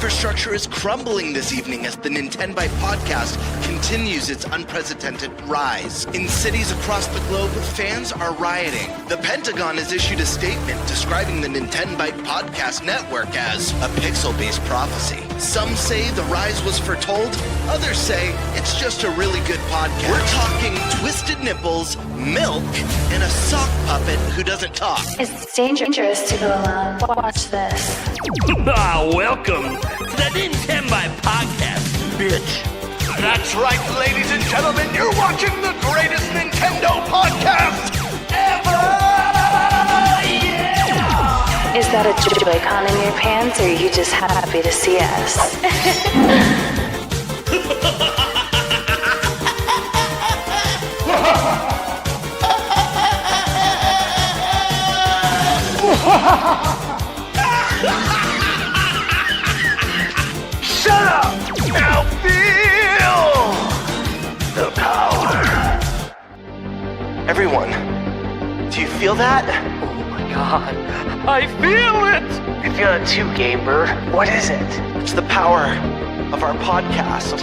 infrastructure is crumbling this evening as the NintenByte Podcast continues its unprecedented rise. In cities across the globe, fans are rioting. The Pentagon has issued a statement describing the NintenByte Podcast network as a pixel-based prophecy. Some say the rise was foretold, others say it's just a really good podcast. We're talking twisted nipples, milk, and a sock puppet who doesn't talk. It's dangerous to go alone. Watch this. Welcome to the NintenByte Podcast, bitch. That's right, ladies and gentlemen, you're watching the greatest Nintendo podcast ever! Yeah! Is that a Joy-Con in your pants, or are you just happy to see us? Shut up! Now feel the power. Everyone, do you feel that? Oh my god, I feel it! I feel it too, Gamer. What is it? It's the power of our podcast,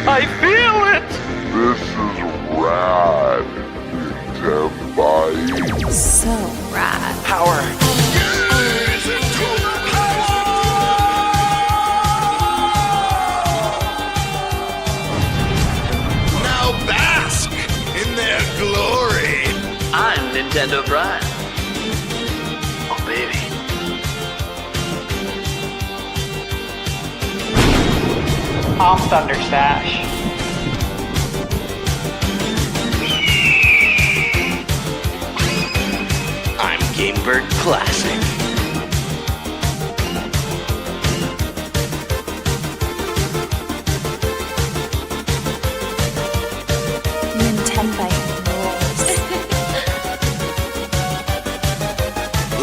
I feel it! This is rad, NintenByte. So rad. Power. Now bask in their glory. I'm Nintendo Brian. Oh, baby. I'm Thunderstash. I'm Gamebird Classic. NintenByte rules.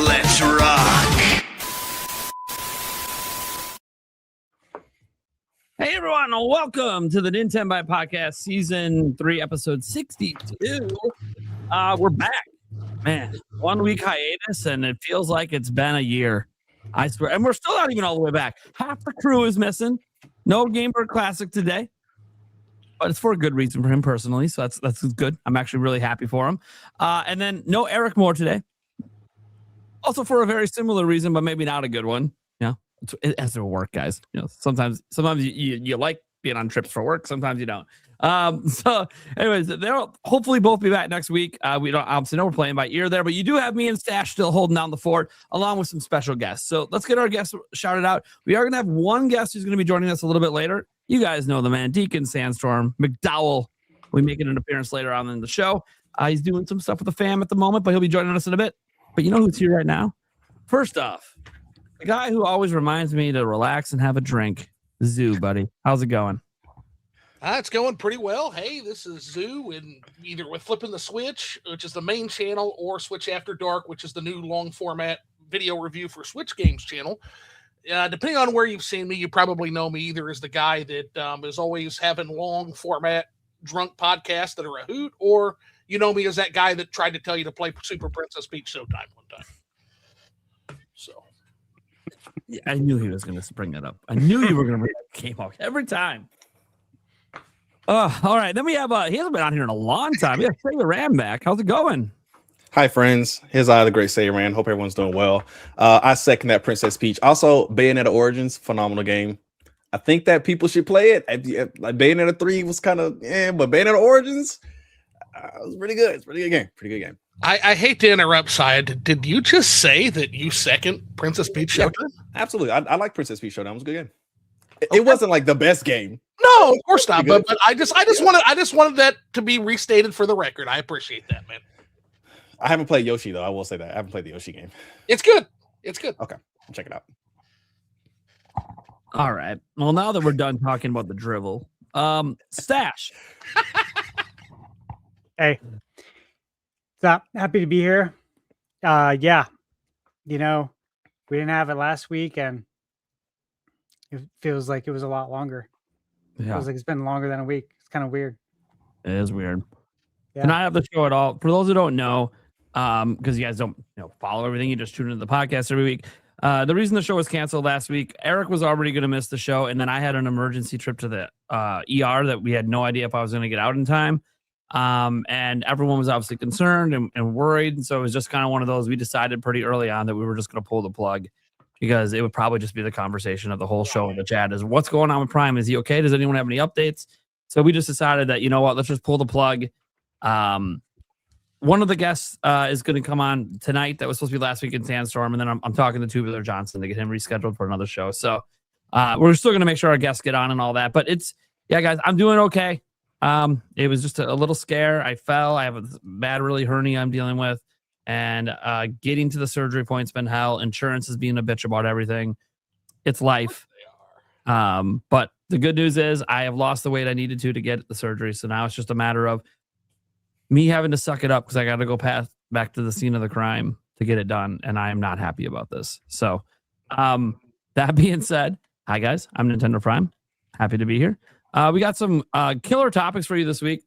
Let's rock. Hey everyone, welcome to the NintenByte Podcast, Season 3, Episode 62. We're back. Man, 1 week hiatus, and it feels like it's been a year. I swear. And we're still not even all the way back. Half the crew is missing. No Gamebird Classic today. But it's for a good reason for him personally, so that's good. I'm actually really happy for him. And then no Eric Moore today. Also for a very similar reason, but maybe not a good one. It has to work, guys. Sometimes you like being on trips for work. Sometimes you don't. So anyways, they'll hopefully both be back next week. We don't obviously know we're playing by ear there, but you do have me and Stash still holding down the fort along with some special guests. So let's get our guests shouted out. We are going to have one guest who's going to be joining us a little bit later. You guys know the man, Deacon Sandstorm McDowell. We making an appearance later on in the show. He's doing some stuff with the fam at the moment, but he'll be joining us in a bit. But you know who's here right now? First off, the guy who always reminds me to relax and have a drink. Zoo, buddy. How's it going? It's going pretty well. Hey, this is Zoo, and either with Flipping the Switch, which is the main channel, or Switch After Dark, which is the new long format video review for Switch Games channel. Depending on where you've seen me, you probably know me either as the guy that is always having long format drunk podcasts that are a hoot, or you know me as that guy that tried to tell you to play Super Princess Peach Showtime one time. So. Yeah, I knew he was going to bring that up. I knew you were going to bring that game up every time. All right. Then we have, he hasn't been on here in a long time. We have Sailor Ram back. How's it going? Hi, friends. Here's the great Sailor Ram. Hope everyone's doing well. I second that Princess Peach. Also, Bayonetta Origins, phenomenal game. I think that people should play it. Like Bayonetta 3 was kind of, but Bayonetta Origins, it was pretty good. It's a pretty good game. Pretty good game. I hate to interrupt, Syed. Did you just say that you second Princess Peach Showtime? Yeah, absolutely. I like Princess Peach Showtime. It was a good game. It wasn't like the best game. No, of course not. But I just wanted that to be restated for the record. I appreciate that, man. I haven't played Yoshi though. I will say that I haven't played the Yoshi game. It's good. It's good. Okay, I'll check it out. All right. Well, now that we're done talking about the drivel, Stash. Hey, so happy to be here. Yeah, we didn't have it last week, and it feels like it was a lot longer. It feels like it's been longer than a week. It's kind of weird. It is weird. Yeah. And I have the show at all. For those who don't know, because you guys don't follow everything. You just tune into the podcast every week. The reason the show was canceled last week, Eric was already going to miss the show, and then I had an emergency trip to the ER that we had no idea if I was going to get out in time. And everyone was obviously concerned and worried. And so it was just kind of one of those, we decided pretty early on that we were just going to pull the plug because it would probably just be the conversation of the whole show in the chat is what's going on with Prime? Is he okay? Does anyone have any updates? So we just decided that, you know what, let's just pull the plug. One of the guests is going to come on tonight. That was supposed to be last week in Sandstorm. And then I'm talking to Tubular Johnson to get him rescheduled for another show. So we're still going to make sure our guests get on and all that. But yeah, guys, I'm doing okay. It was just a little scare. I fell. I have a bad, really hernia I'm dealing with. And getting to the surgery point's been hell. Insurance is being a bitch about everything. It's life. But the good news is I have lost the weight I needed to get the surgery. So now it's just a matter of me having to suck it up because I got to go back to the scene of the crime to get it done. And I am not happy about this. So that being said, hi, guys. I'm Nintendo Prime. Happy to be here. We got some killer topics for you this week.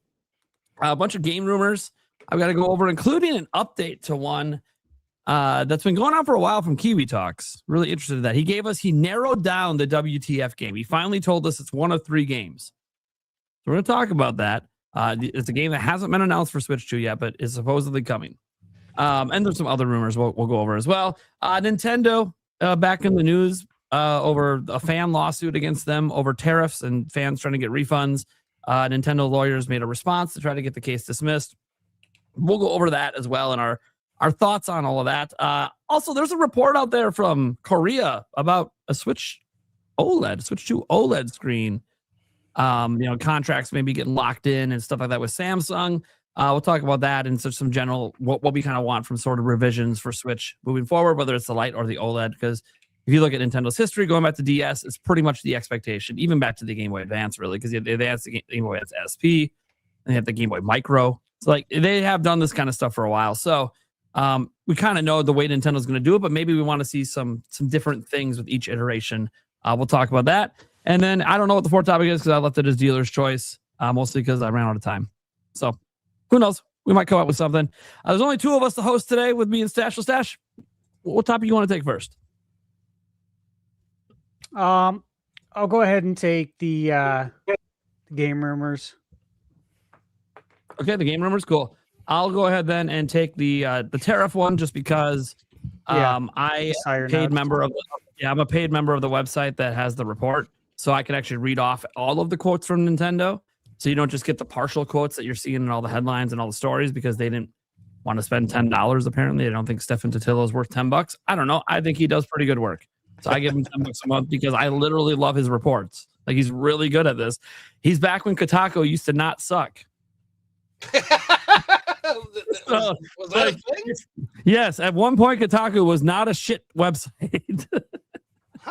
A bunch of game rumors I've got to go over, including an update to one that's been going on for a while from Kiwi Talks. Really interested in that. He narrowed down the WTF game. He finally told us it's one of 3 games. So we're going to talk about that. It's a game that hasn't been announced for Switch 2 yet, but is supposedly coming. And there's some other rumors we'll go over as well. Nintendo back in the news over a fan lawsuit against them over tariffs and fans trying to get refunds. Nintendo lawyers made a response to try to get the case dismissed. We'll go over that as well and our thoughts on all of that. Also, there's a report out there from Korea about a Switch 2 OLED screen. Contracts maybe getting locked in and stuff like that with Samsung. We'll talk about that and some general what we kind of want from sort of revisions for Switch moving forward, whether it's the Lite or the OLED. Because if you look at Nintendo's history, going back to DS, it's pretty much the expectation, even back to the Game Boy Advance, really, because they advanced the Game Boy Advance SP, and they have the Game Boy Micro. It's like they have done this kind of stuff for a while. So we kind of know the way Nintendo's going to do it, but maybe we want to see some different things with each iteration. We'll talk about that. And then I don't know what the 4th topic is because I left it as dealer's choice, mostly because I ran out of time. So who knows? We might come up with something. There's only 2 of us to host today with me and Stash. So Stash, what topic you want to take first? I'll go ahead and take the game rumors. Okay, the game rumors, cool. I'll go ahead then and take the tariff one just because I'm a paid member of the website that has the report. So I can actually read off all of the quotes from Nintendo. So you don't just get the partial quotes that you're seeing in all the headlines and all the stories because they didn't want to spend $10 apparently. I don't think Stefan Totillo is worth $10. I don't know. I think he does pretty good work. So I give him $10 a month because I literally love his reports. Like he's really good at this. He's back when Kotaku used to not suck. Was that a thing? Yes, at one point Kotaku was not a shit website.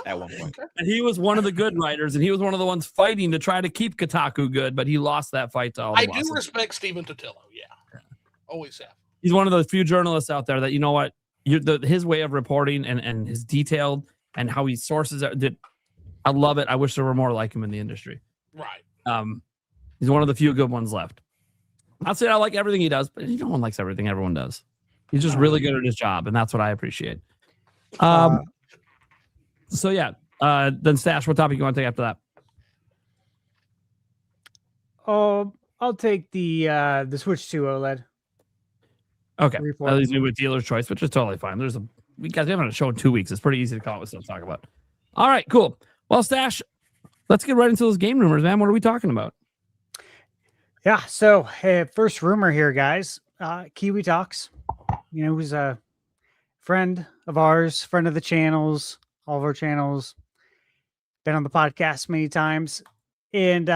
At one point. And he was one of the good writers, and he was one of the ones fighting to try to keep Kotaku good, but he lost that fight to all the I losses. do respect Stephen Totillo, yeah. Always have. He's one of those few journalists out there that, you know what, his way of reporting and his detailed and how he sources it, I love it. I wish there were more like him in the industry. Right. He's one of the few good ones left. Not saying I like everything he does, but no one likes everything everyone does. He's just really good at his job, and that's what I appreciate. So yeah, then Stash, what topic you want to take after that? Oh, I'll take the Switch 2 OLED. Okay, at least we with dealer's choice, which is totally fine. We haven't a show in 2 weeks. It's pretty easy to come up with stuff to talk about. All right, cool. Well, Stash, let's get right into those game rumors, man. What are we talking about? Yeah, so first rumor here, guys. Kiwi Talks, who's a friend of ours, friend of the channels, all of our channels, been on the podcast many times, and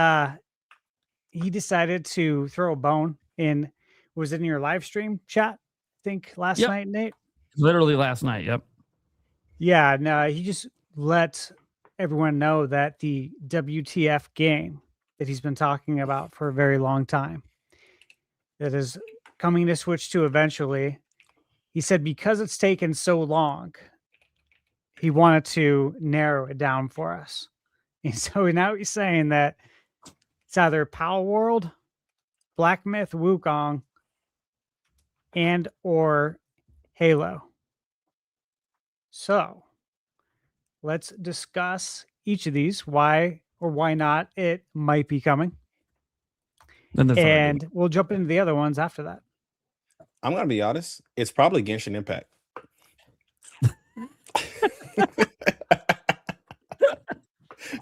he decided to throw a bone in. Was it in your live stream chat? I think last night, Nate. Literally last night. Yep. Yeah. No, he just let everyone know that the WTF game that he's been talking about for a very long time, that is coming to Switch 2 eventually. He said because it's taken so long, he wanted to narrow it down for us. And so now he's saying that it's either Power World, Black Myth, Wukong, and or Halo. So let's discuss each of these, why or why not it might be coming. And we'll jump into the other ones after that. I'm going to be honest. It's probably Genshin Impact.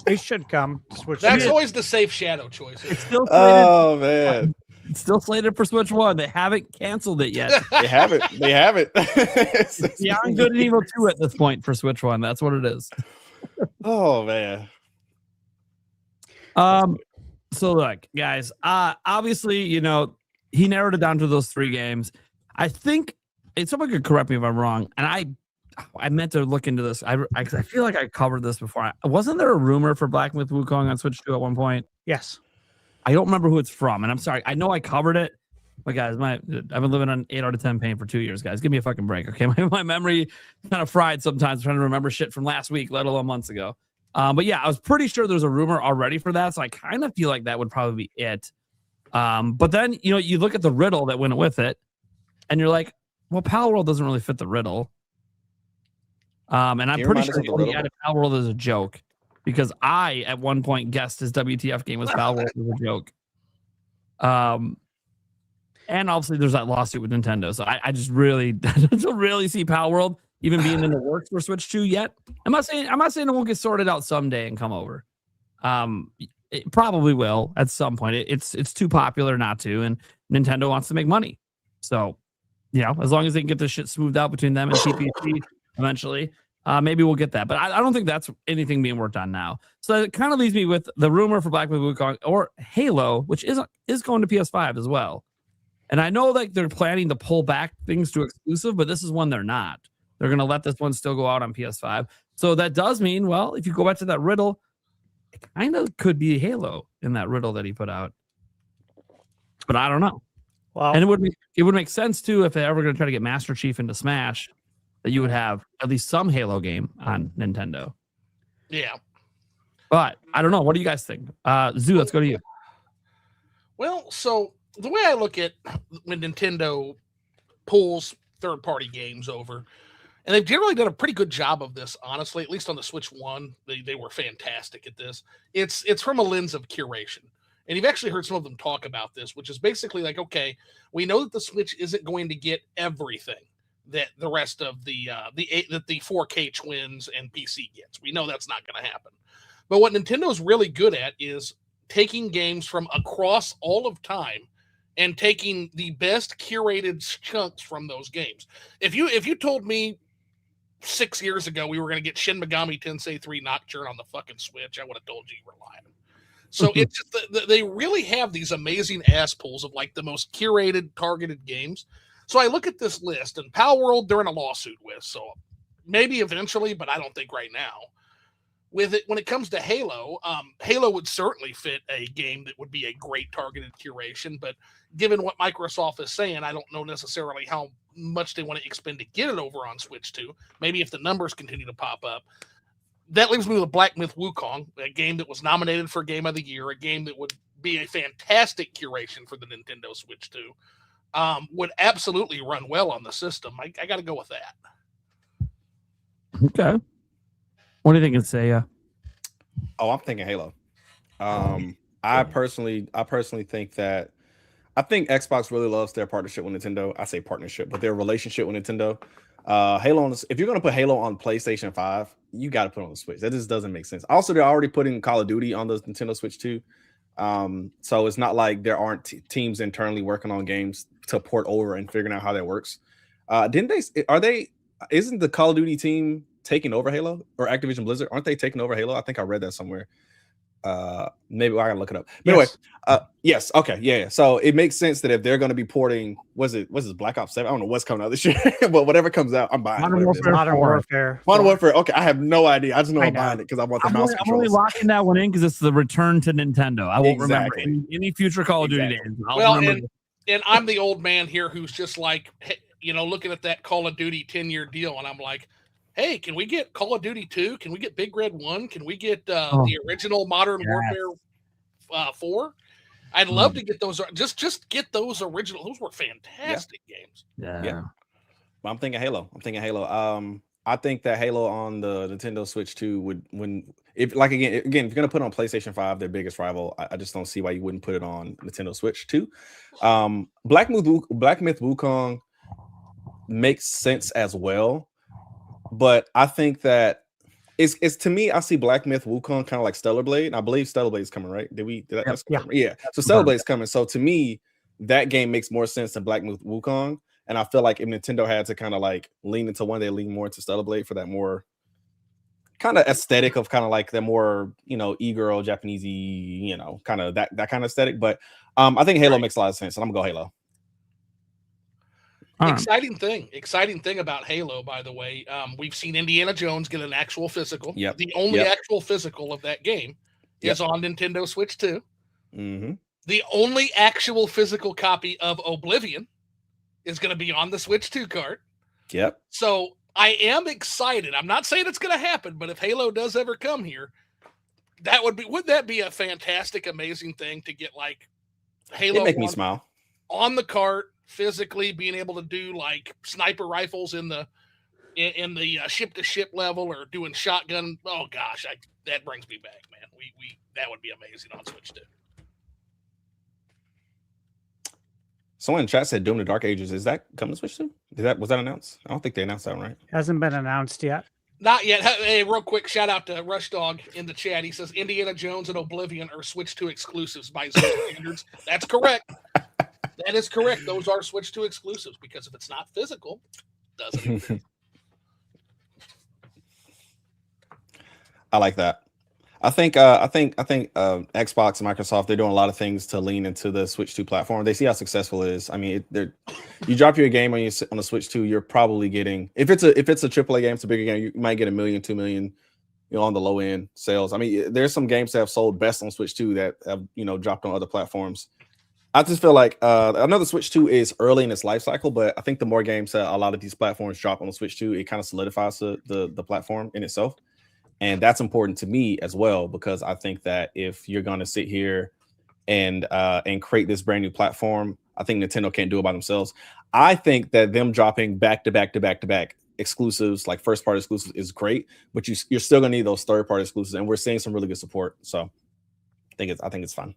It should come. Switch. That's always the safe shadow choice. It's still slated, Oh, man. it's still slated for Switch 1. They haven't canceled it yet. They haven't. It's Beyond Good and Evil 2 at this point for Switch 1. That's what it is. Oh, man. So look, guys, obviously, you know, he narrowed it down to those 3 games. I think someone could correct me if I'm wrong. And I meant to look into this. I feel like I covered this before. Wasn't there a rumor for Black Myth Wukong on Switch 2 at one point? Yes. I don't remember who it's from. And I'm sorry. I know I covered it. But guys, I've been living on 8 out of 10 pain for 2 years, guys. Give me a fucking break. Okay. My memory kind of fried sometimes trying to remember shit from last week, let alone months ago. But yeah, I was pretty sure there's a rumor already for that. So I kind of feel like that would probably be it. But then, you know, you look at the riddle that went with it and you're like, well, Pal World doesn't really fit the riddle. And I'm pretty sure he added Pal World as a joke because I, at one point, guessed his WTF game was Pal World as a joke. And obviously there's that lawsuit with Nintendo. So I just really don't really see Pal World even being in the works for Switch 2 yet. I'm not saying it won't get sorted out someday and come over. It probably will at some point. It's too popular not to, and Nintendo wants to make money. So, you know, as long as they can get this shit smoothed out between them and TPC eventually, maybe we'll get that. But I don't think that's anything being worked on now. So it kind of leaves me with the rumor for Black Myth Wukong or Halo, which is going to PS5 as well. And I know like they're planning to pull back things to exclusive, but this is one they're not. They're going to let this one still go out on PS5. So that does mean, well, if you go back to that riddle, it kind of could be Halo in that riddle that he put out. But I don't know. Wow. And it would make sense, too, if they're ever going to try to get Master Chief into Smash, that you would have at least some Halo game on Nintendo. Yeah. But I don't know. What do you guys think? Zoo, let's go to you. Well, so the way I look at when Nintendo pulls third-party games over, and they've generally done a pretty good job of this, honestly, at least on the Switch 1. They were fantastic at this. It's from a lens of curation. And you've actually heard some of them talk about this, which is basically like, okay, we know that the Switch isn't going to get everything that the rest of the 4K twins and PC gets. We know that's not going to happen. But what Nintendo's really good at is taking games from across all of time and taking the best curated chunks from those games. If you told me 6 years ago we were going to get Shin Megami Tensei 3 Nocturne on the fucking Switch, I would have told you were lying. So it's just they really have these amazing ass pulls of like the most curated, targeted games. So I look at this list, and Pal World they're in a lawsuit with, so maybe eventually, but I don't think right now. With it, when it comes to Halo, Halo would certainly fit a game that would be a great targeted curation. But given what Microsoft is saying, I don't know necessarily how much they want to expend to get it over on Switch 2. Maybe if the numbers continue to pop up. That leaves me with Black Myth Wukong, a game that was nominated for Game of the Year, a game that would be a fantastic curation for the Nintendo Switch 2. Would absolutely run well on the system. I got to go with that. Okay. What do you think it's Saya? Oh, I'm thinking Halo. I personally think that I think Xbox really loves their partnership with Nintendo. I say partnership, but their relationship with Nintendo. Halo if you're gonna put Halo on PlayStation 5, you got to put it on the Switch. That just doesn't make sense. Also, they're already putting Call of Duty on the Nintendo Switch too. So it's not like there aren't teams internally working on games to port over and figuring out how that works. Isn't the Call of Duty team taking over Halo, or Activision Blizzard? Aren't they taking over Halo? I think I read that somewhere. Maybe I gotta look it up. But Yes. Anyway, yes, okay, yeah. So it makes sense that if they're going to be porting, what's this Black Ops 7? I don't know what's coming out this year, but whatever comes out, I'm buying. Modern Warfare. Modern Warfare. Okay, I have no idea. I just know I'm buying it because I want the mouse I'm only controls. locking that one in because it's the return to Nintendo. I won't Exactly. remember any future Call of Duty games. Well, and I'm the old man here who's just like, looking at that Call of Duty 10-year deal, and I'm like, hey, can we get Call of Duty 2? Can we get Big Red 1? Can we get the original Modern Warfare 4? I'd love to get those. Just get those original. Those were fantastic games. Yeah. But I'm thinking Halo. I think that Halo on the Nintendo Switch 2 would, if you're gonna put it on PlayStation 5, their biggest rival, I just don't see why you wouldn't put it on Nintendo Switch 2. Black Myth Wukong makes sense as well, but I think that it's to me, I see Black Myth Wukong kind of like Stellar Blade. I believe Stellar Blade is coming, right? Yeah. So Stellar Blade is coming. So to me, that game makes more sense than Black Myth Wukong. And I feel like if Nintendo had to kind of like lean into one, they lean more into Stellar Blade for that more kind of aesthetic of kind of like the more, e-girl, Japanesey, kind of that kind of aesthetic. But I think Halo makes a lot of sense, and I'm gonna go Halo. Exciting thing about Halo, by the way, we've seen Indiana Jones get an actual physical. Yep. The only actual physical of that game is on Nintendo Switch 2. Mm-hmm. The only actual physical copy of Oblivion is going to be on the Switch 2 cart. Yep. So I am excited. I'm not saying it's going to happen, but if Halo does ever come here, would that be a fantastic, amazing thing to get like Halo? It make me smile on the cart, physically being able to do like sniper rifles in the ship to ship level or doing shotgun. Oh gosh, that brings me back, man. We that would be amazing on Switch 2. Someone in chat said Doom the Dark Ages. Is that coming to Switch 2? Was that announced? I don't think they announced that, right? Hasn't been announced yet. Not yet. Hey, real quick, shout out to Rush Dog in the chat. He says Indiana Jones and Oblivion are Switch 2 exclusives by Zoom standards. That's correct. That is correct. Those are Switch 2 exclusives because if it's not physical, it doesn't exist. I like that. I think Xbox and Microsoft, they're doing a lot of things to lean into the Switch 2 platform. They see how successful it is. I mean, you drop your game on the Switch 2, you're probably getting, if it's a AAA game, it's a bigger game, you might get $1 million, $2 million, on the low end sales. I mean, there's some games that have sold best on Switch 2 that have dropped on other platforms. I just feel like another Switch 2 is early in its life cycle, but I think the more games that a lot of these platforms drop on the Switch 2, it kind of solidifies the platform in itself. And that's important to me as well, because I think that if you're going to sit here and create this brand new platform, I think Nintendo can't do it by themselves. I think that them dropping back to back exclusives, like first party exclusives, is great, but you're still going to need those third party exclusives, and we're seeing some really good support. So I think it's fun.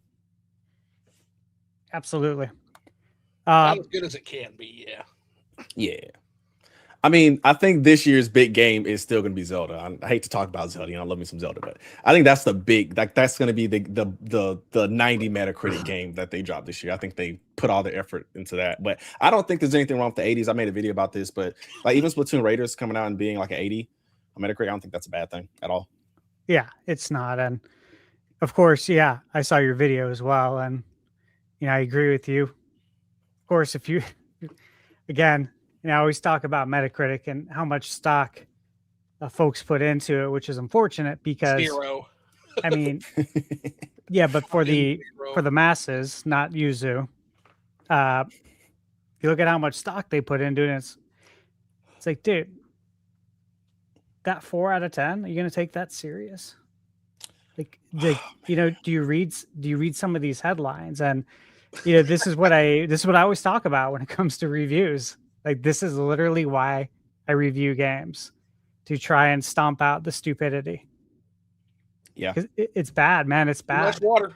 Absolutely. Not as good as it can be. Yeah. I mean, I think this year's big game is still going to be Zelda. I hate to talk about Zelda. I love me some Zelda, but I think that's the big, that's going to be the 90 Metacritic game that they dropped this year. I think they put all the effort into that, but I don't think there's anything wrong with the 80s. I made a video about this, but like even Splatoon Raiders coming out and being like an 80 on Metacritic, I don't think that's a bad thing at all. Yeah, it's not. And of course, I saw your video as well. And, I agree with you. Of course, if you, again, I always talk about Metacritic and how much stock folks put into it, which is unfortunate because 0. I mean, but for the masses, not Yuzu, you look at how much stock they put into it, and it's like, dude, that 4 out of 10, are you gonna take that serious? Like, do you read some of these headlines? And this is what I always talk about when it comes to reviews. Like, this is literally why I review games, to try and stomp out the stupidity. Yeah, it's bad, man. It's bad. Less water.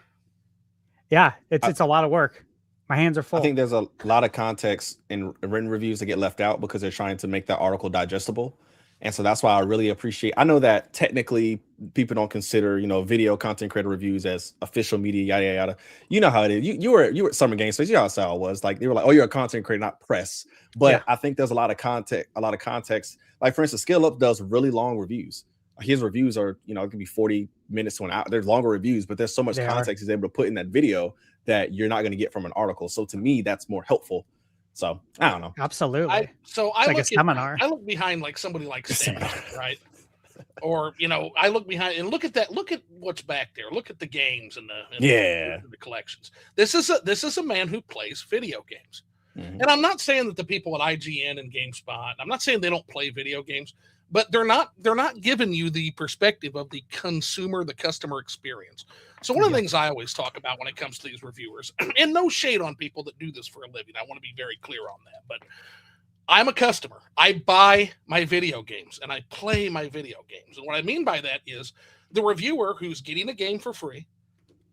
Yeah, it's a lot of work. My hands are full. I think there's a lot of context in written reviews that get left out because they're trying to make that article digestible. And so that's why I really appreciate, I know that technically people don't consider, video content creator reviews as official media, yada, yada, yada. You know how it is. You were at Summer Game Space. You know how it was. Like, they were like, oh, you're a content creator, not press. But I think there's a lot of context. Like, for instance, Skill Up does really long reviews. His reviews are, it can be 40 minutes to an hour. There's longer reviews, but there's so much context he's able to put in that video that you're not going to get from an article. So to me, that's more helpful. So I don't know. Absolutely. I like a seminar. I look behind like somebody like Stan, right? Or I look behind and look at that. Look at what's back there. Look at the games and the collections. This is a man who plays video games. Mm-hmm. And I'm not saying that the people at IGN and GameSpot, I'm not saying they don't play video games, but they're not giving you the perspective of the consumer, the customer experience. So one of the things I always talk about when it comes to these reviewers, and no shade on people that do this for a living, I want to be very clear on that, but I'm a customer. I buy my video games and I play my video games. And what I mean by that is the reviewer who's getting a game for free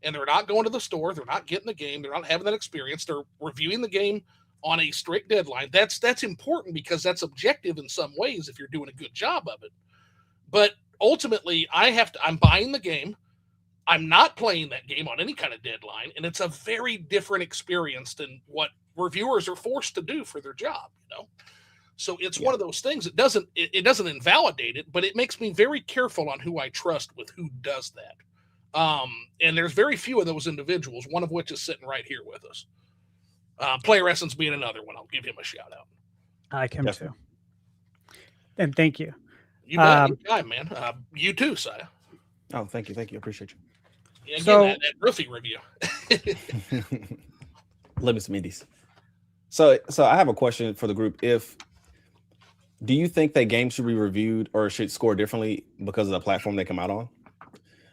and they're not going to the store, they're not getting the game, they're not having that experience, they're reviewing the game on a strict deadline. That's important because that's objective in some ways if you're doing a good job of it. But ultimately, I'm buying the game. I'm not playing that game on any kind of deadline, and it's a very different experience than what reviewers are forced to do for their job, So it's one of those things. It doesn't invalidate it, but it makes me very careful on who I trust with who does that. And there's very few of those individuals, one of which is sitting right here with us. Player Essence being another one. I'll give him a shout out. I like him too. And thank you. You bet. Anytime, man. You too, Saya. Oh, thank you. I appreciate you. Yeah, so, that roofie review. Limit some indies. So I have a question for the group. Do you think that games should be reviewed or should score differently because of the platform they come out on?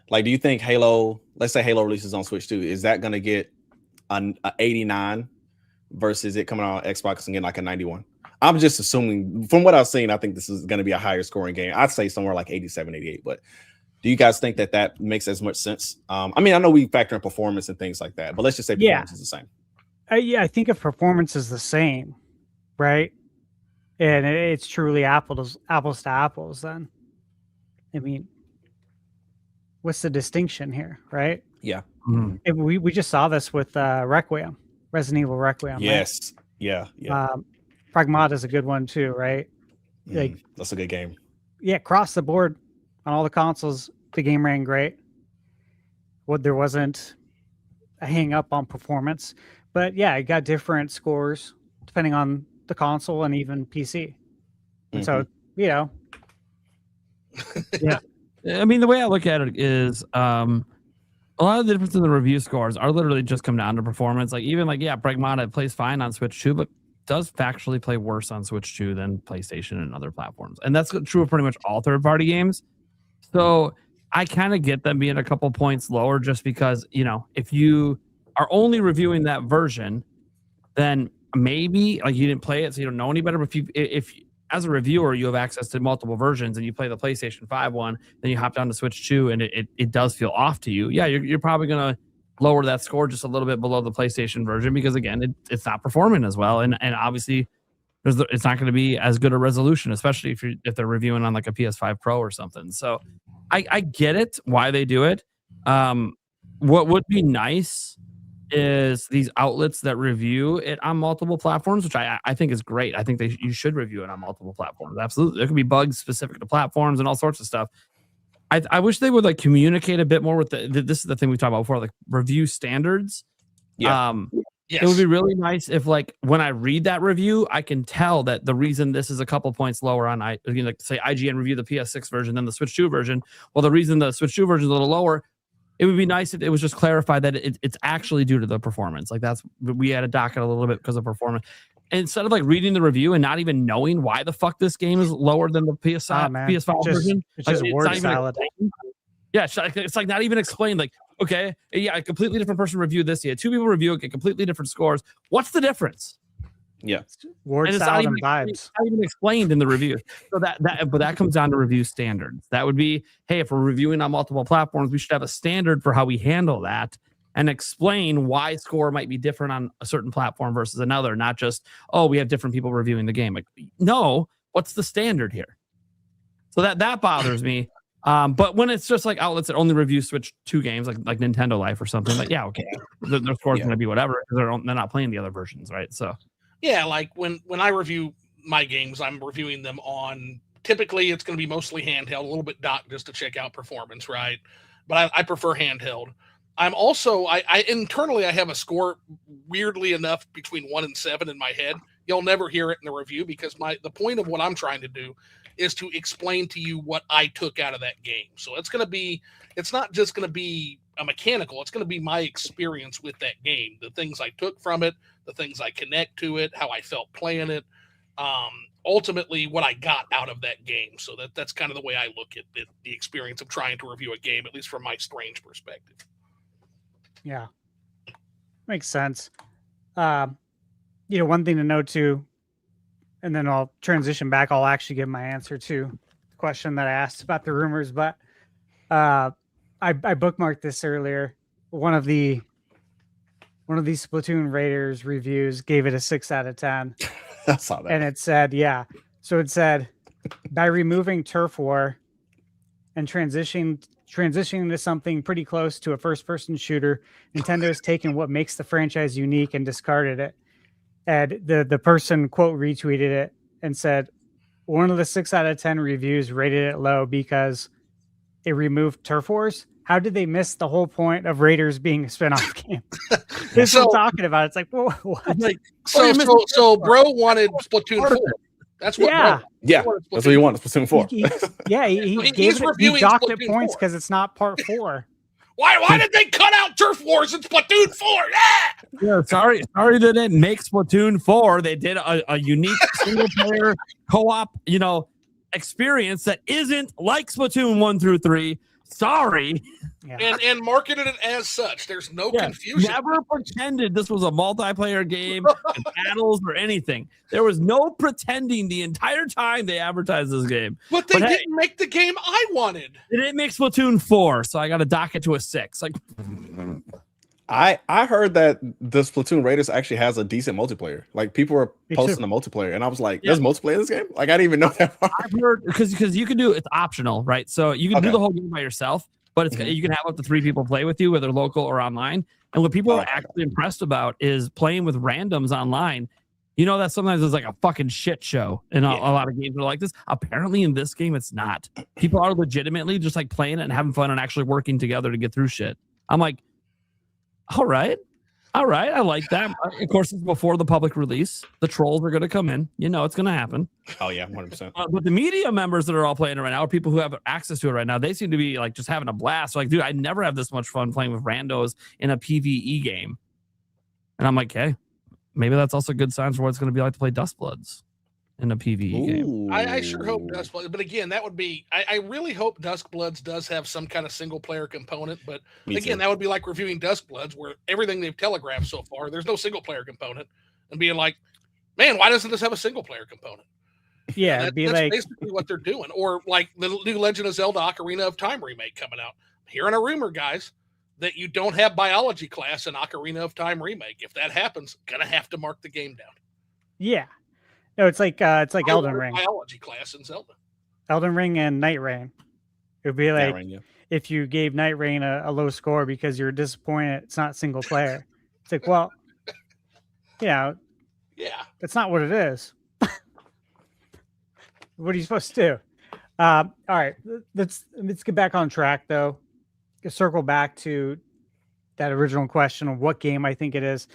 Like, do you think Halo, let's say Halo releases on Switch 2, is that going to get an 89 versus it coming out on Xbox and getting like a 91? I'm just assuming, from what I've seen, I think this is going to be a higher scoring game. I'd say somewhere like 87, 88, but do you guys think that makes as much sense? I mean, I know we factor in performance and things like that, but let's just say performance is the same. I think if performance is the same, right? And it's truly apples to apples, then I mean, what's the distinction here, right? Yeah. We just saw this with Requiem, Resident Evil Requiem. Yes. Right? Yeah. Pragmata is a good one too, right? That's a good game. Yeah, across the board on all the consoles, the game ran great. There wasn't a hang up on performance, but yeah, it got different scores depending on the console and even PC. And so, yeah. I mean, the way I look at it is a lot of the difference in the review scores are literally just come down to performance. Like even Pragmata plays fine on Switch 2, but does factually play worse on Switch 2 than PlayStation and other platforms. And that's true of pretty much all third-party games. So I kind of get them being a couple points lower just because, if you are only reviewing that version, then maybe you didn't play it, so you don't know any better. But if as a reviewer, you have access to multiple versions and you play the PlayStation 5 one, then you hop down to Switch 2 and it does feel off to you. Yeah, you're probably going to lower that score just a little bit below the PlayStation version because, again, it's not performing as well. And obviously, it's not going to be as good a resolution, especially if they're reviewing on like a PS5 Pro or something. So I get it, why they do it. What would be nice is these outlets that review it on multiple platforms, which I think is great. I think you should review it on multiple platforms. Absolutely. There could be bugs specific to platforms and all sorts of stuff. I wish they would communicate a bit more with this is the thing we talked about before, like review standards. Yeah. Yes. It would be really nice if when I read that review, I can tell that the reason this is a couple points lower on say IGN review the PS6 version than the Switch 2 version. Well, the reason the Switch 2 version is a little lower, it would be nice if it was just clarified that it's actually due to the performance. We had to dock it a little bit because of performance. And instead of reading the review and not even knowing why the fuck this game is lower than the PS5 version, it's just word salad. Yeah, it's not even explained. Okay, yeah, a completely different person reviewed this. Yeah, two people review it, get completely different scores. What's the difference? Yeah, word salad and vibes. It's not even explained in the review. So that comes down to review standards. That would be, hey, if we're reviewing on multiple platforms, we should have a standard for how we handle that and explain why score might be different on a certain platform versus another. Not just, we have different people reviewing the game. No, what's the standard here? So that bothers me. But when it's just outlets that only review Switch 2 games, like Nintendo Life or something, okay, their score's going to be whatever because they're not playing the other versions, right? So yeah, when I review my games, I'm reviewing them on. Typically, it's going to be mostly handheld, a little bit docked just to check out performance, right? But I prefer handheld. I'm also I internally I have a score weirdly enough between 1 and 7 in my head. You'll never hear it in the review because the point of what I'm trying to do is to explain to you what I took out of that game. So it's not just going to be a mechanical, it's going to be my experience with that game, the things I took from it, the things I connect to it, how I felt playing it. ultimately what I got out of that game. So that's kind of the way I look at it, the experience of trying to review a game, at least from my strange perspective. Yeah. Makes sense. One thing to note too, and then I'll transition back. I'll actually give my answer to the question that I asked about the rumors, but I bookmarked this earlier. One of these Splatoon Raiders reviews gave it a 6 out of 10. I saw that. And it said, yeah. So it said, by removing turf war and transitioning to something pretty close to a first-person shooter, Nintendo has taken what makes the franchise unique and discarded it. And the person, quote, retweeted it and said, one of the 6 out of 10 reviews rated it low because it removed turf wars. How did they miss the whole point of Raiders being a spinoff game? This is what I'm talking about. It's like, whoa, what? Like, so bro wanted Splatoon 4. That's what. Yeah, yeah, that's what you want. Splatoon 4. he docked it points because it's not part 4. Why did they cut out Turf Wars in Splatoon 4? Yeah, sorry they didn't make Splatoon 4. They did a unique single player co-op, experience that isn't like Splatoon 1 through 3. Sorry. Yeah. And marketed it as such. There's no confusion. Never pretended this was a multiplayer game, battles or anything. There was no pretending the entire time they advertised this game. But they didn't make the game I wanted. They didn't make Splatoon 4, so I got to dock it to a 6. Like, I heard that the Splatoon Raiders actually has a decent multiplayer. Like people were posting the multiplayer, and I was like, "There's multiplayer in this game." Like I didn't even know that. I've heard because you can do it's optional, right? So you can do the whole game by yourself, but it's you can have up to 3 people play with you, whether local or online. And what people are actually impressed about is playing with randoms online. You know that sometimes it's like a fucking shit show, and a lot of games are like this. Apparently, in this game, it's not. People are legitimately just like playing it and having fun and actually working together to get through shit. I'm like, all right, I like that. Of course, it's before the public release. The trolls are going to come in. It's going to happen. Oh yeah, 100%. But the media members that are all playing it right now, or people who have access to it right now, they seem to be like just having a blast. So, like, dude, I never have this much fun playing with randos in a PvE game. And I'm like, hey, maybe that's also good signs for what it's going to be like to play Duskbloods in a PvE game. I sure hope Duskbloods, but again, that would be. I really hope Duskbloods does have some kind of single player component. But again, that would be like reviewing Duskbloods, where everything they've telegraphed so far, there's no single player component, and being like, man, why doesn't this have a single player component? Yeah, that's basically what they're doing. Or like the new Legend of Zelda Ocarina of Time remake coming out. I'm hearing a rumor, guys, that you don't have biology class in Ocarina of Time remake. If that happens, gonna have to mark the game down. Yeah. No, it's like Elden Ring. Biology class in Zelda. Elden Ring and Night Rain. It would be like if you gave Night Rain a low score because you're disappointed it's not single player. It's like, well, that's not what it is. What are you supposed to do? All right, let's get back on track though. Circle back to that original question of what game I think it is.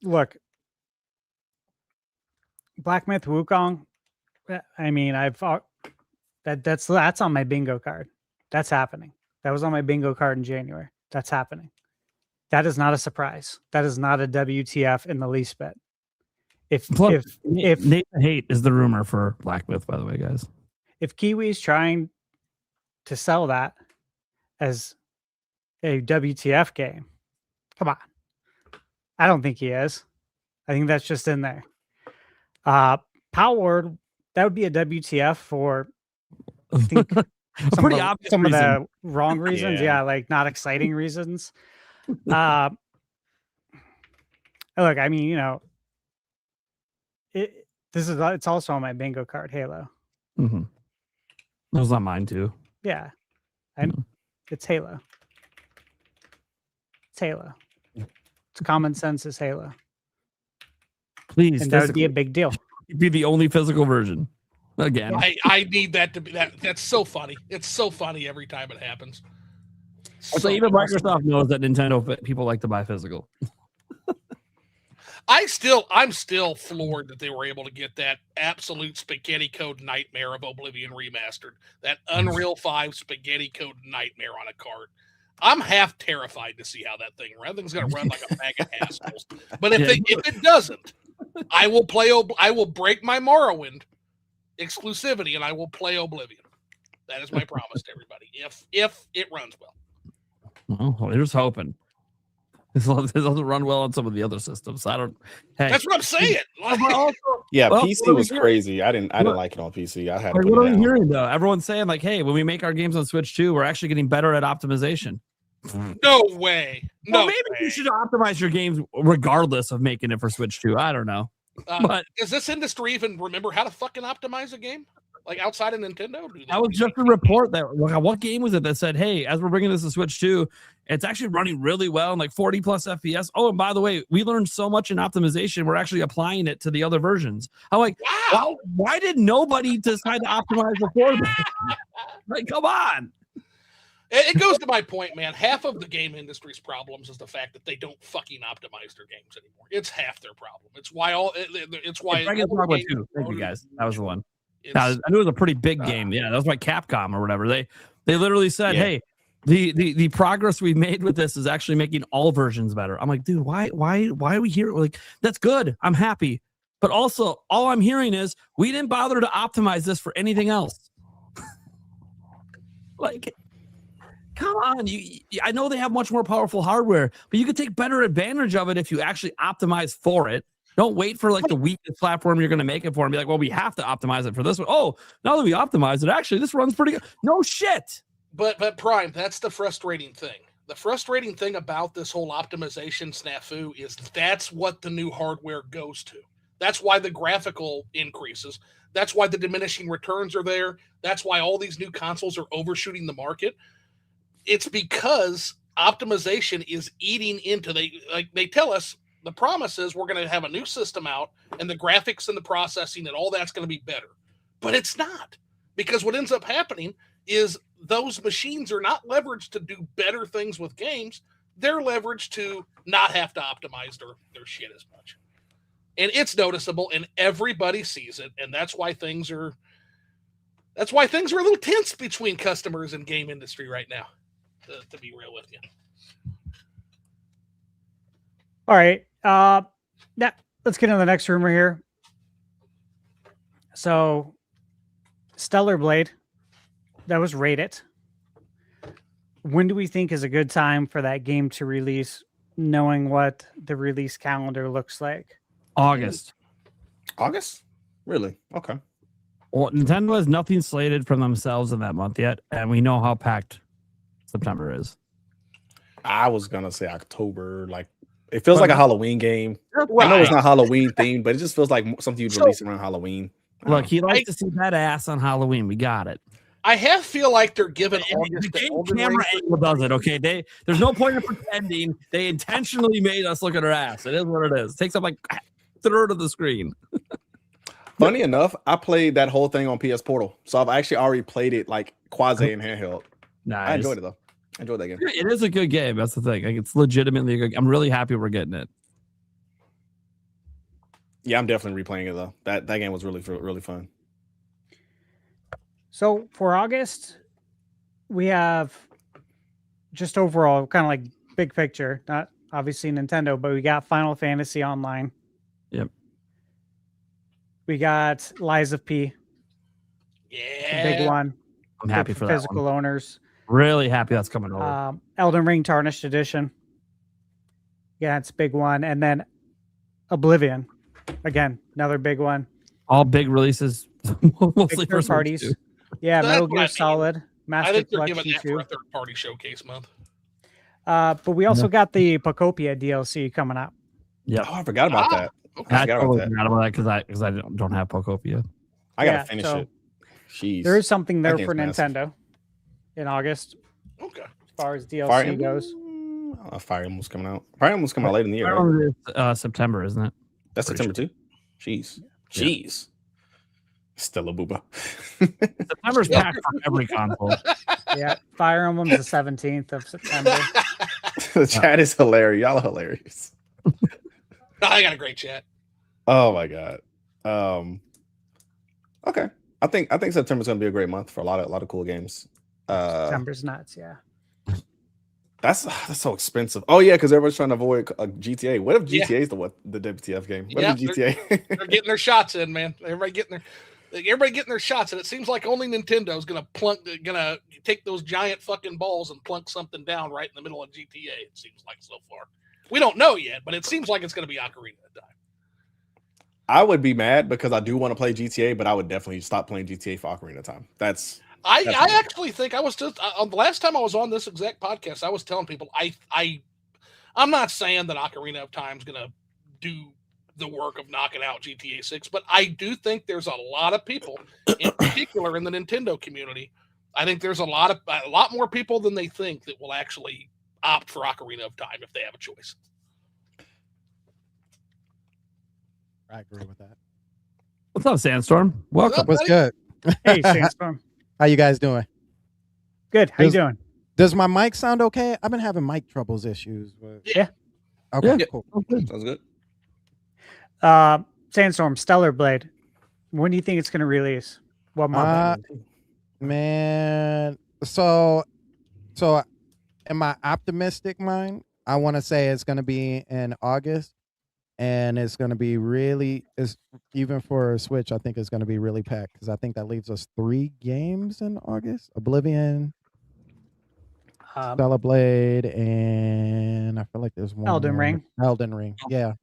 Look. Black Myth Wukong. I mean, that's on my bingo card. That's happening. That was on my bingo card in January. That's happening. That is not a surprise. That is not a WTF in the least bit. If Nate the Hate is the rumor for Black Myth, by the way, guys. If Kiwi's trying to sell that as a WTF game, come on. I don't think he is. I think that's just in there. Power, that would be a WTF for I think pretty obvious some reason. of the wrong reasons. Yeah, like not exciting reasons. Look, I mean, it's also on my bingo card, Halo. Mm-hmm. That was on mine too. Yeah, it's Halo. It's Halo. It's common sense is Halo. Please, and that would be a big deal. It'd be the only physical version. Again, I need that to be that. That's so funny. It's so funny every time it happens. So even Microsoft knows that Nintendo people like to buy physical. I'm still floored that they were able to get that absolute spaghetti code nightmare of Oblivion remastered. That Unreal 5 spaghetti code nightmare on a cart. I'm half terrified to see how that thing runs. That thing's gonna run like a bag of assholes. But if it doesn't, I will play. I will break my Morrowind exclusivity, and I will play Oblivion. That is my promise to everybody. If it runs well. Well, here's hoping. It doesn't run well on some of the other systems. I don't. Hey, That's what I'm saying. Yeah, Well, PC was crazy. I didn't like it on PC. I had to like, put what it are we down. hearing though? Everyone's saying like, "Hey, when we make our games on Switch 2, we're actually getting better at optimization." No way. No. Well, maybe you should optimize your games regardless of making it for Switch 2. I don't know. But does this industry even remember how to fucking optimize a game? Like outside of Nintendo? that was just a report that what game was it that said, "Hey, as we're bringing this to Switch 2, it's actually running really well and like 40 plus FPS." Oh, and by the way, we learned so much in optimization. We're actually applying it to the other versions. I'm like, wow, why did nobody decide to optimize before that? Like, come on. It goes to my point, man. Half of the game industry's problems is the fact that they don't fucking optimize their games anymore. It's half their problem. It's why Dragon's Dogma 2. Thank you guys. That was the one. Now, I knew it was a pretty big game. Yeah, that was by Capcom or whatever. They literally said, "Hey, the progress we've made with this is actually making all versions better." I'm like, dude, why are we here? Like, that's good. I'm happy. But also, all I'm hearing is we didn't bother to optimize this for anything else. Like, come on. I know they have much more powerful hardware, but you could take better advantage of it if you actually optimize for it. Don't wait for like the weakest platform you're going to make it for and be like, well, we have to optimize it for this one. Oh, now that we optimize it, actually, this runs pretty good. No shit. But Prime, that's the frustrating thing. The frustrating thing about this whole optimization snafu is that's what the new hardware goes to. That's why the graphical increases. That's why the diminishing returns are there. That's why all these new consoles are overshooting the market. It's because optimization is eating into they tell us the promise is we're going to have a new system out and the graphics and the processing and all that's going to be better. But it's not, because what ends up happening is those machines are not leveraged to do better things with games. They're leveraged to not have to optimize their shit as much. And it's noticeable and everybody sees it. And that's why things are a little tense between customers and game industry right now, to be real with you. All right. Let's get into the next rumor here. So, Stellar Blade, that was rated. When do we think is a good time for that game to release, knowing what the release calendar looks like? August. Really? Okay. Well, Nintendo has nothing slated from themselves in that month yet, and we know how packed September is. I was gonna say October. Like, it feels like a Halloween game. I know it's not Halloween themed, but it just feels like something you'd release around Halloween. Look, he likes to see that ass on Halloween. We got it. I feel like they're giving the game camera angle does it. Okay, there's no point in pretending. They intentionally made us look at her ass. It is what it is. It takes up like a third of the screen. Funny enough, I played that whole thing on PS Portal, so I've actually already played it like quasi and handheld. Nice. I enjoyed it though. I enjoyed that game. It is a good game. That's the thing. Like, it's legitimately a good. I'm really happy we're getting it. Yeah, I'm definitely replaying it though. That game was really fun. So for August, we have just overall kind of like big picture, not obviously Nintendo, but we got Final Fantasy Online. Yep. We got Lies of P. Yeah. Big one. I'm happy for that physical one. owners. Really happy that's coming over. Elden Ring Tarnished Edition. Yeah, it's a big one. And then Oblivion. Again, another big one. All big releases. Mostly Big third parties. Yeah, So Metal that's what I Gear mean. Solid. Master I think they're Collection giving that 2. for a third-party showcase month. But we also got the Pocopia DLC coming out. Yep. Oh, I forgot about that. Okay. I forgot about totally that. forgot about that because I don't have Pocopia. I gotta Yeah, finish so it. Jeez. There is something there That for game's massive. Nintendo in August Okay. as far as DLC Fire goes. Fire Emblem's coming out. Fire Emblem's coming out late in the year. Right? Fire Emblem is, September, isn't it? That's Pretty September too. Jeez. Yeah. Jeez. Still a booba. September's packed for every console. Yeah, Fire Emblem's the 17th of September. The chat is hilarious. Y'all are hilarious. I got a great chat. Oh my god. Okay. I think September's gonna be a great month for a lot of cool games. September's nuts, yeah. That's so expensive. Oh yeah, because everybody's trying to avoid GTA. What if Yeah. GTA is the WTF game? What Yeah, if GTA? They're getting their shots in, man. Everybody getting their shots, and it seems like only Nintendo's gonna take those giant fucking balls and plunk something down right in the middle of GTA. It seems like so far. We don't know yet, but it seems like it's gonna be Ocarina of Time. I would be mad because I do want to play GTA, but I would definitely stop playing GTA for Ocarina of Time. I actually think I was just the last time I was on this exact podcast, I was telling people I'm not saying that Ocarina of Time is gonna do the work of knocking out GTA 6, but I do think there's a lot of people, in particular in the Nintendo community. I think there's a lot more people than they think that will actually opt for Ocarina of Time if they have a choice. I agree with that. What's up, Sandstorm? Welcome. What's good? Hey, Sandstorm. How you guys doing? Good. How you doing? Does my mic sound okay? I've been having mic troubles issues. But... Yeah. Okay. Yeah. Cool. Sounds good. Sandstorm, Stellar Blade. When do you think it's going to release? What month? Man. So in my optimistic mind, I want to say it's going to be in August, and it's going to be even for Switch. I think it's going to be really packed because I think that leaves us 3 games in August: Oblivion, Stellar Blade, and I feel like there's one Elden more. Ring. Elden Ring. Yeah.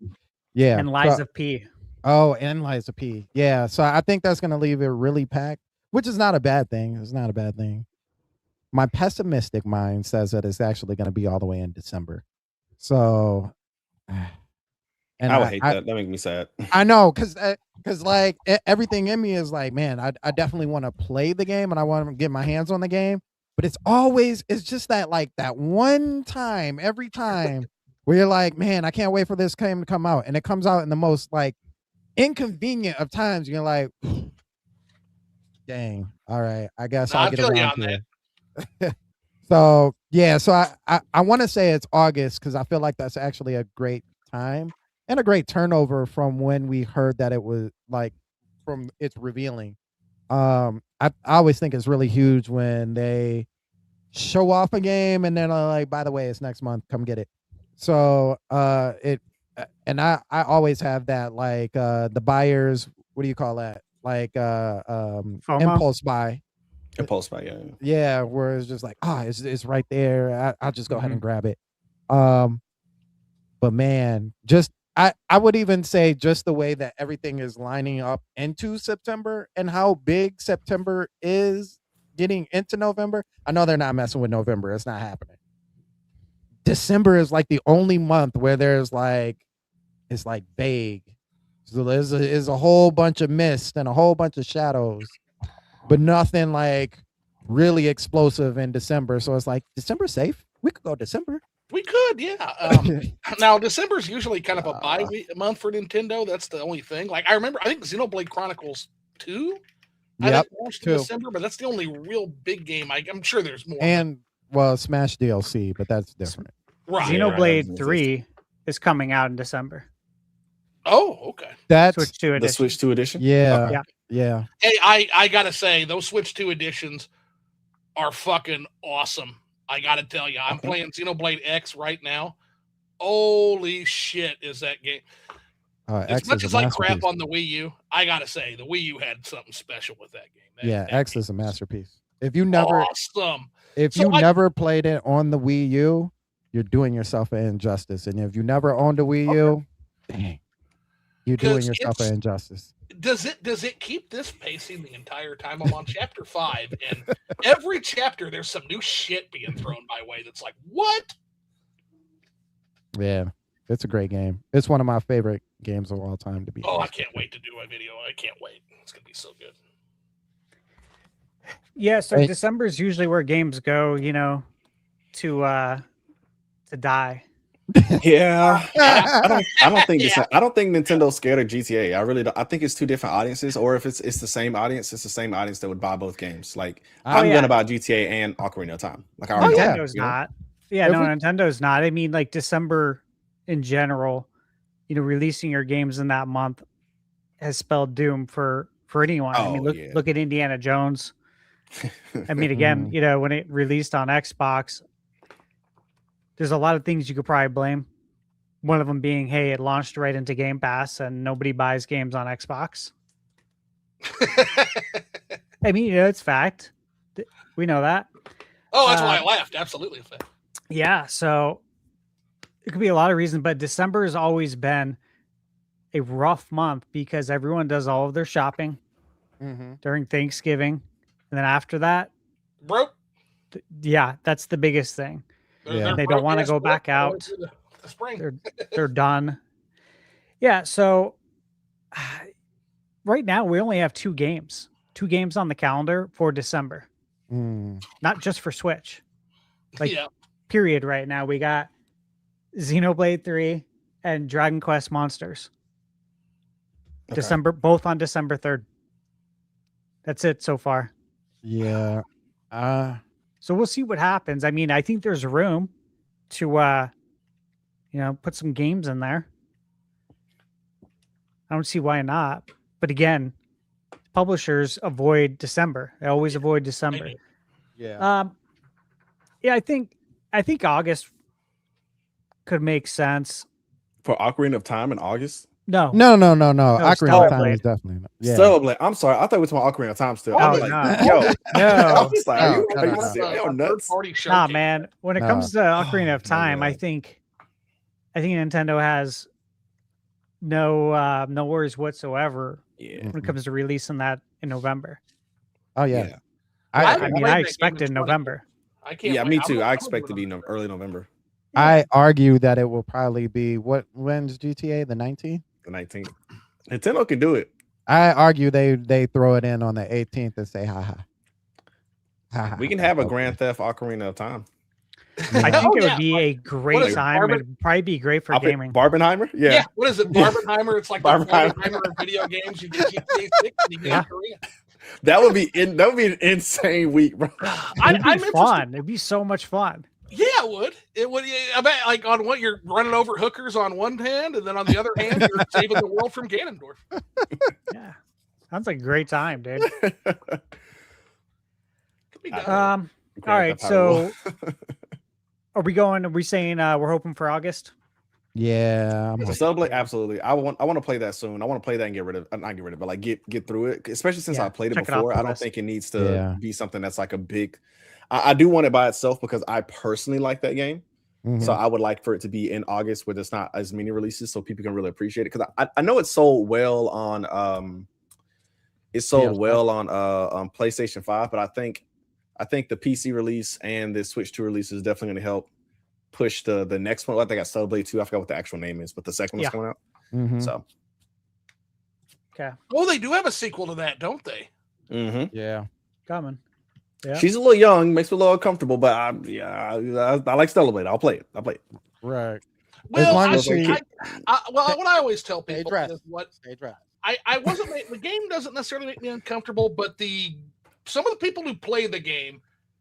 And Lies of P. Oh, and Lies of P. Yeah. So I think that's going to leave it really packed, which is not a bad thing. It's not a bad thing. My pessimistic mind says that it's actually going to be all the way in December. So, and I would hate that. That makes me sad. I know, because like everything in me is like, man, I definitely want to play the game and I want to get my hands on the game. But it's just that like that one time every time where you're like, man, I can't wait for this game to come out, and it comes out in the most like inconvenient of times. You're like, dang, all right, I guess I'll get around to it. So yeah, so I want to say it's August because I feel like that's actually a great time and a great turnover from when we heard that it was like from its revealing. I always think it's really huge when they show off a game and then like, by the way, it's next month, come get it. So and I always have that like the buyers, what do you call that? Like impulse buy. Impulse buy, yeah. Yeah, where it's just like, it's right there. I'll just go ahead and grab it. But man, just I would even say just the way that everything is lining up into September and how big September is getting into November. I know they're not messing with November. It's not happening. December is like the only month where there's like, it's like vague. So there's a whole bunch of mist and a whole bunch of shadows, but nothing like really explosive in December. So it's like, December safe? We could go December. We could, yeah. Now December's usually kind of a bye month for Nintendo. That's the only thing. Like I think Xenoblade Chronicles 2. I think launched in December, but that's the only real big game. I'm sure there's more. And well, Smash DLC, but that's different. Right. Xenoblade 3 is coming out in December. Oh, okay. That's Switch 2 edition. The Switch 2 edition? Yeah. Okay. Yeah. Hey, I gotta say, those Switch 2 editions are fucking awesome. I gotta tell you, I'm playing Xenoblade X right now. Holy shit, is that game? As much as I crap on the Wii U, I gotta say, the Wii U had something special with that game. That X is a masterpiece. If you never awesome. If you never played it on the Wii U, you're doing yourself an injustice. And if you never owned a Wii U, dang, you're doing yourself an injustice. Does it keep this pacing the entire time? I'm on chapter 5, and every chapter there's some new shit being thrown my way that's like, what? Yeah, it's a great game. It's one of my favorite games of all time to be. Oh, I can't wait to do a video. I can't wait. It's gonna be so good. Yeah, so December is usually where games go, to die. Yeah, I don't think I don't think Nintendo's scared of GTA. I really don't. I think it's two different audiences, or if it's the same audience, it's the same audience that would buy both games. Like I'm gonna buy GTA and Ocarina of Time. Like I already know, Nintendo's not. Yeah, no, Nintendo's not. I mean, like December in general, releasing your games in that month has spelled doom for anyone. I mean, look at Indiana Jones. I mean, again, when it released on Xbox, there's a lot of things you could probably blame. One of them being, hey, it launched right into Game Pass and nobody buys games on Xbox. I mean, it's fact. We know that. Oh, that's why I laughed. Absolutely a fact. Yeah, so it could be a lot of reasons, but December has always been a rough month because everyone does all of their shopping during Thanksgiving. And then after that, broke. Yeah, that's the biggest thing. They don't want to go back out. The spring. They're done. Yeah, so right now we only have 2 games on the calendar for December. Not just for Switch. Period. Right now we got Xenoblade 3 and Dragon Quest Monsters. Okay. Both on December 3rd. That's it so far. Yeah. So we'll see what happens. I mean, I think there's room to put some games in there. I don't see why not. But again, publishers avoid December. They always avoid December. Yeah. I think August could make sense. For Ocarina of Time in August? No. Ocarina of Time is definitely not. Yeah. Stellar Blade. I'm sorry. I thought we were talking about Ocarina of Time still. No. I'm just like, are you nuts? Nah, man. When it comes to Ocarina of Time, I think Nintendo has no worries whatsoever when it comes to releasing that in November. Oh yeah. I expect it in November. I can't. Yeah, me too. I expect to be early November. I argue that it will probably be when's GTA? The 19th? The 19th. Nintendo can do it. I argue they throw it in on the 18th and say ha ha. We can have a Grand Theft Ocarina of Time. I think it would be a great time. It would probably be great for gaming. Barbenheimer? Yeah. What is it? Barbenheimer? It's like the Barbenheimer of video games. You get GTA 6 and you get Korea. That would be an insane week, bro. It'd be fun. It'd be so much fun. Yeah, it would. It would. I bet, like, on what you're running over hookers on one hand, and then on the other hand, you're saving the world from Ganondorf. Yeah, sounds like a great time, dude. Could be done. All right, so are we saying we're hoping for August? Yeah, Celebrate, absolutely. I want to play that soon. I want to play that and not get rid of it, but like get through it. Especially since I played it before. I don't think it needs to be something that's like a big. I do want it by itself because I personally like that game. So I would like for it to be in August where there's not as many releases, so people can really appreciate it. Because I know it's sold well on PlayStation 5, but I think the PC release and the Switch 2 release is definitely going to help push the next one. I think I Celebrate 2. I forgot what the actual name is, but the second one's coming out. So okay. Oh, they do have a sequel to that, don't they? Yeah, coming. Yeah. She's a little young, makes me a little uncomfortable, but I like Celebrate. I'll play it. Right. Well, what I always tell people is I wasn't. The game doesn't necessarily make me uncomfortable, but some of the people who play the game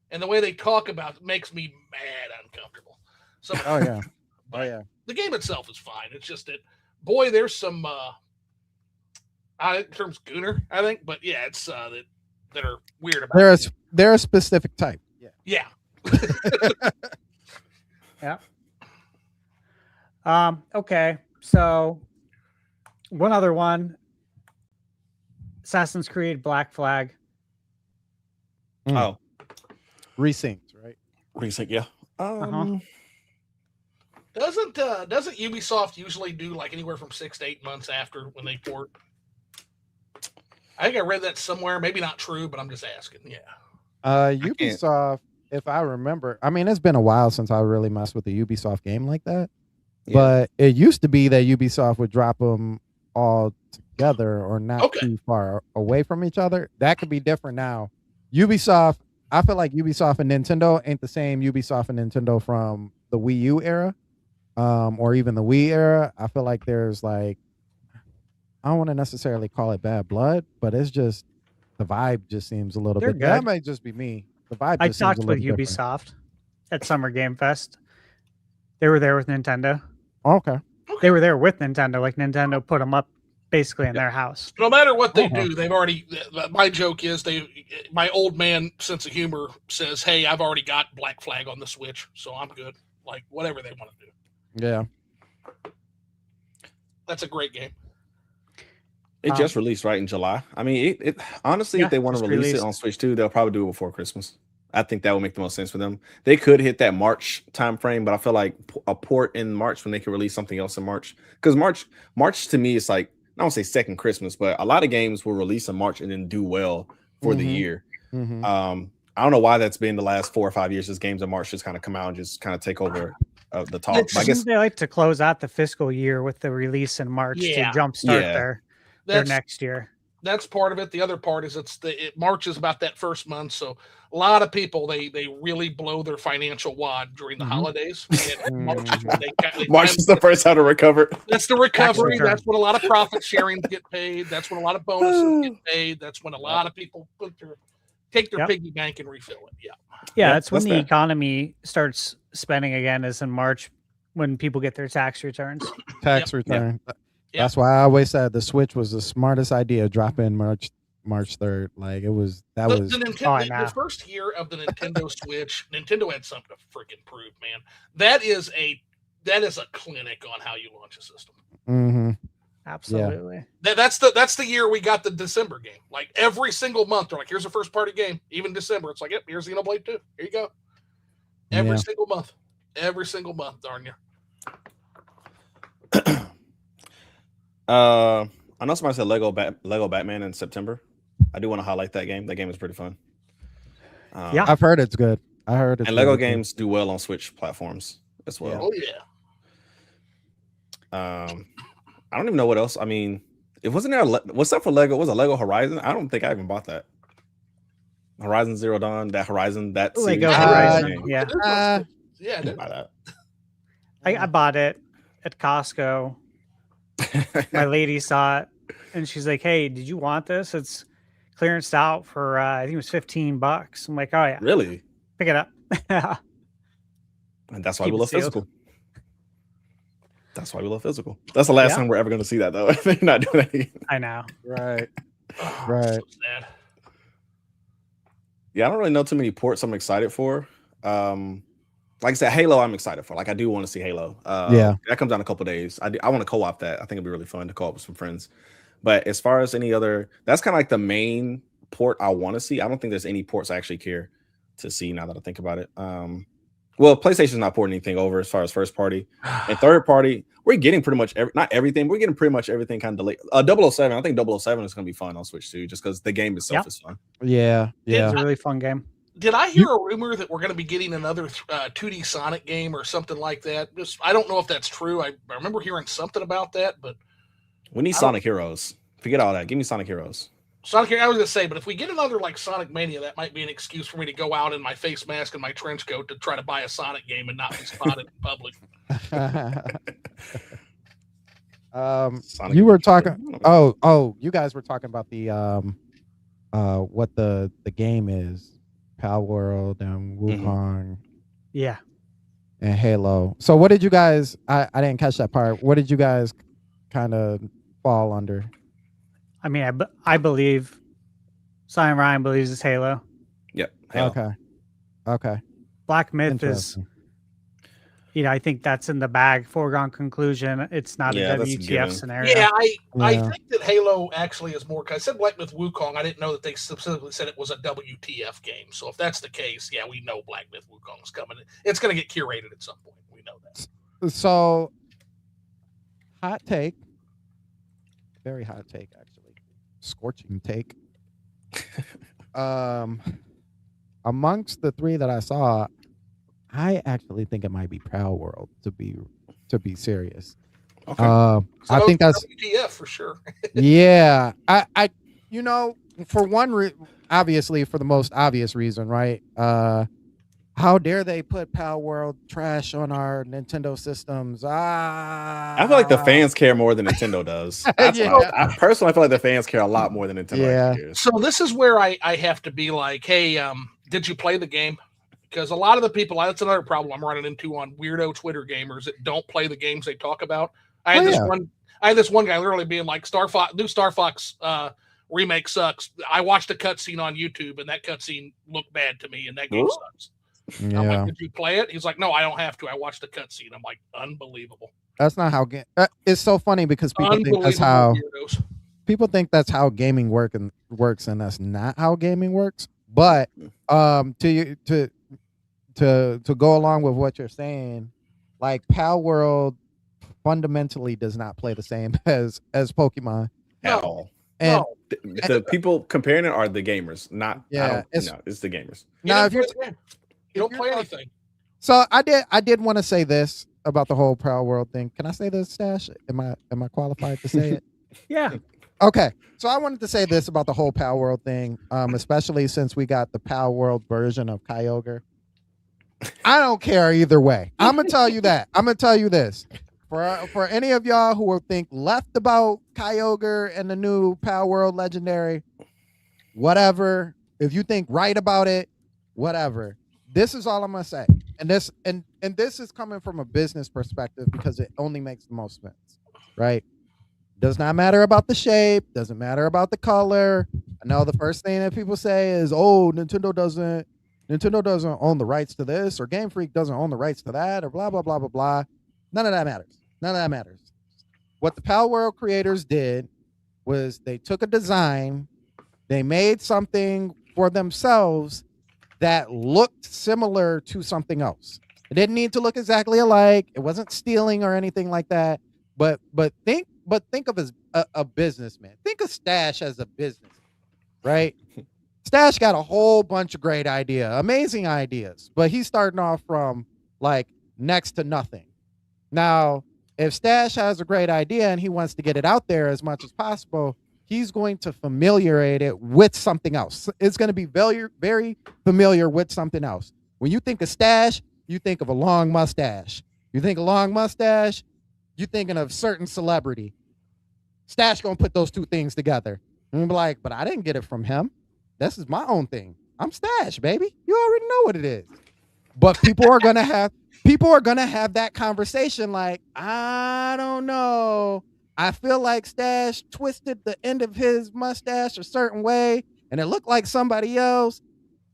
and the way they talk about it makes me mad uncomfortable. So, the game itself is fine. It's just that, boy, there's some terms gooner, I think, but yeah, it's that are weird about it. They're a specific type. Yeah. Yeah. Okay. So one other one. Assassin's Creed Black Flag. Oh. Resynced, right? Resync, yeah. Doesn't Ubisoft usually do like anywhere from 6 to 8 months after when they port? I think I read that somewhere. Maybe not true, but I'm just asking. Yeah. Ubisoft, if I remember, I mean, it's been a while since I really messed with a Ubisoft game like that. Yeah. But it used to be that Ubisoft would drop them all together or not too far away from each other. That could be different now. Ubisoft, I feel like Ubisoft and Nintendo ain't the same Ubisoft and Nintendo from the Wii U era, or even the Wii era. I feel like there's like, I don't want to necessarily call it bad blood, but it's just the vibe just seems a little bit. Good. That might just be me. The vibe. I talked with Ubisoft at Summer Game Fest. They were there with Nintendo. Okay. They were there with Nintendo. Like Nintendo put them up basically in their house. No matter what they do, they've already. My joke is my old man sense of humor says, "Hey, I've already got Black Flag on the Switch, so I'm good." like whatever they want to do. Yeah. That's a great game. It just released right in July. I mean, it honestly, if they want to release it on Switch 2, they'll probably do it before Christmas. I think that would make the most sense for them. They could hit that March time frame, but I feel like a port in March when they could release something else in March. Because March to me is like, I don't say second Christmas, but a lot of games will release in March and then do well for the year. I don't know why that's been the last 4 or 5 years. Just games in March just kind of come out and just kind of take over the talk. I guess they like to close out the fiscal year with the release in March to jumpstart their next year. That's part of it. The other part is March is about that first month, so a lot of people they really blow their financial wad during the holidays. And March is the first time to recover. That's the recovery. That's when a lot of profit sharing get paid. That's when a lot of bonuses get paid. That's when a lot of people take their piggy bank and refill it. Yeah, that's when the economy starts spending again, is in March when people get their tax returns. Return. That's why I always said the Switch was the smartest idea. Drop in March 3rd. Like it was. The first year of the Nintendo Switch, Nintendo had something to freaking prove, man. That is a clinic on how you launch a system. Mm-hmm. Absolutely. Yeah. That's the year we got the December game. Like every single month, they're like, here's a first party game. Even December, it's like, yep, here's Xenoblade 2. Here you go. Every single month. Every single month, darn you. I know somebody said Lego Batman in September. I do want to highlight that game. That game is pretty fun. I've heard it's good. And Lego games do well on Switch platforms as well. Oh yeah. I don't even know what else. I mean, it wasn't there. What's up for Lego? Was a Lego Horizon? I don't think I even bought that. Horizon Zero Dawn. That Horizon. That Lego Horizon. Yeah, I didn't buy that. I bought it at Costco. My lady saw it and she's like, "Hey, did you want this? It's clearanced out for I think it was $15." I'm like, "Oh yeah, really? Pick it up." And that's why we love physical. That's why we love physical. That's the last time we're ever going to see that, though. They're not doing that again. I know. Right. So sad. Yeah, I don't really know too many ports I'm excited for. Like I said, Halo, I'm excited for. Like, I do want to see Halo. That comes out in a couple of days. I want to co-op that. I think it'd be really fun to co-op with some friends. But as far as any other, that's kind of like the main port I want to see. I don't think there's any ports I actually care to see now that I think about it. Well, PlayStation's not porting anything over as far as first party. And third party, we're getting pretty much not everything. We're getting pretty much everything kind of delayed. 007, I think 007 is going to be fun on Switch too, just because the game itself is fun. Yeah. It's a really fun game. Did I hear a rumor that we're going to be getting another 2D Sonic game or something like that? I don't know if that's true. I remember hearing something about that, but we need Sonic Heroes. Forget all that. Give me Sonic Heroes. Sonic Heroes, I was going to say, but if we get another like Sonic Mania, that might be an excuse for me to go out in my face mask and my trench coat to try to buy a Sonic game and not be spotted in public. You were talking. You guys were talking about the what the game is. Pal World and Wukong. Yeah. And Halo. So what did you guys, I didn't catch that part. What did you guys kind of fall under? I mean, I believe Simon Ryan believes it's Halo. Yep. Halo. Okay. Black Myth is, I think that's in the bag. Foregone conclusion. It's not a WTF scenario. Yeah, I think that Halo actually is more. Cause I said Black Myth Wukong. I didn't know that they specifically said it was a WTF game. So if that's the case, yeah, we know Black Myth Wukong is coming. It's going to get curated at some point. We know that. So, hot take. Very hot take, actually. Scorching take. Amongst the three that I saw, I actually think it might be Proud World to be serious. Okay. I think that's WTF for sure. Yeah. I for one obviously for the most obvious reason, right? How dare they put Power World trash on our Nintendo systems? I feel like the fans care more than Nintendo does. I personally feel like the fans care a lot more than Nintendo cares. So this is where I have to be like, hey, did you play the game? Because a lot of the people, that's another problem I'm running into on weirdo Twitter gamers that don't play the games they talk about. I had this one guy literally being like, new Star Fox remake sucks. I watched a cutscene on YouTube and that cutscene looked bad to me and that game sucks. Yeah. I'm like, did you play it? He's like, no, I don't have to. I watched the cutscene. I'm like, unbelievable. That's not how it's so funny because people think that's how that's how gaming works, and that's not how gaming works. But to go along with what you're saying, like Pal World fundamentally does not play the same as Pokemon at all. And the people comparing it are the gamers, not it's the gamers. Now, if you don't play anything. So I did want to say this about the whole Pal World thing. Can I say this, Stash? Am I qualified to say it? Yeah. Okay. So I wanted to say this about the whole Pal World thing, especially since we got the Pal World version of Kyogre. I don't care either way. I'm gonna tell you that. I'm gonna tell you this. For any of y'all who will think left about Kyogre and the new Pal World Legendary, whatever. If you think right about it, whatever. This is all I'm gonna say. And this is coming from a business perspective because it only makes the most sense, right? Does not matter about the shape, doesn't matter about the color. I know the first thing that people say is, oh, Nintendo doesn't own the rights to this, or Game Freak doesn't own the rights to that, or blah, blah, blah, blah, blah. None of that matters. None of that matters. What the Pal World creators did was they took a design, they made something for themselves that looked similar to something else. It didn't need to look exactly alike. It wasn't stealing or anything like that. But think of as a businessman. Think of Stash as a business, right? Stash got a whole bunch of great amazing ideas, but he's starting off from like next to nothing. Now, if Stash has a great idea and he wants to get it out there as much as possible, he's going to familiarize it with something else. It's going to be very, very familiar with something else. When you think of Stash, you think of a long mustache. You think of long mustache, you're thinking of certain celebrity. Stash going to put those two things together. And be like, but I didn't get it from him. This is my own thing. I'm Stash, baby. You already know what it is. But people are going to have that conversation like, I don't know. I feel like Stash twisted the end of his mustache a certain way, and it looked like somebody else.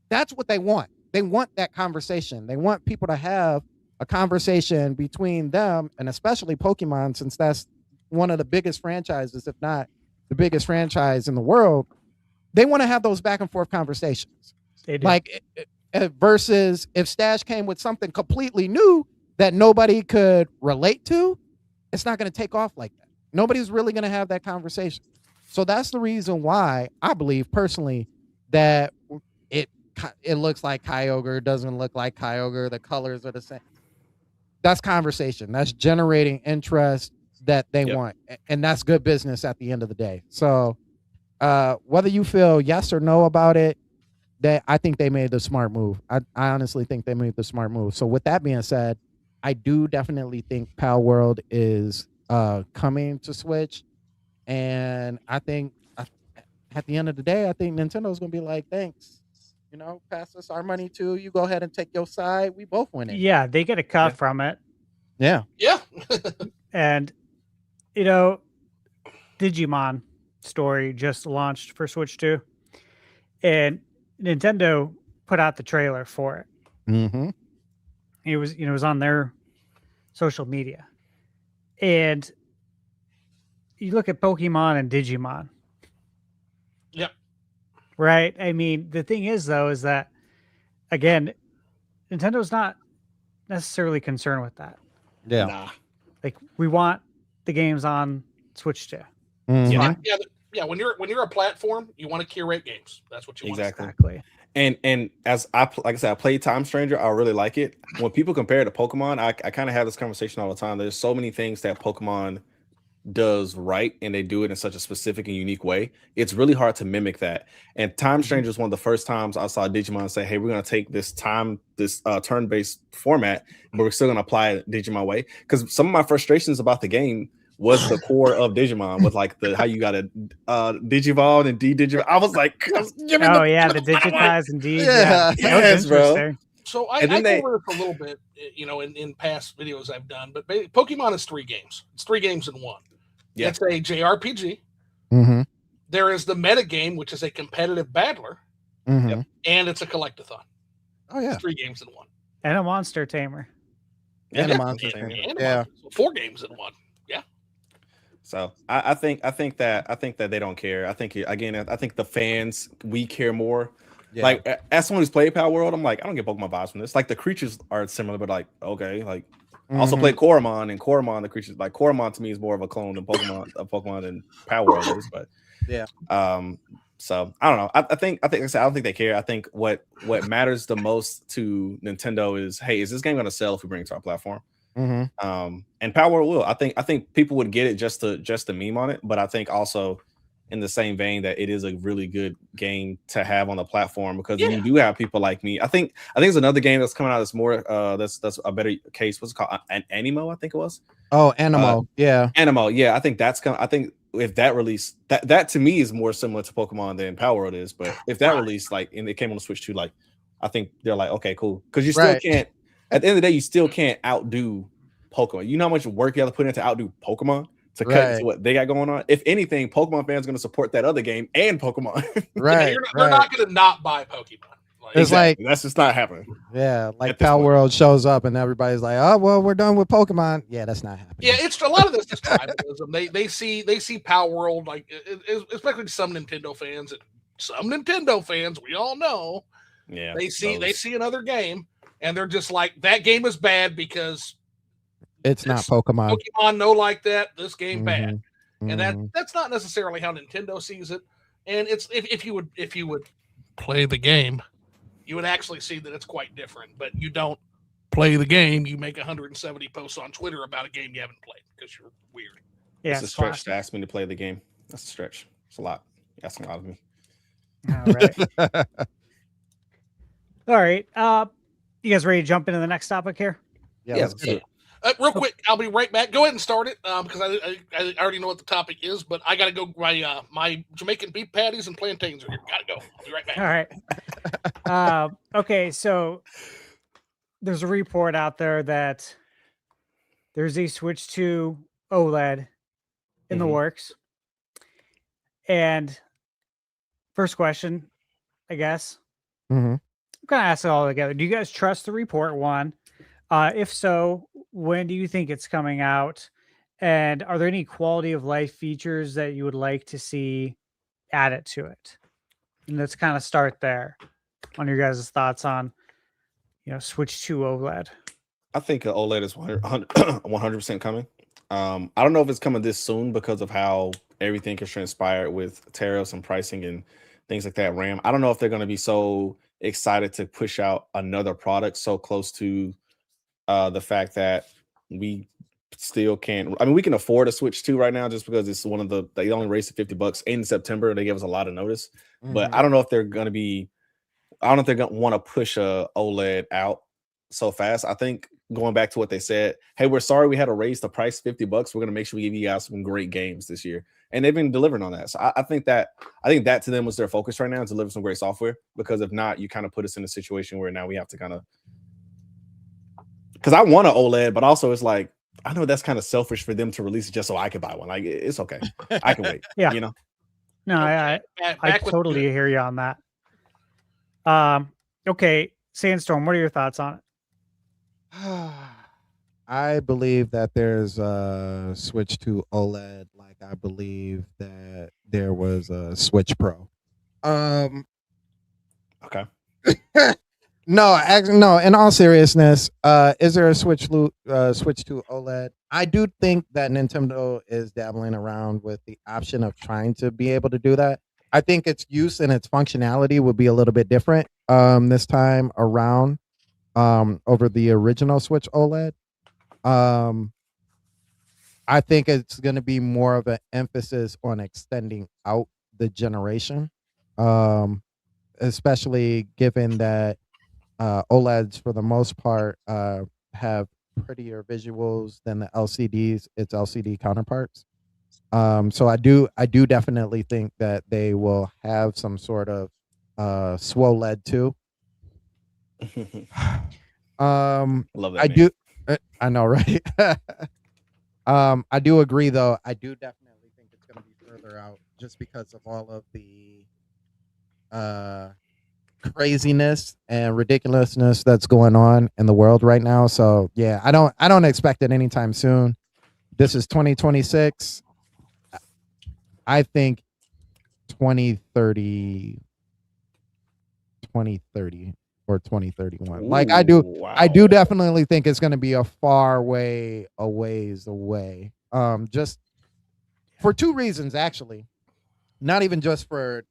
That's what they want. They want that conversation. They want people to have a conversation between them, and especially Pokemon, since that's one of the biggest franchises, if not the biggest franchise in the world. They want to have those back and forth conversations. They do. Like versus if Stash came with something completely new that nobody could relate to, it's not going to take off like that. Nobody's really going to have that conversation. So that's the reason why I believe personally that it looks like Kyogre, doesn't look like Kyogre, the colors are the same. That's conversation. That's generating interest that they want. And that's good business at the end of the day. So whether you feel yes or no about it, I think they made the smart move. I honestly think they made the smart move. So with that being said, I do definitely think Pal World is coming to Switch, and I think at the end of the day, I think Nintendo's gonna be like, thanks, pass us our money too. You go ahead and take your side. We both win it. Yeah, they get a cut from it. Yeah. And Digimon story just launched for Switch 2, and Nintendo put out the trailer for it. Mm-hmm. It was on their social media. And you look at Pokemon and Digimon. Yep. Right? I mean, the thing is, though, is that, again, Nintendo's not necessarily concerned with that. Yeah. Nah. Like, we want the games on Switch 2. Mm-hmm. Yeah. When you're a platform, you want to curate games. That's what you want. Exactly. And as like I said, I played Time Stranger. I really like it. When people compare it to Pokemon, I kind of have this conversation all the time. There's so many things that Pokemon does right, and they do it in such a specific and unique way. It's really hard to mimic that. And Time Stranger is one of the first times I saw Digimon say, "Hey, we're going to take this turn-based format, but we're still going to apply it Digimon way." Because some of my frustrations about the game was the core of Digimon, with like how you got to Digivolve and de-Digivolve. I was like, the digitize and de. Yeah, yes, bro. So I go over it for a little bit, in past videos I've done, but Pokemon is 3 games. It's 3 games in one. Yeah. It's a JRPG. Mm-hmm. There is the meta game, which is a competitive battler, mm-hmm. and it's a collectathon. Oh yeah, It's 3 games in one. And a monster tamer. And Yeah. a monster And tamer. a Yeah. monster. So 4 games in one. Yeah. So I think that they don't care. I think the fans, we care more. Yeah. Like as someone who's played Power World, I'm like, I don't get Pokemon vibes from this. Like the creatures are similar, but like okay, like I also played Coromon, and Coromon, the creatures like Coromon to me is more of a clone than Pokemon than Power World is. But yeah. So I don't know. I think like I said, I don't think they care. I think what matters the most to Nintendo is, hey, is this game going to sell if we bring it to our platform? And Power World will. I think people would get it just to meme on it, but I think also in the same vein that it is a really good game to have on the platform, because you do have people like me. I think there's another game that's coming out that's more that's a better case. What's it called? Animo, I think it was. Oh, Animo. Yeah. Animo. Yeah, I think that's coming. I think if that release, that to me is more similar to Pokemon than Power World is. But if that release, like, and it came on the Switch too, like, I think they're like, okay, cool, because you still can't. At the end of the day, you still can't outdo Pokemon. You know how much work you have to put in to outdo Pokemon to cut into what they got going on. If anything, Pokemon fans are going to support that other game and Pokemon. They're not going to not buy Pokemon. Like, it's like that's just not happening. Yeah, like Power World shows up and everybody's like, "Oh, well, we're done with Pokemon." Yeah, that's not happening. Yeah, it's a lot of this is tribalism. They see Power World, like especially some Nintendo fans. Some Nintendo fans, we all know. Yeah, they see another game and they're just like, that game is bad because it's not Pokemon. Pokemon no like that. This game bad, and that's not necessarily how Nintendo sees it. And it's if you would play the game, you would actually see that it's quite different. But you don't play the game. You make 170 posts on Twitter about a game you haven't played because you're weird. Yeah, it's a stretch to ask me to play the game. That's a stretch. It's a lot. You're asking a lot of me. All right. All right. You guys ready to jump into the next topic here? Yeah. Let's do it. Real quick, I'll be right back. Go ahead and start it because I already know what the topic is, but I got to go. My Jamaican beef patties and plantains are here. Got to go. I'll be right back. All right. Okay, so there's a report out there that there's a switch to OLED in the works. And first question, I guess. I'm going to ask it all together. Do you guys trust the report, one? If so, when do you think it's coming out? And are there any quality of life features that you would like to see added to it? And let's kind of start there on your guys' thoughts on, switch to OLED. I think OLED is 100% coming. I don't know if it's coming this soon because of how everything has transpired with tariffs and pricing and things like that. RAM. I don't know if they're going to be so excited to push out another product so close to the fact that we still can't. I mean, we can afford a Switch 2 right now just because it's one of they only raised it $50 in September. They gave us a lot of notice, but I don't know if they're going to be. I don't know if they're going to want to push a OLED out so fast. I think going back to what they said, hey, we're sorry we had to raise the price $50. We're going to make sure we give you guys some great games this year, and they've been delivering on that. So I think that to them was their focus right now, to deliver some great software. Because if not, you kind of put us in a situation where now we have to kind of. Because I want an OLED, but also it's like, I know that's kind of selfish for them to release it just so I can buy one. Like, it's okay. I can wait. Yeah. No, Okay. I totally hear you on that. Okay. Sandstorm, what are your thoughts on it? I believe that there's a switch to OLED. Like I believe that there was a Switch Pro. Okay. No, in all seriousness, is there a switch to OLED? I do think that Nintendo is dabbling around with the option of trying to be able to do that. I think its use and its functionality would be a little bit different this time around over the original Switch OLED. I think it's going to be more of an emphasis on extending out the generation, especially given that OLEDs for the most part have prettier visuals than the LCDs, its LCD counterparts. So I do definitely think that they will have some sort of SWOLED too. Love that. I do. I know, right? I do agree, though. I do definitely think it's going to be further out, just because of all of the craziness and ridiculousness that's going on in the world right now. So yeah, I don't expect it anytime soon. This is 2026. I think 2030 or 2031. Like I do definitely think it's going to be a far way a ways away. Just for two reasons, actually. Not even just for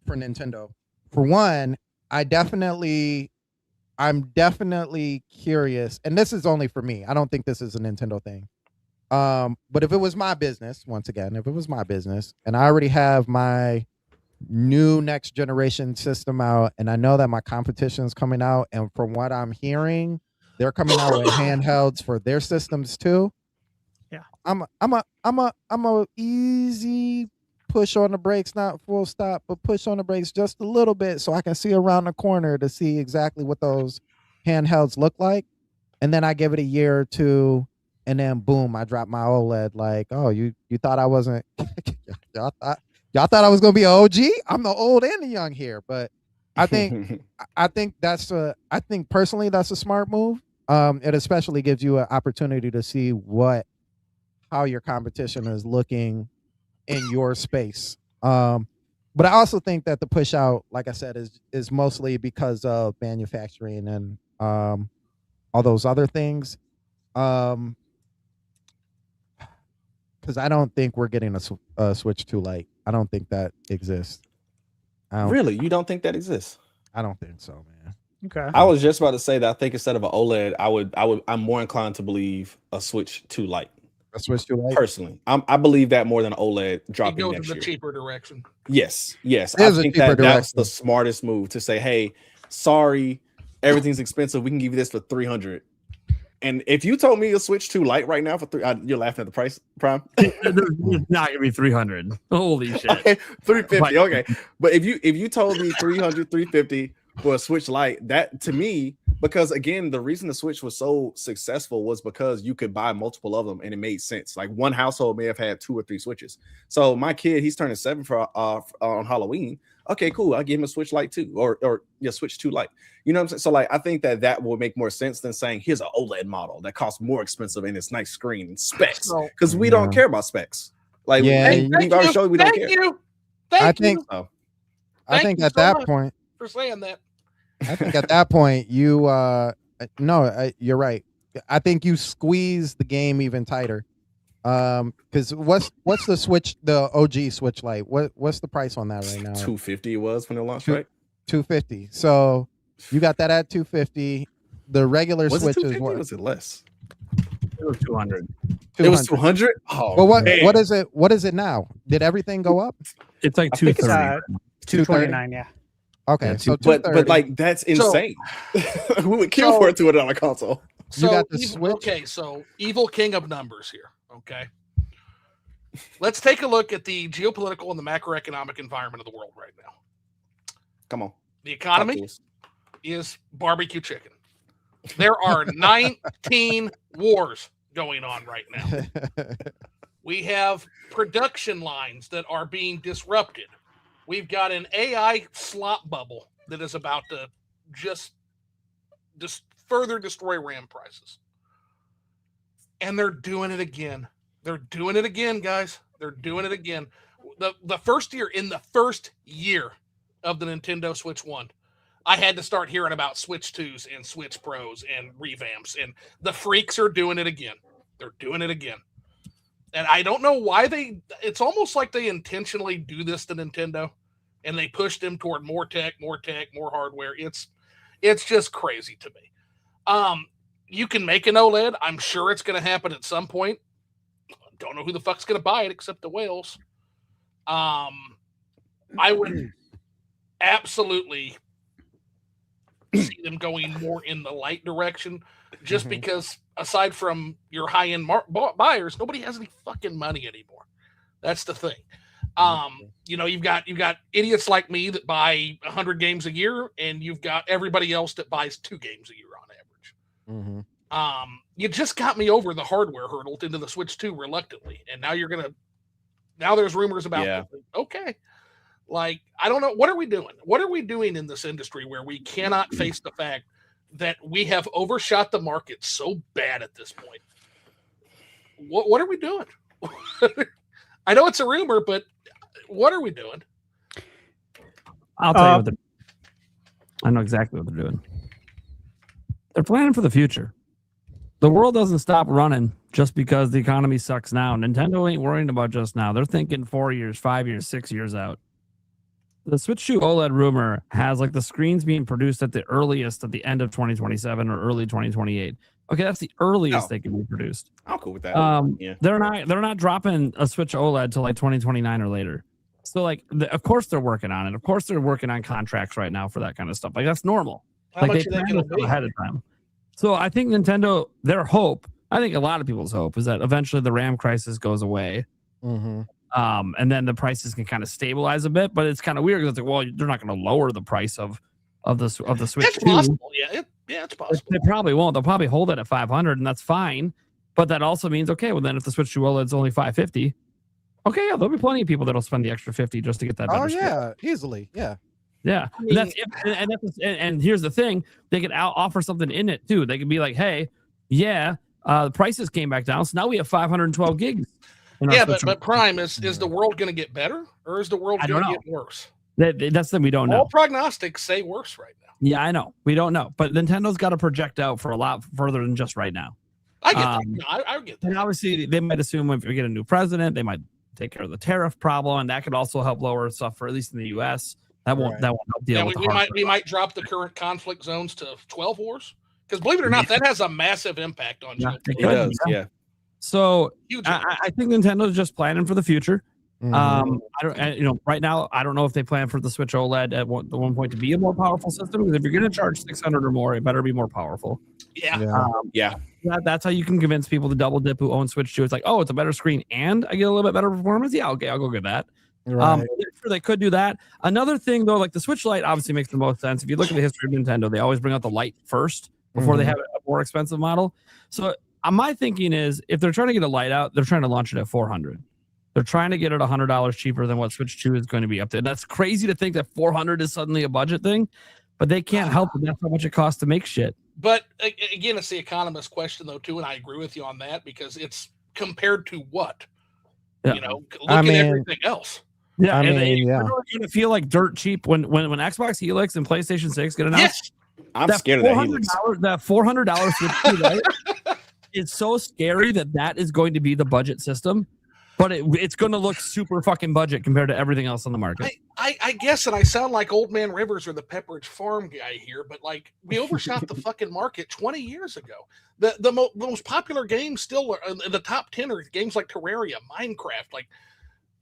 Nintendo. For one, I'm definitely curious, and this is only for me. I don't think this is a Nintendo thing. But if it was my business, once again, if it was my business, and I already have my new next generation system out, and I know that my competition is coming out, and from what I'm hearing, they're coming out with handhelds for their systems too. Yeah, I'm a easy push on the brakes, not full stop, but push on the brakes just a little bit so I can see around the corner to see exactly what those handhelds look like. And then I give it a year or two, and then boom, I drop my OLED. Like, oh, you thought I wasn't y'all thought I was gonna be an OG? I'm the old and the young here. But I think I think personally that's a smart move. It especially gives you an opportunity to see how your competition is looking in your space. But I also think that the push out, like I said, is mostly because of manufacturing and all those other things. Because I don't think we're getting a Switch 2 Lite. I don't think that exists. Really? You don't think that exists? I don't think so, man. Okay. I was just about to say that I think instead of an OLED, I'm more inclined to believe a Switch 2 Lite. A Switch 2 Lite? Personally, I believe that more than OLED dropping goes next in the year. cheaper direction. Yes. It I is a think cheaper that's direction. the smartest move to say, hey, sorry, everything's expensive. We can give you this for $300. And if you told me a Switch 2 Lite right now for you're laughing at the price, Prime. It's not gonna be 300. Holy shit. Okay, 350. Okay, but if you told me 300, 350 for a Switch Lite, that to me, because again, the reason the Switch was so successful was because you could buy multiple of them and it made sense. Like one household may have had 2 or 3 Switches. So my kid, he's turning 7 for on Halloween. Okay, cool. I'll give him a Switch Lite too, or Switch 2 Lite. You know what I'm saying? So like, I think that will make more sense than saying here's an OLED model that costs more expensive and it's nice screen and specs, because we don't care about specs. Like, we've already showed we don't care. I think at that point, for saying that. I think at that point you're right. I think you squeeze the game even tighter. Because what's the Switch, the OG Switch Lite? What's the price on that right now? $250 it was when it launched, right? $250. So you got that at $250. The regular was Switch it is what? Was it less? It was 200. It was 200. Oh, but what is it? What is it now? Did everything go up? It's like 230. 229. Yeah. Okay, yeah, so but like that's insane. We would kill for a $200 console. You got the Switch. Okay, so evil king of numbers here. Okay, let's take a look at the geopolitical and the macroeconomic environment of the world right now. Come on, the economy is barbecue chicken. There are 19 wars going on right now. We have production lines that are being disrupted. We've got an AI slop bubble that is about to just further destroy RAM prices. And they're doing it again. They're doing it again, guys. They're doing it again. The first year of the Nintendo Switch 1, I had to start hearing about Switch 2s and Switch Pros and revamps. And the freaks are doing it again. They're doing it again. And I don't know why it's almost like they intentionally do this to Nintendo and they push them toward more tech, more hardware. It's just crazy to me. You can make an OLED. I'm sure it's going to happen at some point. Don't know who the fuck's going to buy it except the whales. I would absolutely see them going more in the light direction just because aside from your high-end buyers, nobody has any fucking money anymore. That's the thing. You've got idiots like me that buy 100 games a year, and you've got everybody else that buys 2 games a year on average. You just got me over the hardware hurdle into the Switch 2 reluctantly, and now now there's rumors about okay, Like, I don't know. What are we doing? What are we doing in this industry where we cannot face the fact that we have overshot the market so bad at this point? What are we doing? I know it's a rumor, but what are we doing? I'll tell you what I know exactly what they're doing. They're planning for the future. The world doesn't stop running just because the economy sucks now. Nintendo ain't worrying about just now. They're thinking 4 years, 5 years, 6 years out. The Switch 2 OLED rumor has like the screens being produced at the earliest at the end of 2027 or early 2028. Okay, that's the earliest they can be produced. I'm cool with that. Yeah. They're not dropping a Switch OLED till like 2029 or later. So like, of course they're working on it. Of course they're working on contracts right now for that kind of stuff. Like that's normal. How like much they are they plan going to this ahead of time. So I think Nintendo, their hope, I think a lot of people's hope is that eventually the RAM crisis goes away. And then the prices can kind of stabilize a bit. But it's kind of weird because it's like, well, they're not going to lower the price of the Switch. It's possible. Yeah, it's possible. They probably won't. They'll probably hold it at 500, and that's fine. But that also means, okay, well then if the Switch 2 OLED's only 550, okay, yeah, there'll be plenty of people that'll spend the extra 50 just to get that better screen. Easily, yeah. Yeah, and here's the thing: they could offer something in it too. They could be like, "Hey, the prices came back down, so now we have 512 gigs." Yeah, but Prime is the world going to get better, or is the world going to get worse? That's the we don't know. All prognostics say worse right now. Yeah, I know. We don't know, but Nintendo's got to project out for a lot further than just right now. I get that. I get that. And obviously, they might assume if we get a new president, they might take care of the tariff problem, and that could also help lower stuff for at least in the U.S. That won't help deal with we might drop the current conflict zones to 12 wars, because believe it or not, that has a massive impact on it does. Yeah. So I think Nintendo's just planning for the future. I don't, right now, I don't know if they plan for the Switch OLED at one point to be a more powerful system. Because if you're going to charge 600 or more, it better be more powerful. Yeah. That's how you can convince people to double dip who own Switch 2. It's like, oh, it's a better screen and I get a little bit better performance. Yeah, okay, I'll go get that. Right. Sure, they could do that. Another thing, though, like the Switch Lite obviously makes the most sense. If you look at the history of Nintendo, they always bring out the Lite first before they have a more expensive model. So my thinking is, if they're trying to get a Lite out, they're trying to launch it at $400. They're trying to get it $100 cheaper than what Switch 2 is going to be up there. That's crazy to think that $400 is suddenly a budget thing, but they can't help it. That's how much it costs to make shit. But again, it's the economist question, though, too, and I agree with you on that, because it's compared to what? Yeah. Look at everything else. Yeah, you're going to feel like dirt cheap when Xbox Helix and PlayStation 6 get announced. Yes. I'm scared of that Helix. That $400 Switch 2, right? It's so scary that is going to be the budget system, but it's going to look super fucking budget compared to everything else on the market. I guess, and I sound like Old Man Rivers or the Pepperidge Farm guy here, but like we overshot the fucking market 20 years ago. The most popular games still are in the top 10 are games like Terraria, Minecraft. Like,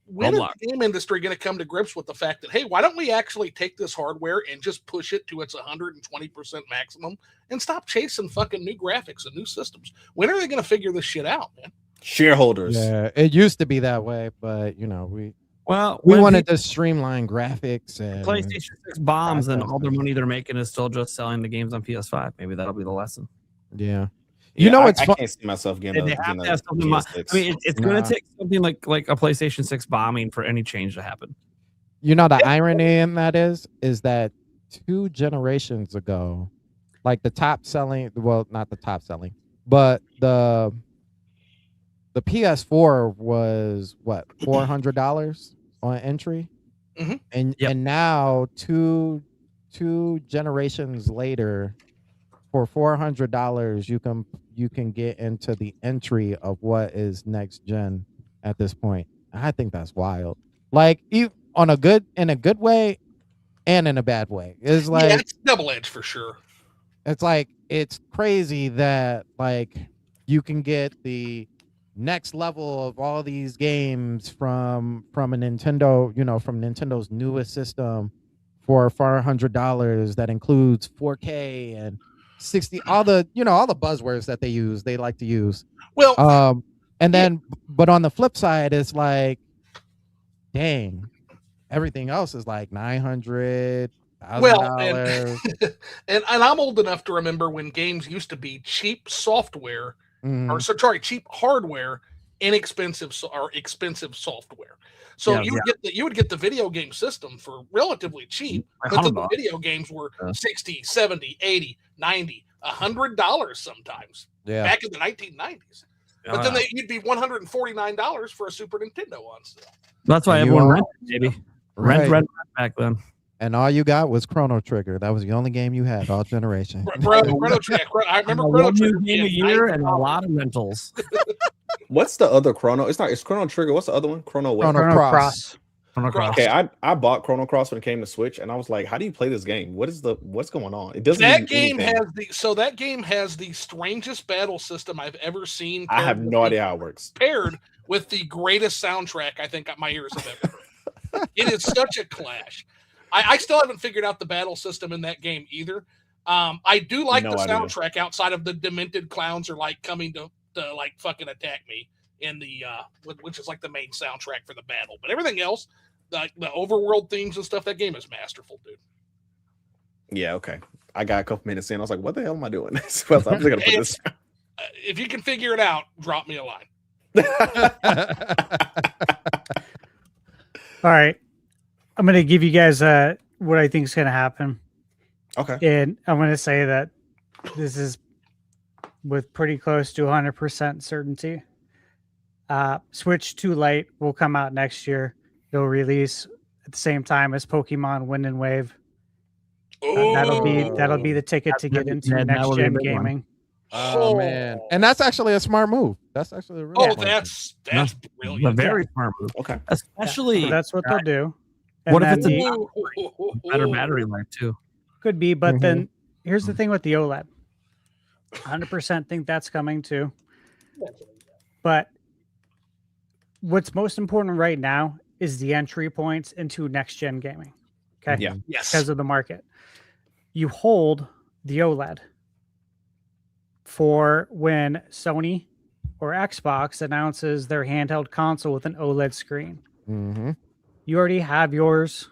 when is the game industry going to come to grips with the fact that, hey, why don't we actually take this hardware and just push it to its 120% maximum and stop chasing fucking new graphics and new systems? When are they going to figure this shit out, man? Shareholders. Yeah, it used to be that way, but we we wanted to streamline graphics, and PlayStation 6 bombs, and all their money they're making is still just selling the games on PS5. Maybe that'll be the lesson. Yeah. I can't see myself getting. They have to have something. I mean, it's going to take something like a PlayStation 6 bombing for any change to happen. The irony in that is that 2 generations ago, like the top selling, well, not the top selling, but the PS4 was what, $400 on entry, and now two generations later, for $400 you can get into the entry of what is next gen at this point. I think that's wild. Like, in a good way and in a bad way. It's like, it's double edged for sure. It's like, it's crazy that like you can get the next level of all these games from a Nintendo, from Nintendo's newest system for $400 that includes 4K and 60, all the buzzwords that they like to use. Well, and then, but on the flip side, it's like, dang, everything else is like $900. Well, and I'm old enough to remember when games used to be cheap software, cheap hardware inexpensive or expensive software. So you would get the video game system for relatively cheap, but then the video games were 60, 70, 80, 90, $100 sometimes back in the 1990s. But then you'd be $149 for a Super Nintendo on sale. That's why everyone rented, maybe. Rent back then. And all you got was Chrono Trigger. That was the only game you had all generation. Chrono Trigger. I remember Chrono Trigger. Game a year and a lot of rentals. What's the other Chrono? It's Chrono Trigger. What's the other one? Chrono Cross. Okay, I bought Chrono Cross when it came to Switch, and I was like, "How do you play this game? What's going on?" It doesn't. That game has the strangest battle system I've ever seen. I have no idea how it works. Paired with the greatest soundtrack I think my ears have ever heard. It is such a clash. I still haven't figured out the battle system in that game either. I do like the soundtrack outside of the demented clowns are like coming to like fucking attack me in the which is like the main soundtrack for the battle. But everything else, the overworld themes and stuff, that game is masterful, dude. Yeah, okay. I got a couple minutes in. I was like, what the hell am I doing? I'm just gonna put this. If you can figure it out, drop me a line. All right. I'm going to give you guys what I think is going to happen. Okay. And I'm going to say that this is with pretty close to 100% certainty. Switch 2 Lite will come out next year. They'll release at the same time as Pokemon Wind and Wave. That'll be the ticket to get into next gen gaming. Oh man, and that's actually a smart move. That's actually a really that's brilliant. A very smart move. Okay, especially so that's what they'll do. And what if it's a better battery life too? Could be, but then here's the thing with the OLED. 100% think that's coming too. But what's most important right now is the entry points into next gen gaming. Okay. Yeah. Yes. Because of the market. You hold the OLED for when Sony or Xbox announces their handheld console with an OLED screen. Mm-hmm. You already have yours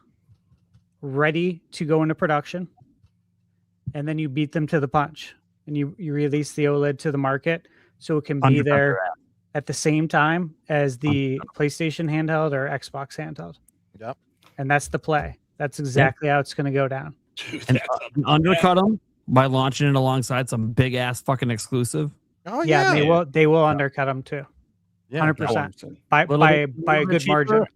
ready to go into production, and then you beat them to the punch, and you release the OLED to the market so it can be there at the same time as the PlayStation handheld or Xbox handheld. Yep. And that's the play. That's exactly how it's going to go down. Dude, and undercut them by launching it alongside some big ass fucking exclusive. Oh yeah, they will undercut them too. 100% by a good margin.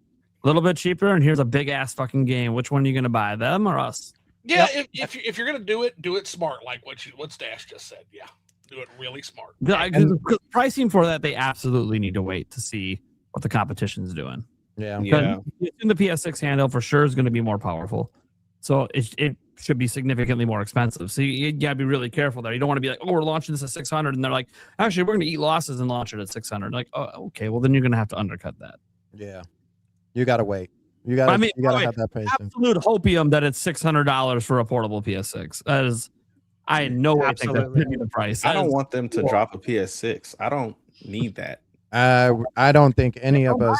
A little bit cheaper, and here's a big ass fucking game. Which one are you going to buy, them or us? Yeah, if you're gonna do it smart, like what Stash just said. Yeah, do it really smart. The pricing for that, they absolutely need to wait to see what the competition's doing. Yeah. In the PS6 handheld for sure is going to be more powerful, so it should be significantly more expensive. So you gotta be really careful there. You don't want to be like, oh, we're launching this at 600, and they're like, actually, we're going to eat losses and launch it at 600. Like, oh, okay, well then you're going to have to undercut that. Yeah, you got to wait. You got to have that patience. Absolute hopium that it's $600 for a portable PS6. That is, I know I think that's going to be the price. I don't want them to drop a PS6. I don't need that. I don't think any of us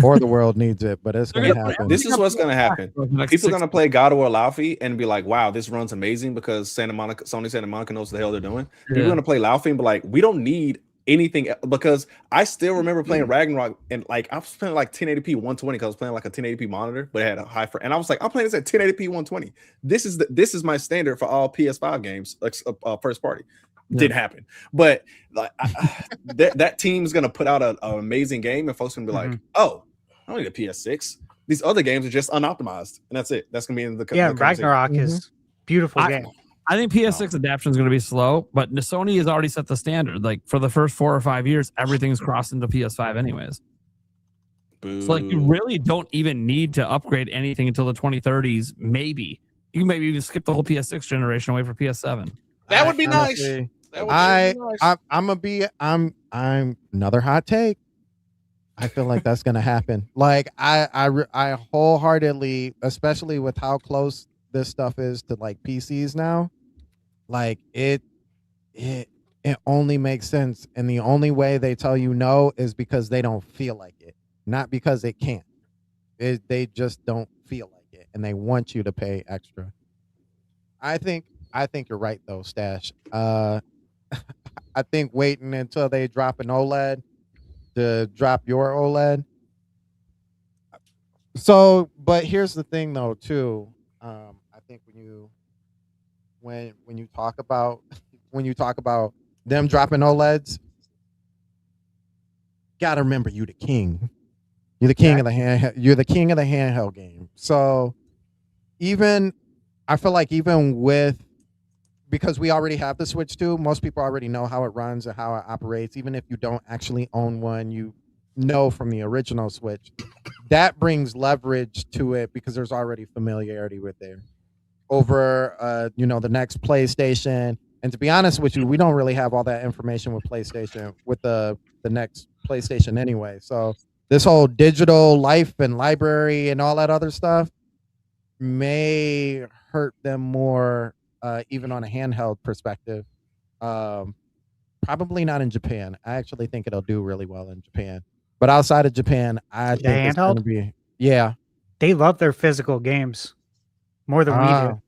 or the world needs it, but it's going to happen. This is what's going to happen. People are going to play God of War Laufey and be like, wow, this runs amazing because Sony Santa Monica knows what the hell they're doing. People are going to play Laufey and be like, we don't need anything, because I still remember playing Ragnarok and like I was playing like 1080p 120 because I was playing like a 1080p monitor, but it had a high and I was like, I'm playing this at 1080p 120. This is my standard for all PS5 games, like first party. Didn't happen, but like that team's gonna put out an amazing game, and folks gonna be like, oh, I don't need a PS6. These other games are just unoptimized, and that's it. That's gonna be in the Ragnarok is beautiful game. I think PS6 adaptation is going to be slow, but Sony has already set the standard. Like for the first 4 or 5 years, everything's crossed into PS5 anyways. Boo. So like you really don't even need to upgrade anything until the 2030s. Maybe you can maybe even skip the whole PS6 generation away for PS7. That would be nice. I'm another hot take. I feel like that's going to happen. Like I wholeheartedly, especially with how close this stuff is to like PCs now. Like it only makes sense, and the only way they tell you no is because they don't feel like it, not because it can't. They just don't feel like it, and they want you to pay extra. I think you're right though, Stash. I think waiting until they drop an OLED to drop your OLED. So, but here's the thing, though, too. I think when you talk about them dropping OLEDs, gotta remember you the king. You're the king of the hand. You're the king of the handheld game. So, I feel like even because we already have the Switch 2, most people already know how it runs and how it operates. Even if you don't actually own one, you know from the original Switch. That brings leverage to it because there's already familiarity with there. Over, the next PlayStation. And to be honest with you, we don't really have all that information with PlayStation, with the next PlayStation anyway. So this whole digital life and library and all that other stuff may hurt them more, even on a handheld perspective. Probably not in Japan. I actually think it'll do really well in Japan. But outside of Japan, I think it's going to be, They love their physical games more than we do.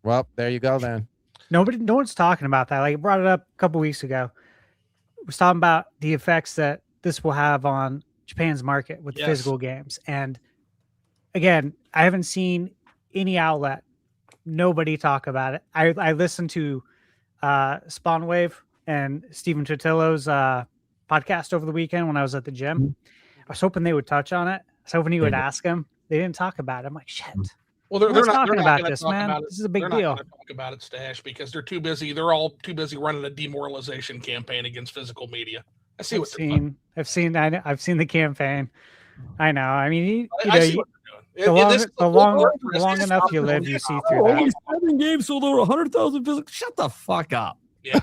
Well, there you go then. No one's talking about that. Like, I brought it up a couple weeks ago. I was talking about the effects that this will have on Japan's market with physical games. And again, I haven't seen any outlet, nobody talk about it. I listened to Spawnwave and Stephen Totillo's podcast over the weekend when I was at the gym. I was hoping they would touch on it. I was hoping he would ask him. They didn't talk about it. I'm like, shit. Well, they're not talking about gonna this, talk man. about it. This is a big They're deal. not going to talk about it, Stash, because they're too busy. They're all too busy running a demoralization campaign against physical media. I see what they're doing. I've seen the campaign. I know. I mean, I see what they're doing. the long enough you live, you see through that. Only 7 games sold over 100,000 physical. Shut the fuck up. Yeah.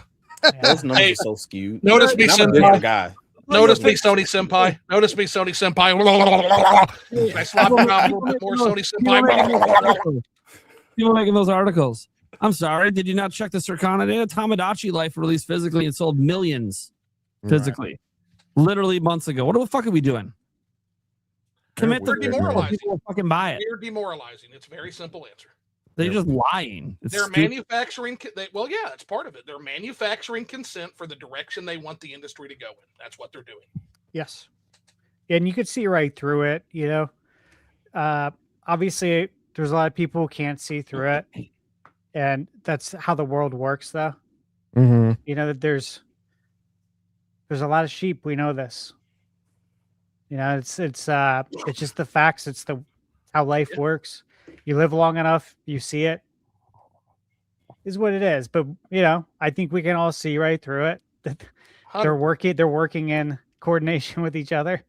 Those numbers are so skewed. Notice me, I'm a different Senpai. guy. Notice me, Sony Senpai. Notice me, Sony Senpai. Can I slap around a little bit more, Sony Senpai? People making those articles. I'm sorry. Did you not check the Circana data? Tamagotchi Life released physically and sold millions physically, literally months ago. What the fuck are we doing? Commit to demoralizing. People will fucking buy it. They're demoralizing. It's a very simple answer. They're just lying. It's They're stupid. manufacturing. Well, yeah, it's part of it. They're manufacturing consent for the direction they want the industry to go in. That's what they're doing. Yes. And you could see right through it, obviously there's a lot of people who can't see through it. And that's how the world works, though. That there's a lot of sheep. We know this. It's just the facts. It's how life works. You live long enough, you see it. Is what it is. But I think we can all see right through it. They're working in coordination with each other.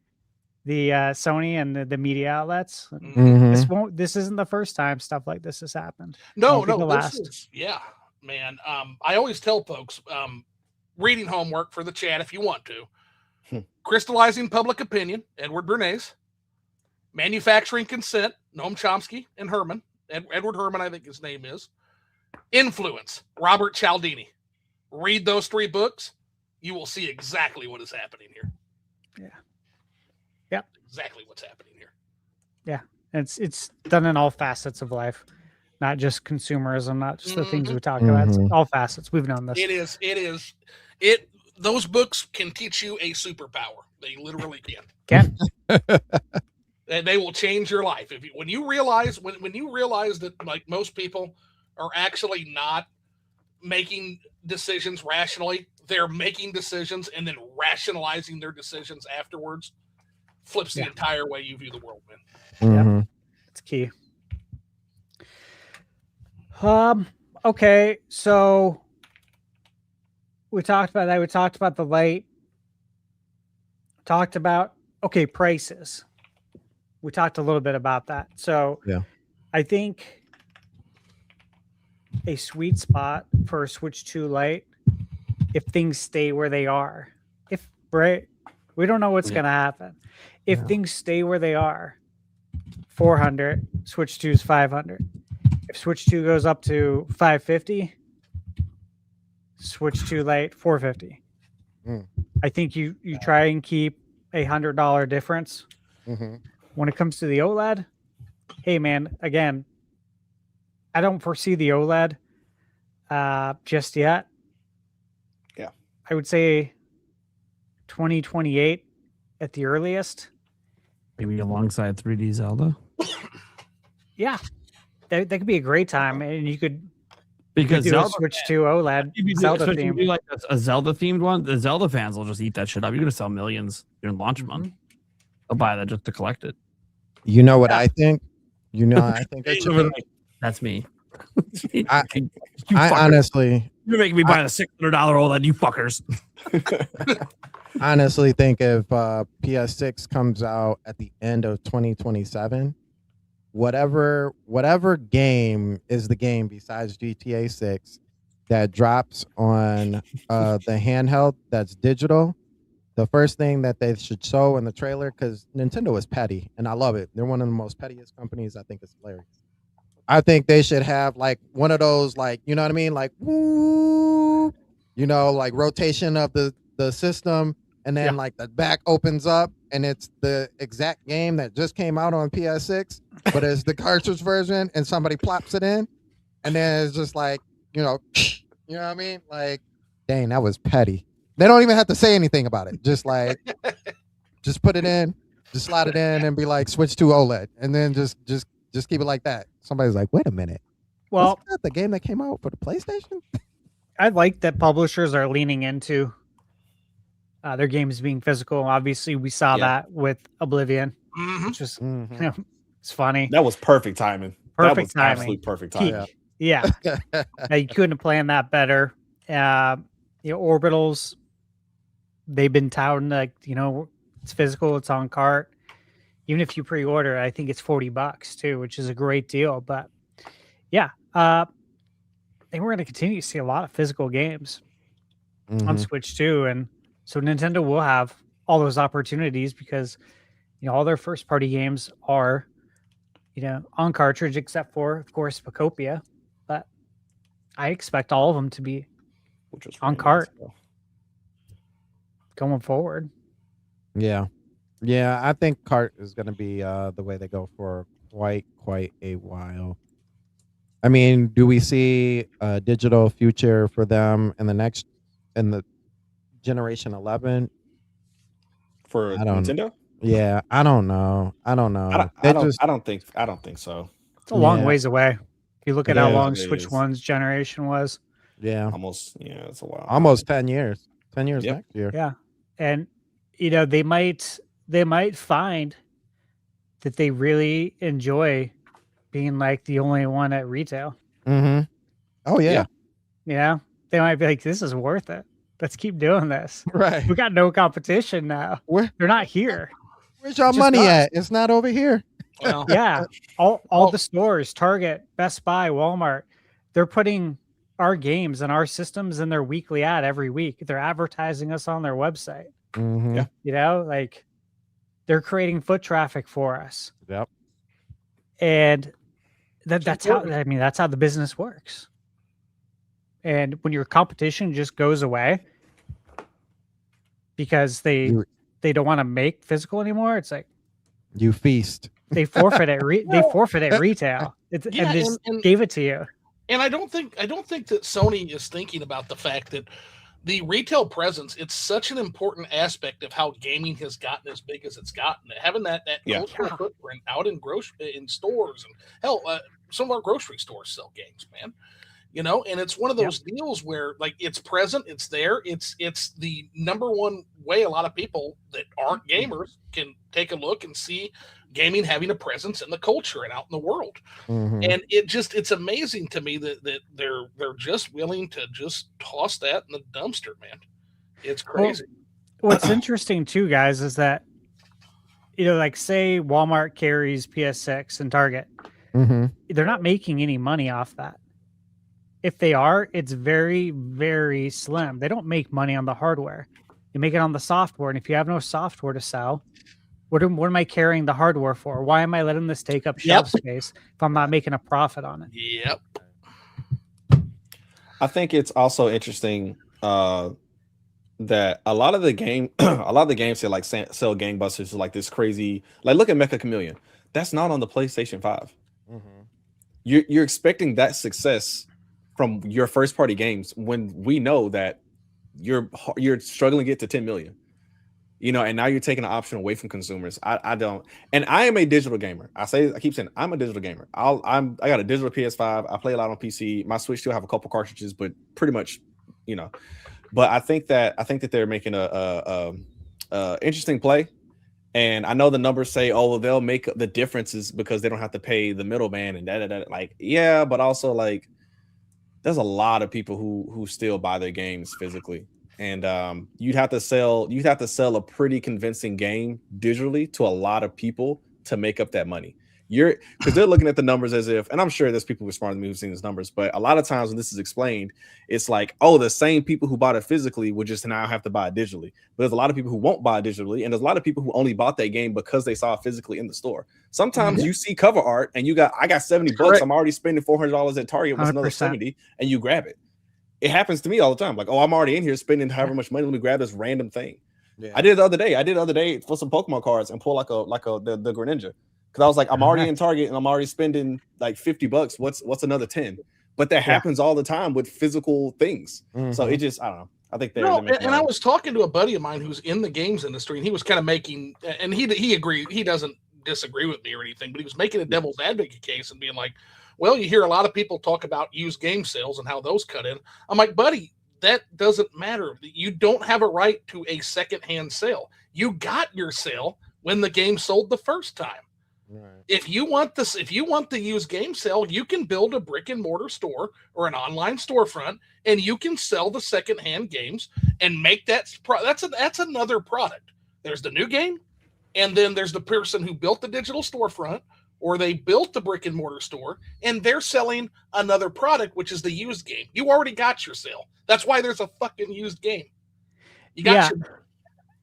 The Sony and the media outlets. This isn't the first time stuff like this has happened. No. Man. I always tell folks, reading homework for the chat if you want to. Crystallizing Public Opinion, Edward Bernays. Manufacturing Consent, Noam Chomsky and Herman. Edward Herman, I think his name is. Influence, Robert Cialdini. Read those 3 books. You will see exactly what is happening here. Yeah. Exactly what's happening here. Yeah. It's done in all facets of life, not just consumerism, not just the things we talk about. It's all facets. We've known this. It is. Those books can teach you a superpower. They literally Can. And they will change your life. When you realize that, like, most people are actually not making decisions rationally, they're making decisions and then rationalizing their decisions afterwards, flips the entire way you view the world, man. It's key. Okay, so we talked about that. We talked about the light. Talked about prices. We talked a little bit about that. So I think a sweet spot for a Switch 2 Lite, if things stay where they are, we don't know what's going to happen. If things stay where they are, 400, Switch 2 is 500. If Switch 2 goes up to 550, Switch 2 Lite 450. I think you try and keep $100 difference. When it comes to the OLED, hey man, again, I don't foresee the OLED just yet. Yeah. I would say 2028 at the earliest. Maybe alongside 3D Zelda. Yeah, that could be a great time, and you could Because do Zelda a switch to OLED Zelda especially if theme. you do like a Zelda themed one. The Zelda fans will just eat that shit up. You're gonna sell millions during launch month. They'll buy that just to collect it. You know what I think? You know, I think it should be. That's me. I fuckers. honestly, You're making me buy a $600 OLED, you fuckers. honestly think if PS6 comes out at the end of 2027, whatever game is the game besides GTA 6 that drops on the handheld that's digital, the first thing that they should show in the trailer, because Nintendo is petty and I love it. They're one of the most pettiest companies. I think it's hilarious. I think they should have like one of those, like, you know what I mean? Like, woo, you know, like rotation of the system. And then like the back opens up and it's the exact game that just came out on PS6, but it's the cartridge version and somebody plops it in. And then it's just like, you know what I mean? Like, dang, that was petty. They don't even have to say anything about it. Just like, just put it in, just slide it in and be like, switch to OLED. And then just keep it like that. Somebody's like, wait a minute. Well, wasn't that the game that came out for the PlayStation? I like that publishers are leaning into their games being physical. Obviously, we saw that with Oblivion, which was, you know, it's funny. That was perfect timing. Perfect that was timing. Absolute perfect timing. Yeah. You couldn't have planned that better. You know, Orbitals, they've been touting like, you know, it's physical, it's on cart. Even if you pre-order, I think it's $40 too, which is a great deal. But yeah, I think we're going to continue to see a lot of physical games on Switch too. And so Nintendo will have all those opportunities because, you know, all their first-party games are, you know, on cartridge, except for, of course, Pacopia. But I expect all of them to be on cart going forward. Yeah. I think cart is going to be the way they go for quite a while. I mean, do we see a digital future for them in the generation 11 for Nintendo? Yeah, I don't know. I don't think so. It's a long ways away. If you look at how long Switch is. 1's generation was. Yeah. It's a while. Almost 10 years. 10 years next year. Yeah. And you know, they might find that they really enjoy being like the only one at retail. Oh yeah. You know, they might be like, this is worth it. Let's keep doing this. Right. We got no competition now. They're not here. Where's your money at? It's not over here. Well, Yeah. All the stores, Target, Best Buy, Walmart, they're putting our games and our systems in their weekly ad every week. They're advertising us on their website. Yeah. You know, like they're creating foot traffic for us. Yep. And that's how the business works. And when your competition just goes away because they don't want to make physical anymore, it's like you feast. They forfeit at retail. And they just gave it to you. And I don't think that Sony is thinking about the fact that the retail presence, it's such an important aspect of how gaming has gotten as big as it's gotten. Having that cultural footprint out in stores, and hell, some of our grocery stores sell games, man. You know, and it's one of those deals where like it's present, it's there, it's the number one way a lot of people that aren't gamers can take a look and see gaming having a presence in the culture and out in the world. And it's amazing to me that they're just willing to just toss that in the dumpster, man. It's crazy. Well, what's interesting too, guys, is that, you know, like say Walmart carries PS6 and Target, they're not making any money off that. If they are, it's very, very slim. They don't make money on the hardware. You make it on the software. And if you have no software to sell, what am I carrying the hardware for? Why am I letting this take up shelf space if I'm not making a profit on it? Yep. I think it's also interesting that a lot of the games that like sell gangbusters like this crazy. Like look at Mecha Chameleon. That's not on the PlayStation 5. You're expecting that success from your first party games when we know that you're struggling to get to 10 million. you know, and now you're taking an option away from consumers. I don't, and I am a digital gamer. I keep saying I'm a digital gamer. I got a digital PS5. I play a lot on PC. My Switch still have a couple cartridges, but pretty much, you know. But I think that they're making a interesting play. And I know the numbers say, oh, well, they'll make the differences because they don't have to pay the middleman and that. Like, yeah, but also like, there's a lot of people who still buy their games physically, and you'd have to sell a pretty convincing game digitally to a lot of people to make up that money. Because they're looking at the numbers as if, and I'm sure there's people who are smarter than me who've seen these numbers, but a lot of times when this is explained, it's like, oh, the same people who bought it physically would just now have to buy it digitally. But there's a lot of people who won't buy it digitally, and there's a lot of people who only bought that game because they saw it physically in the store. Sometimes you see cover art and I got $70. Correct. I'm already spending $400 at Target with another 70, and you grab it. It happens to me all the time. Like, oh, I'm already in here spending however much money. Let me grab this random thing. Yeah. I did it the other day for some Pokemon cards and pull the Greninja. Because I was like, I'm already in Target and I'm already spending like $50. What's another 10? But that happens all the time with physical things. Mm-hmm. So it just, I don't know. I think and I was talking to a buddy of mine who's in the games industry, and he was kind of making, and he agreed, he doesn't disagree with me or anything, but he was making a devil's advocate case and being like, well, you hear a lot of people talk about used game sales and how those cut in. I'm like, buddy, that doesn't matter. You don't have a right to a secondhand sale. You got your sale when the game sold the first time. Right. If you want the used game sale, you can build a brick and mortar store or an online storefront, and you can sell the secondhand games and make that's another product. There's the new game, and then there's the person who built the digital storefront, or they built the brick and mortar store, and they're selling another product, which is the used game. You already got your sale. That's why there's a fucking used game. You got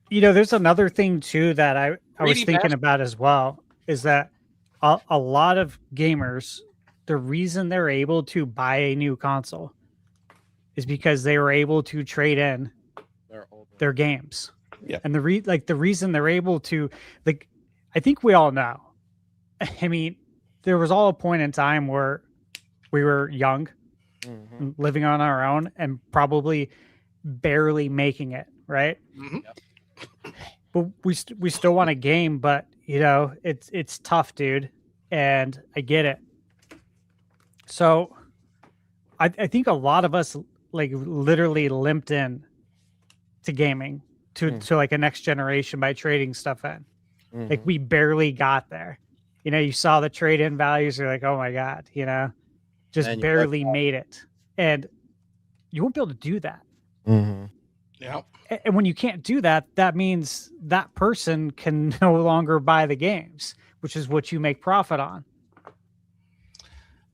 you know, there's another thing too that I was thinking about as well. Is that a lot of gamers, the reason they're able to buy a new console is because they were able to trade in their games. Yeah. And the reason they're able to, like, I think we all know. I mean, there was all a point in time where we were young, living on our own, and probably barely making it, right? Mm-hmm. Yep. But we still want a game, but you know, it's tough, dude, and I get it. So I think a lot of us like literally limped in to gaming to like a next generation by trading stuff in. Mm-hmm. Like we barely got there. You know, you saw the trade-in values, you're like, oh my God, you know, just barely made it. And you won't be able to do that. Mm-hmm. Yeah. And when you can't do that, that means that person can no longer buy the games, which is what you make profit on.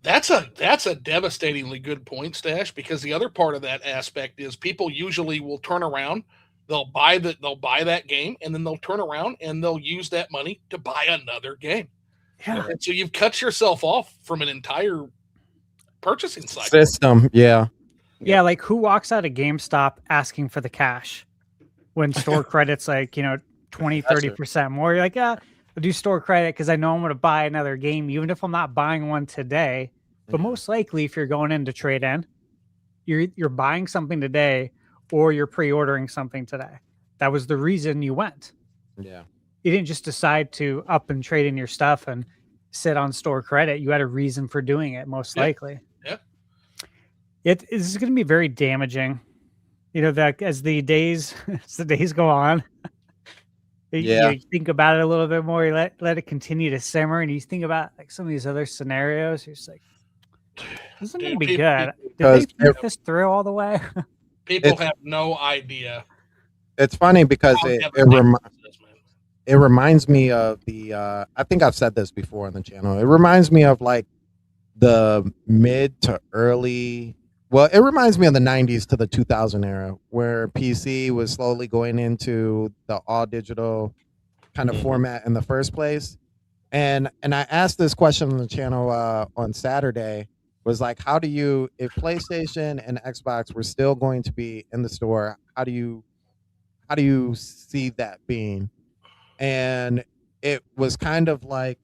That's a devastatingly good point, Stash, because the other part of that aspect is people usually will turn around, they'll buy that game, and then they'll turn around and they'll use that money to buy another game. Yeah. And so you've cut yourself off from an entire purchasing cycle. System, yeah. Yeah, like who walks out of GameStop asking for the cash when store credit's like, you know, 20, 30% more? You're like, yeah, I'll do store credit because I know I'm going to buy another game, even if I'm not buying one today. But most likely, if you're going in to trade in, you're buying something today or you're pre-ordering something today. That was the reason you went. Yeah. You didn't just decide to up and trade in your stuff and sit on store credit. You had a reason for doing it, most likely. Yeah. It is going to be very damaging, you know, that as the days go on, you think about it a little bit more, you let it continue to simmer, and you think about like some of these other scenarios, you're just like, this isn't going to be good. Did they think this through all the way? People have no idea. It's funny because it reminds me of the, I think I've said this before on the channel. It reminds me of like the mid to early, well, it reminds me of the 90s to the 2000 era where PC was slowly going into the all digital kind of format in the first place. And I asked this question on the channel on Saturday, was like, how do you, if PlayStation and Xbox were still going to be in the store, how do you see that being? And it was kind of like,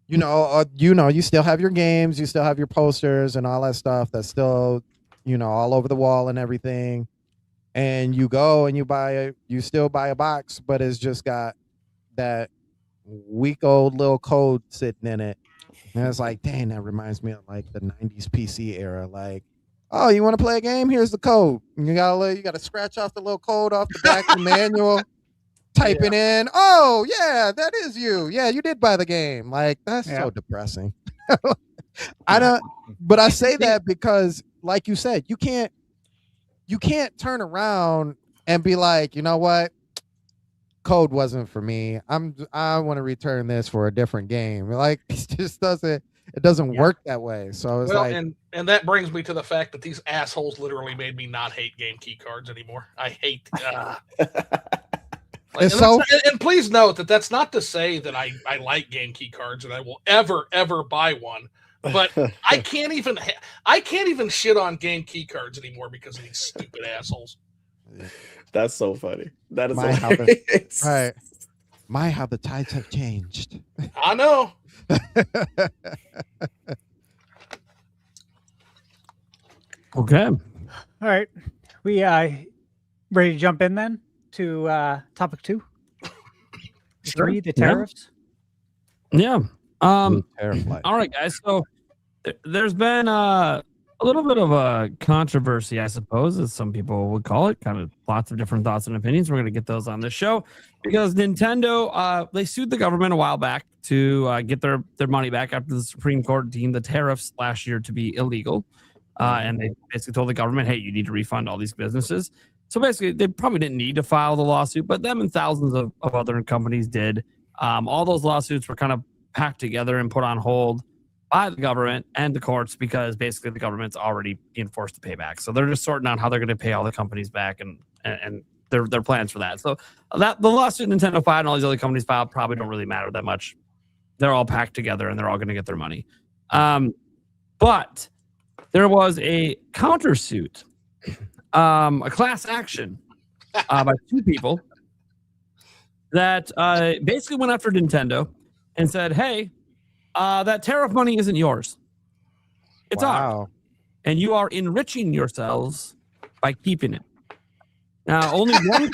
you still have your games, you still have your posters and all that stuff that's still, all over the wall and everything. and you go and you still buy a box, but it's just got that week old little code sitting in it. And it's like, dang, that reminds me of like the 90s PC era. Like, oh, you want to play a game? Here's the code. And you gotta scratch off the little code off the back of the manual, type it in. Oh, yeah, that is you. Yeah, you did buy the game. Like, that's so depressing. But I say that because, like you said, you can't turn around and be like, you know what? Code wasn't for me. I want to return this for a different game. Like, it just doesn't work that way. So it's and that brings me to the fact that these assholes literally made me not hate game key cards anymore. I hate and please note that that's not to say that I like game key cards and I will ever buy one. But I can't even shit on game key cards anymore because of these stupid assholes. That's so funny. That is right. How the tides have changed. I know. Okay. All right. We ready to jump in then to topic 2? 3, the tariffs. Yeah. All right, guys. So there's been a little bit of a controversy, I suppose, as some people would call it. Kind of lots of different thoughts and opinions. We're going to get those on this show because Nintendo, they sued the government a while back to get their money back after the Supreme Court deemed the tariffs last year to be illegal. And they basically told the government, hey, you need to refund all these businesses. So basically, they probably didn't need to file the lawsuit, but them and thousands of other companies did. All those lawsuits were kind of packed together and put on hold by the government and the courts because basically the government's already being forced to pay back. So they're just sorting out how they're going to pay all the companies back and their plans for that. So that the lawsuit Nintendo filed and all these other companies filed probably don't really matter that much. They're all packed together and they're all going to get their money. But there was a countersuit, a class action by 2 people that basically went after Nintendo and said, hey, that tariff money isn't yours. It's ours. And you are enriching yourselves by keeping it. Now, only one,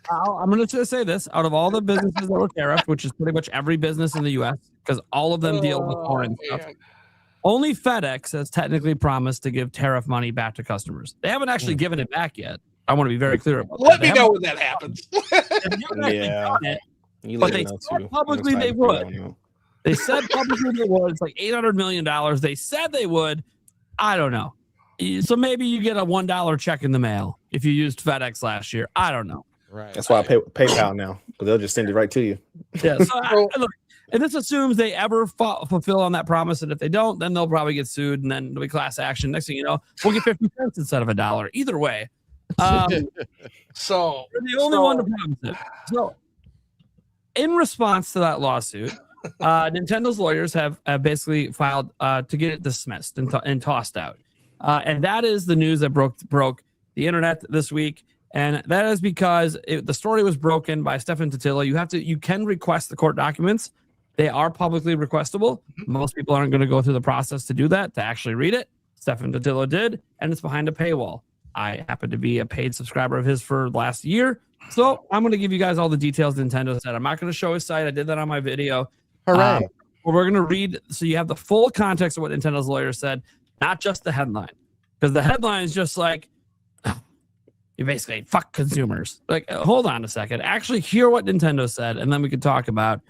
I'm going to say this, out of all the businesses that were tariffed, which is pretty much every business in the U.S., because all of them deal with foreign stuff, only FedEx has technically promised to give tariff money back to customers. They haven't actually given it back yet. I want to be very clear about that. Let me know when that happens. But they said publicly they would. They said publicly they would. It's like $800 million. They said they would. I don't know. So maybe you get a $1 check in the mail if you used FedEx last year. I don't know. Right. That's why I pay PayPal now, because they'll just send it right to you. Yeah. So look, and this assumes they ever fulfill on that promise, and if they don't, then they'll probably get sued, and then there'll be class action. Next thing you know, we'll get 50 cents instead of $1. Either way. So they're the only one to promise it. So, in response to that lawsuit, Nintendo's lawyers have basically filed to get it dismissed and tossed out. And that is the news that broke the internet this week. And that is because the story was broken by Stefan Totilo. You can request the court documents. They are publicly requestable. Most people aren't going to go through the process to do that, to actually read it. Stefan Totilo did, and it's behind a paywall. I happen to be a paid subscriber of his for last year. So I'm going to give you guys all the details Nintendo said. I'm not going to show his site. I did that on my video. Hooray. We're going to read, so you have the full context of what Nintendo's lawyer said, not just the headline. Because the headline is just like, you basically fuck consumers. Like, hold on a second. Actually hear what Nintendo said, and then we can talk about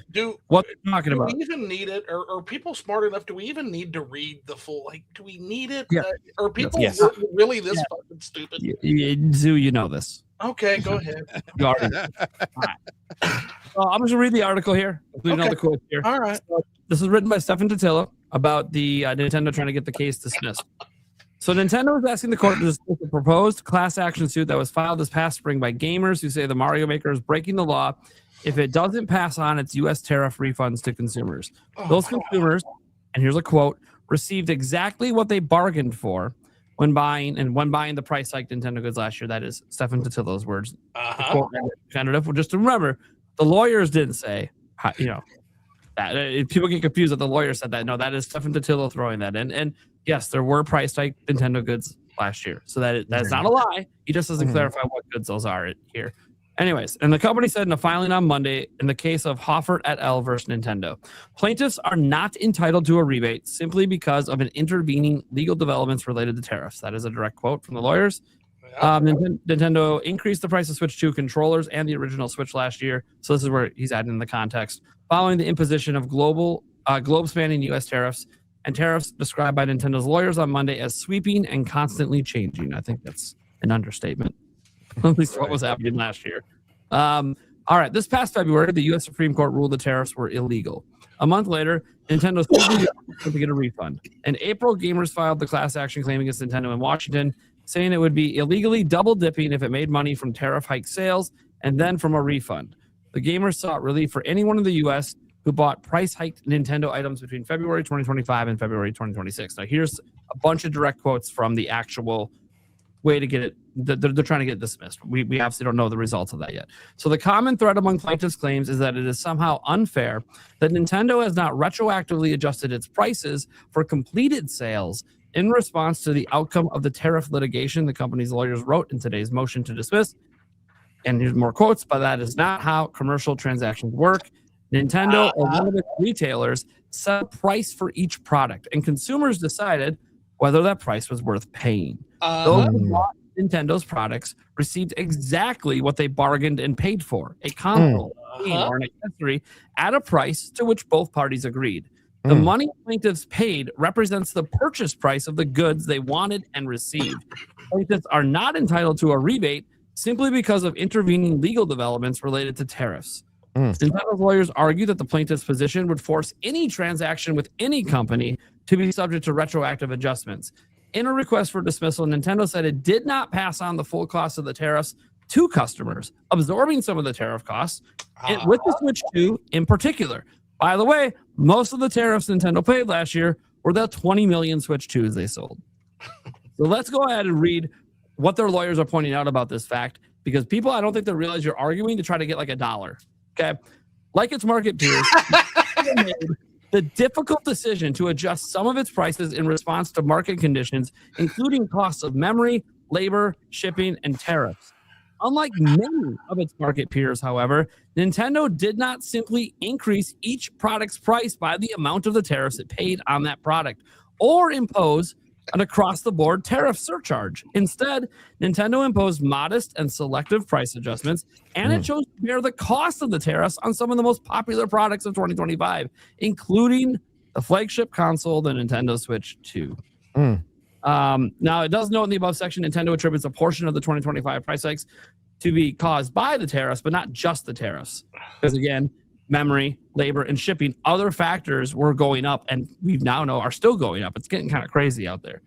what they're talking about. Do we even need it? Are people smart enough? Do we even need to read the full? Like, do we need it? Yeah. Are people really this fucking stupid? Zoo, you know this. Okay, go ahead. You already know. All right. I'm just going to read the article here, including all the quotes here. All right. So, this is written by Stefan Totilo about the Nintendo trying to get the case dismissed. So Nintendo is asking the court to dismiss a proposed class action suit that was filed this past spring by gamers who say the Mario Maker is breaking the law if it doesn't pass on its U.S. tariff refunds to consumers. Those consumers, and here's a quote, received exactly what they bargained for when buying the price hike Nintendo goods last year. That is Stefan Totilo's words. Just to remember, the lawyers didn't say, that. People get confused that the lawyer said that. No, that is Stefan Totilo throwing that in. And yes, there were price hike Nintendo goods last year. So that's not a lie. He just doesn't clarify what goods those are here. Anyways, and the company said in a filing on Monday, in the case of Hoffert et al. Versus Nintendo, plaintiffs are not entitled to a rebate simply because of an intervening legal developments related to tariffs. That is a direct quote from the lawyers. Nintendo increased the price of Switch 2 controllers and the original Switch last year. So this is where he's adding in the context. Following the imposition of globe-spanning U.S. tariffs, and tariffs described by Nintendo's lawyers on Monday as sweeping and constantly changing. I think that's an understatement. At least what was happening last year. All right. This past February, the U.S. Supreme Court ruled the tariffs were illegal. A month later, Nintendo sued to get a refund. In April, gamers filed the class action claim against Nintendo in Washington, saying it would be illegally double dipping if it made money from tariff hike sales and then from a refund. The gamers sought relief for anyone in the U.S. who bought price hiked Nintendo items between February 2025 and February 2026. Now, here's a bunch of direct quotes from the actual way to get it. They're trying to get it dismissed. We obviously don't know the results of that yet. So the common thread among plaintiffs' claims is that it is somehow unfair that Nintendo has not retroactively adjusted its prices for completed sales in response to the outcome of the tariff litigation, the company's lawyers wrote in today's motion to dismiss. And here's more quotes, but that is not how commercial transactions work. Nintendo or one of its retailers set a price for each product, and consumers decided whether that price was worth paying. Those who bought Nintendo's products received exactly what they bargained and paid for, a console or an accessory at a price to which both parties agreed. The money plaintiffs paid represents the purchase price of the goods they wanted and received. Plaintiffs are not entitled to a rebate simply because of intervening legal developments related to tariffs. Nintendo's lawyers argue that the plaintiff's position would force any transaction with any company to be subject to retroactive adjustments. In a request for dismissal, Nintendo said it did not pass on the full cost of the tariffs to customers, absorbing some of the tariff costs, and with the Switch 2 in particular. By the way, most of the tariffs Nintendo paid last year were the 20 million Switch 2s they sold. So let's go ahead and read what their lawyers are pointing out about this fact, because people, I don't think they realize you're arguing to try to get like $1. Okay. Like its market peers, made the difficult decision to adjust some of its prices in response to market conditions, including costs of memory, labor, shipping, and tariffs. Unlike many of its market peers, however, Nintendo did not simply increase each product's price by the amount of the tariffs it paid on that product or impose an across-the-board tariff surcharge. Instead, Nintendo imposed modest and selective price adjustments, and it chose to bear the cost of the tariffs on some of the most popular products of 2025, including the flagship console, the Nintendo Switch 2. Now, it does note in the above section, Nintendo attributes a portion of the 2025 price hikes to be caused by the tariffs, but not just the tariffs. Because again, memory, labor, and shipping, other factors were going up, and we now know are still going up. It's getting kind of crazy out there.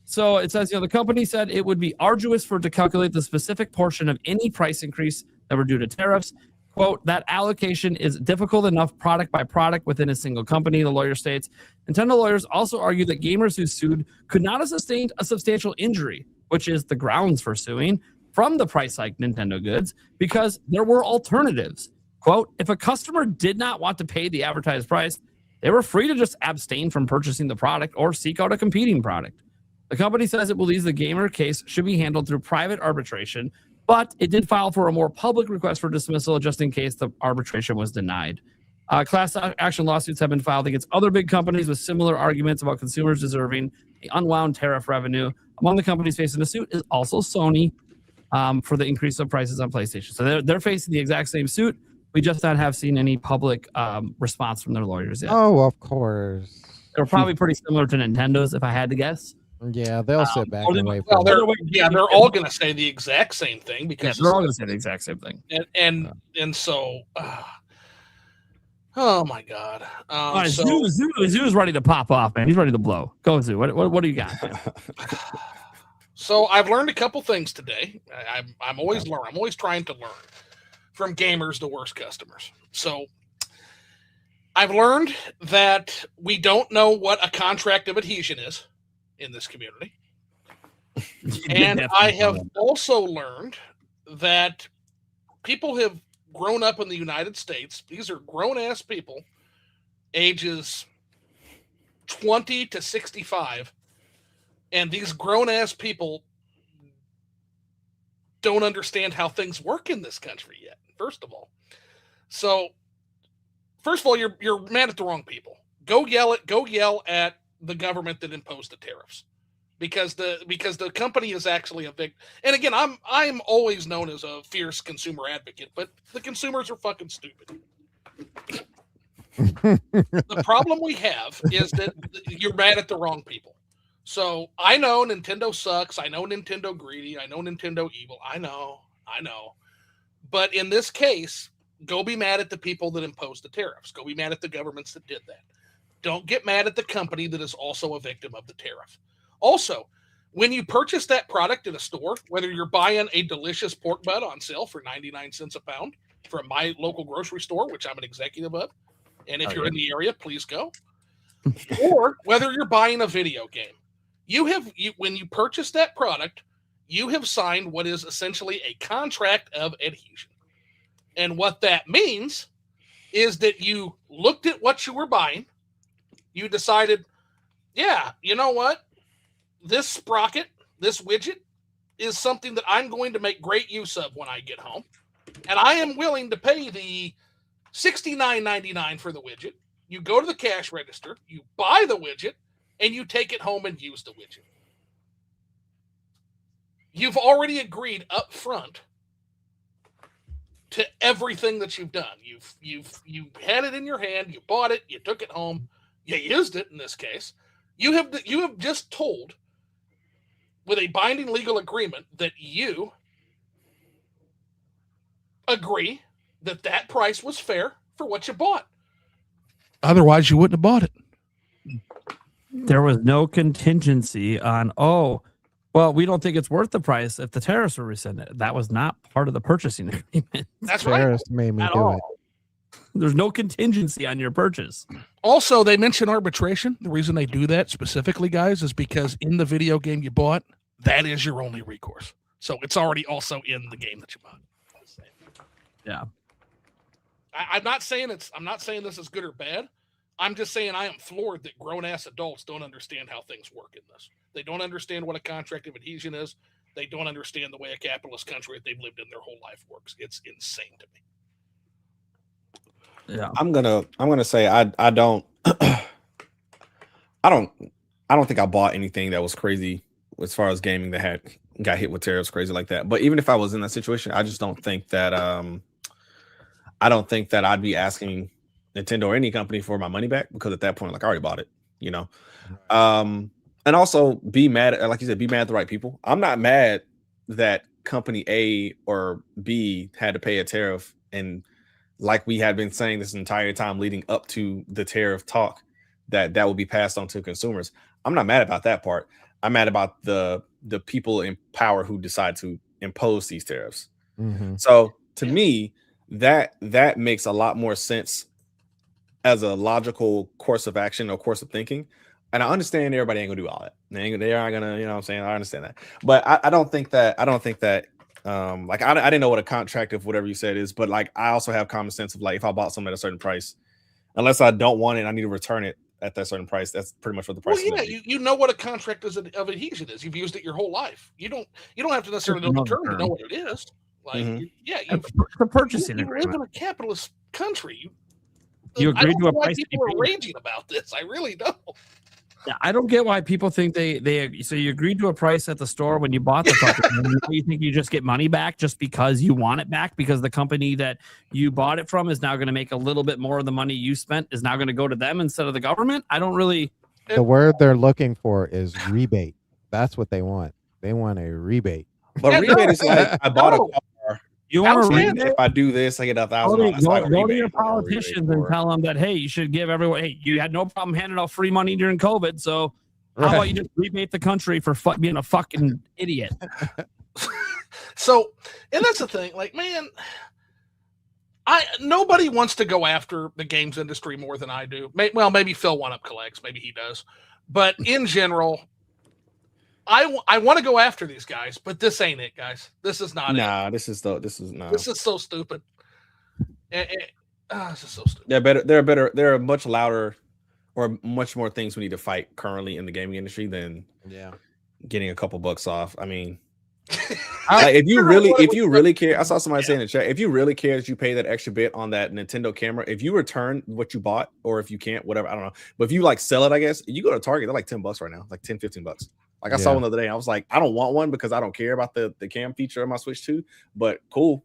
So it says, the company said it would be arduous for it to calculate the specific portion of any price increase that were due to tariffs. Quote, that allocation is difficult enough product by product within a single company, the lawyer states. Nintendo lawyers also argue that gamers who sued could not have sustained a substantial injury, which is the grounds for suing, from the price hike Nintendo goods, because there were alternatives. Quote, if a customer did not want to pay the advertised price, they were free to just abstain from purchasing the product or seek out a competing product. The company says it believes the gamer case should be handled through private arbitration, but it did file for a more public request for dismissal just in case the arbitration was denied. Class action lawsuits have been filed against other big companies with similar arguments about consumers deserving the unwound tariff revenue. Among the companies facing the suit is also Sony for the increase of prices on PlayStation. So they're facing the exact same suit. We just not have seen any public response from their lawyers yet. Oh, of course. They're probably pretty similar to Nintendo's, if I had to guess. Yeah, they'll sit back and wait. They're all going to say the exact same thing because they're all going to say the exact same thing. And so, oh my God, Zoo's ready to pop off, man. He's ready to blow. Go, Zoo. What do you got? So I've learned a couple things today. I'm always learning. I'm always trying to learn from gamers to worst customers. So I've learned that we don't know what a contract of adhesion is in this community. And I have also learned that people have grown up in the United States. These are grown-ass people, ages 20 to 65, And these grown-ass people don't understand how things work in this country yet, first of all. So, first of all, you're mad at the wrong people. Go yell at the government that imposed the tariffs. Because the company is actually a victim. And again, I'm always known as a fierce consumer advocate, but the consumers are fucking stupid. The problem we have is that you're mad at the wrong people. So I know Nintendo sucks. I know Nintendo greedy. I know Nintendo evil. I know. But in this case, go be mad at the people that imposed the tariffs. Go be mad at the governments that did that. Don't get mad at the company that is also a victim of the tariff. Also, when you purchase that product in a store, whether you're buying a delicious pork butt on sale for 99 cents a pound from my local grocery store, which I'm an executive of, and if you're in the area, please go, or whether you're buying a video game, when you purchase that product, you have signed what is essentially a contract of adhesion. And what that means is that you looked at what you were buying, you decided, yeah, you know what? This sprocket, this widget, is something that I'm going to make great use of when I get home. And I am willing to pay the $69.99 for the widget. You go to the cash register, you buy the widget, and you take it home and use the widget. You've already agreed up front to everything that you've done. You've had it in your hand, you bought it, you took it home, you used it in this case. You have just told with a binding legal agreement that you agree that price was fair for what you bought. Otherwise, you wouldn't have bought it. There was no contingency on, well, we don't think it's worth the price if the tariffs were rescinded. That was not part of the purchasing agreement. That's Tariffs made me do it. There's no contingency on your purchase. Also, they mention arbitration. The reason they do that specifically, guys, is because in the video game you bought, that is your only recourse. So it's already also in the game that you bought. Yeah. I'm not saying this is good or bad. I'm just saying I am floored that grown-ass adults don't understand how things work in this. They don't understand what a contract of adhesion is. They don't understand the way a capitalist country that they've lived in their whole life works. It's insane to me. Yeah. I'm gonna say I don't think I bought anything that was crazy as far as gaming that got hit with tariffs crazy like that. But even if I was in that situation, I just don't think that I'd be asking Nintendo or any company for my money back, because at that point, like, I already bought it, you know. And also be mad at, like you said, be mad at the right people. I'm not mad that company A or B had to pay a tariff, and like we had been saying this entire time leading up to the tariff talk, that will be passed on to consumers. I'm not mad about that part. I'm mad about the people in power who decide to impose these tariffs. Mm-hmm. So to me, that makes a lot more sense as a logical course of action or course of thinking. And I understand everybody ain't gonna do all that. They aren't gonna, you know what I'm saying? I understand that. But I don't think that like I didn't know what a contract of whatever you said is, but like I also have common sense of, like, if I bought something at a certain price, unless I don't want it, I need to return it at that certain price. That's pretty much what the price is. Well, yeah, you know what a contract of adhesion is. You've used it your whole life. You don't have to necessarily know the term to know what it is. Like, the purchasing you live in a capitalist country. You agreed to a price. People are raging about this. I really don't. Yeah, I don't get why people think they. So you agreed to a price at the store when you bought the fucking. You think you just get money back just because you want it back, because the company that you bought it from is now going to make a little bit more of the money you spent is now going to go to them instead of the government? I don't really. The word they're looking for is rebate. That's what they want. They want a rebate. But rebate is like, I bought a car. You want to rebate? If I do this, I get $1,000. Go to your politicians and tell them that, hey, you should give everyone. Hey, you had no problem handing out free money during COVID, so how about you just rebate the country for being a fucking idiot? So, and that's the thing. Like, man, nobody wants to go after the games industry more than I do. Well, maybe Phil One Up collects. Maybe he does. But in general, I want to go after these guys, but this ain't it, guys. This is not it. This is so stupid. This is so stupid. There are much louder or much more things we need to fight currently in the gaming industry than getting a couple bucks off. I mean, like if you really care, I saw somebody say in the chat, if you really care that you pay that extra bit on that Nintendo camera, if you return what you bought, or if you can't, whatever, I don't know. But if you like sell it, I guess you go to Target, they're like $10 right now, like 10, 15 bucks. Like I saw one the other day. I was like, I don't want one because I don't care about the cam feature of my Switch 2, but cool.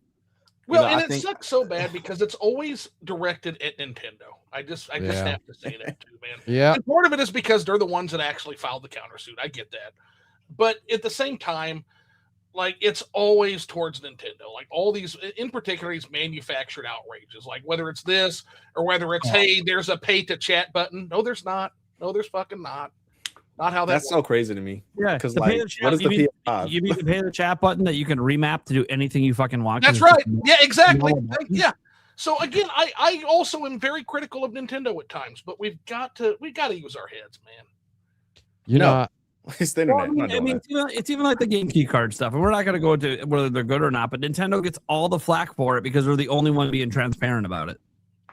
Well, and it sucks so bad because it's always directed at Nintendo. I just have to say that too, man. Yeah. And part of it is because they're the ones that actually filed the countersuit. I get that. But at the same time, like it's always towards Nintendo. Like all these, in particular, these manufactured outrages. Like whether it's this or whether it's, hey, there's a pay to chat button. No, there's not. No, there's fucking not. Not how that's so crazy to me. Yeah, because like, what is the PS5? You mean to pay the chat button that you can remap to do anything you fucking want? That's right. Yeah, exactly. Yeah. So again, I also am very critical of Nintendo at times, but we've got to use our heads, man. You know, it's the internet. Well, I mean, it's even like the game key card stuff, and we're not going to go into whether they're good or not. But Nintendo gets all the flack for it because they're the only one being transparent about it.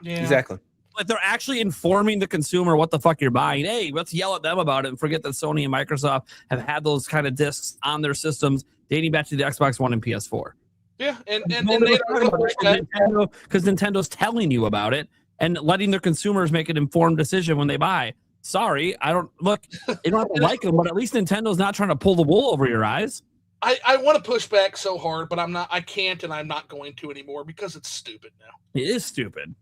Yeah, exactly. Like they're actually informing the consumer what the fuck you're buying. Hey, let's yell at them about it and forget that Sony and Microsoft have had those kind of discs on their systems dating back to the Xbox One and PS4. Yeah, and they don't because Nintendo's telling you about it and letting their consumers make an informed decision when they buy. Sorry, I don't look. You don't have to like them, but at least Nintendo's not trying to pull the wool over your eyes. I want to push back so hard, but I'm not. I can't, and I'm not going to anymore because it's stupid now. It is stupid.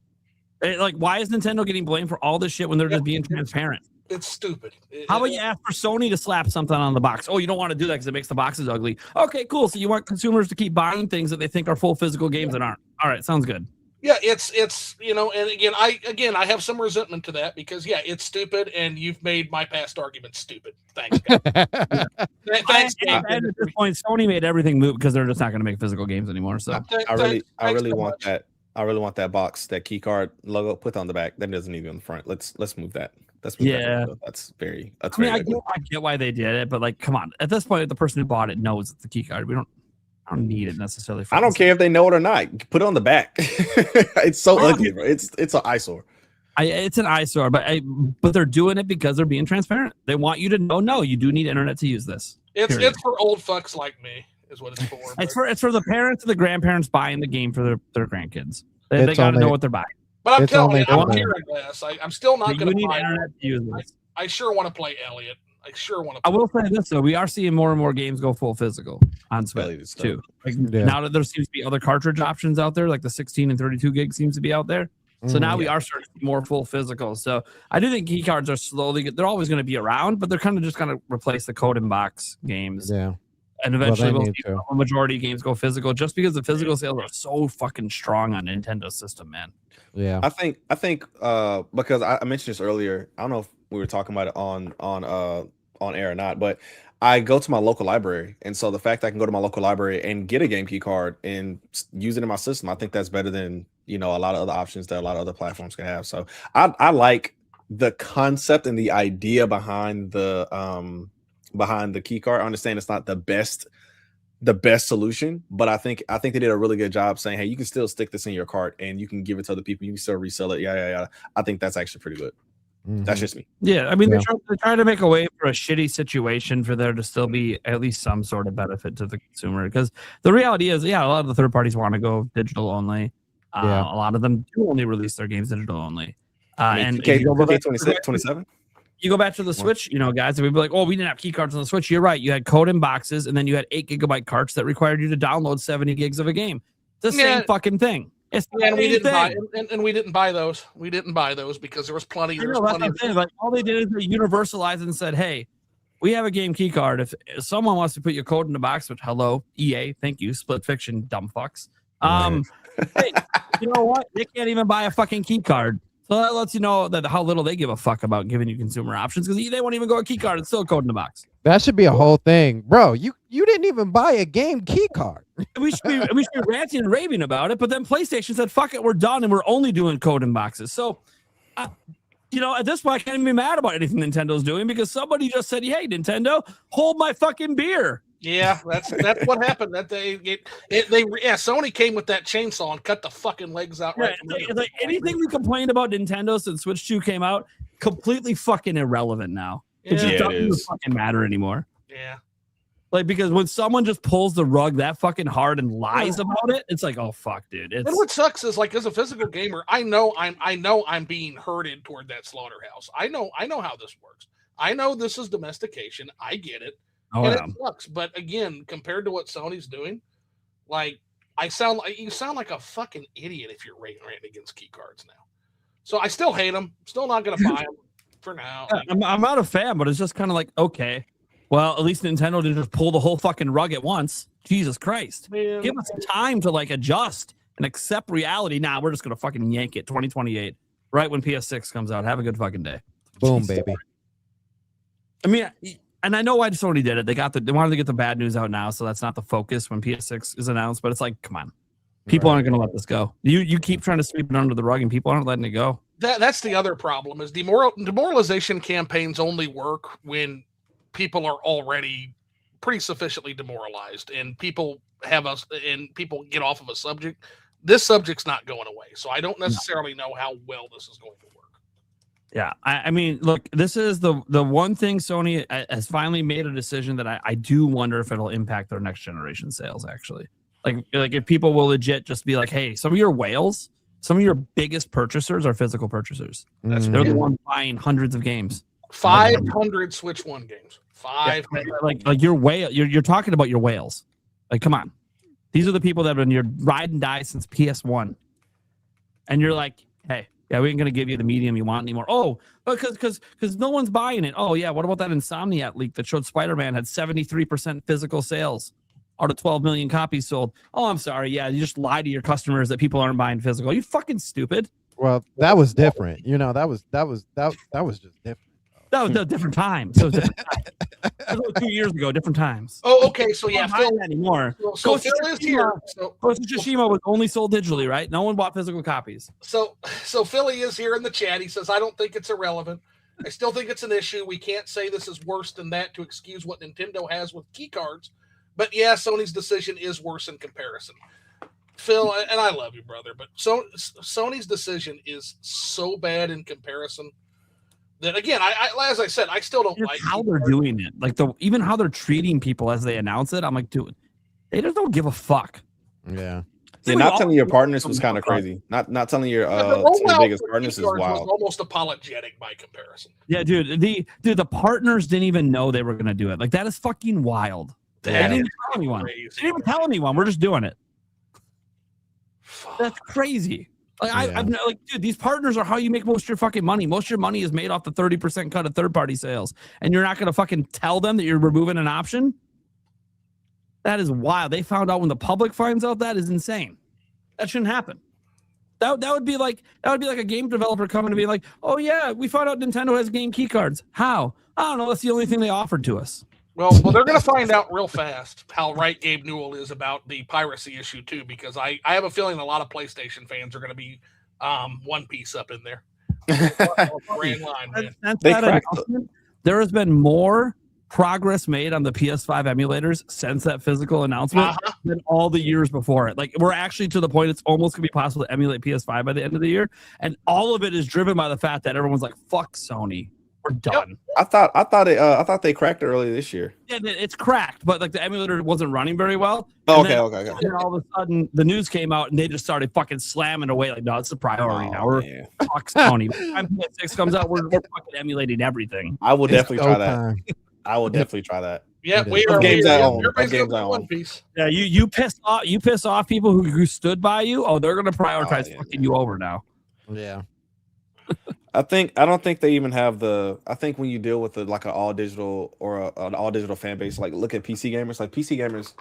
Like, why is Nintendo getting blamed for all this shit when they're just being transparent? It's stupid. How about you ask for Sony to slap something on the box? Oh, you don't want to do that because it makes the boxes ugly. Okay, cool. So you want consumers to keep buying things that they think are full physical games that aren't. All right, sounds good. Yeah, it's you know, and again I have some resentment to that because it's stupid, and you've made my past argument stupid. Thanks, guys. Thanks. And at this point, Sony made everything move because they're just not going to make physical games anymore. So I really want that. I really want that box, that key card logo put on the back. That doesn't need to be on the front. Let's move that. That's very. I get why they did it, but like, come on. At this point, the person who bought it knows it's the key card. I don't need it necessarily. I don't care if they know it or not. Put it on the back. It's so ugly, bro. It's an eyesore. It's an eyesore, but they're doing it because they're being transparent. They want you to know. No, you do need internet to use this. It's for old fucks like me. Is what it's for. It's for the parents and the grandparents buying the game for their grandkids. They got to know what they're buying. But I'm telling you, I'm hearing this. I'm still not going to buy internet to use this. I sure want to play Elliot. I sure want to. I will say this though: we are seeing more and more games go full physical on Switch too. Now that there seems to be other cartridge options out there, like the 16 and 32 gig seems to be out there. So now we are starting to see more full physical. So I do think key cards are they're always going to be around, but they're kind of just going to replace the code and box games. Yeah. And eventually we'll see a majority of games go physical just because the physical sales are so fucking strong on Nintendo's system, man. Yeah. I think because I mentioned this earlier, I don't know if we were talking about it on air or not, but I go to my local library. And so the fact that I can go to my local library and get a game key card and use it in my system, I think that's better than, a lot of other options that a lot of other platforms can have. So I like the concept and the idea behind the key card. I understand it's not the best solution, but I think they did a really good job saying, hey, you can still stick this in your cart and you can give it to other people. You can still resell it. Yeah. I think that's actually pretty good. That's just me. Yeah, I mean, they're trying to make a way for a shitty situation for there to still be at least some sort of benefit to the consumer. Because the reality is, a lot of the third parties want to go digital only. A lot of them do only release their games digital only. And 27. You go back to the Switch, guys, and we'd be like, oh, we didn't have key cards on the Switch. You're right. You had code in boxes, and then you had 8 gigabyte carts that required you to download 70 gigs of a game. It's the same fucking thing. And we didn't buy those. We didn't buy those because there was plenty. Like, all they did is they universalized and said, hey, we have a game key card. If someone wants to put your code in the box, which, hello, EA, thank you, Split Fiction, dumb fucks. Hey, you know what? They can't even buy a fucking key card. So that lets you know that how little they give a fuck about giving you consumer options because they won't even go a key card. It's still a code in the box. That should be a whole thing, bro. You didn't even buy a game key card. we should be ranting and raving about it, but then PlayStation said, "Fuck it, we're done, and we're only doing code in boxes." So, at this point, I can't even be mad about anything Nintendo's doing because somebody just said, "Hey, Nintendo, hold my fucking beer." Yeah, that's what happened. That Sony came with that chainsaw and cut the fucking legs out. Right. Like anything we complained about Nintendo since Switch 2 came out, completely fucking irrelevant now. It just doesn't fucking matter anymore. Yeah. Like, because when someone just pulls the rug that fucking hard and lies about it, it's like, oh fuck, dude. And what sucks is, like, as a physical gamer, I know I'm being herded toward that slaughterhouse. I know how this works. I know this is domestication. I get it. And it sucks. But again, compared to what Sony's doing, like, you sound like a fucking idiot if you're ranting against key cards now. So I still hate them. Still not gonna buy them for now. Yeah, I'm not a fan, but it's just kind of like, okay. Well, at least Nintendo didn't just pull the whole fucking rug at once. Jesus Christ. Man, give us some time to like adjust and accept reality. Nah, we're just going to fucking yank it 2028, right when PS6 comes out. Have a good fucking day. Boom, Jeez. baby. I mean, and I know why Sony did it. They wanted to get the bad news out now, so that's not the focus when PS6 is announced, but it's like, come on. People aren't going to let this go. You keep trying to sweep it under the rug and people aren't letting it go. That's the other problem is demoralization campaigns only work when people are already pretty sufficiently demoralized and people get off of a subject. This subject's not going away. So I don't necessarily know how well this is going to work. Yeah. I mean, look, this is the one thing Sony has finally made a decision that I do wonder if it'll impact their next generation sales, actually. Like if people will legit just be like, hey, some of your whales, some of your biggest purchasers are physical purchasers. They're the ones buying hundreds of games. 500 Switch 1 games. 500. Like your whale, you're talking about your whales. Like, come on. These are the people that have been your ride and die since PS1. And you're like, hey, yeah, we ain't gonna give you the medium you want anymore. Oh, because no one's buying it. Oh yeah, what about that Insomniac leak that showed Spider-Man had 73% physical sales out of 12 million copies sold? Oh, I'm sorry. Yeah, you just lie to your customers that people aren't buying physical. You fucking stupid. Well, that was different. You know, that was just different. That was a different time. So that was 2 years ago, different times. Oh, okay. So yeah, Phil anymore. So Phil is here. Ghost of Tsushima was only sold digitally, right? No one bought physical copies. So Philly is here in the chat. He says, I don't think it's irrelevant. I still think it's an issue. We can't say this is worse than that to excuse what Nintendo has with key cards. But yeah, Sony's decision is worse in comparison. Phil, and I love you, brother, but Sony's decision is so bad in comparison that, again, I as I said, I still don't like how they're doing it. Like even how they're treating people as they announce it. I'm like, dude, they just don't give a fuck. Yeah. Yeah, not telling your partners was kind of crazy. Not telling your biggest partners is wild. Almost apologetic by comparison. Yeah, dude. The partners didn't even know they were going to do it. Like, that is fucking wild. They didn't tell anyone. They didn't even tell anyone. We're just doing it. That's crazy. Like, I'm like, dude, these partners are how you make most of your fucking money. Most of your money is made off the 30% cut of third-party sales, and you're not going to fucking tell them that you're removing an option? That is wild. They found out when the public finds out. That is insane. That shouldn't happen. That would be like a game developer coming to be like, oh yeah, we found out Nintendo has game key cards. How? I don't know. That's the only thing they offered to us. Well, they're going to find out real fast how right Gabe Newell is about the piracy issue too, because I have a feeling a lot of PlayStation fans are going to be One Piece up in there. Grand line, man. There has been more progress made on the PS5 emulators since that physical announcement than all the years before it. Like, we're actually to the point it's almost gonna be possible to emulate PS5 by the end of the year, and all of it is driven by the fact that everyone's like, "Fuck Sony, we're done." Yep. I thought they cracked it earlier this year. Yeah, it's cracked, but like the emulator wasn't running very well. Oh, okay. And all of a sudden, the news came out, and they just started fucking slamming away. Like, no, it's the priority now. We're fuck Sony. By the time PS6 comes out, we're fucking emulating everything. I will definitely try that. I will definitely try that. Yeah, games at home. One Piece. Yeah, you piss off people who stood by you. Oh, they're gonna prioritize fucking you over now. Yeah. I don't think they even have I think when you deal with an all digital or an all digital fan base, like look at PC gamers. Like PC gamers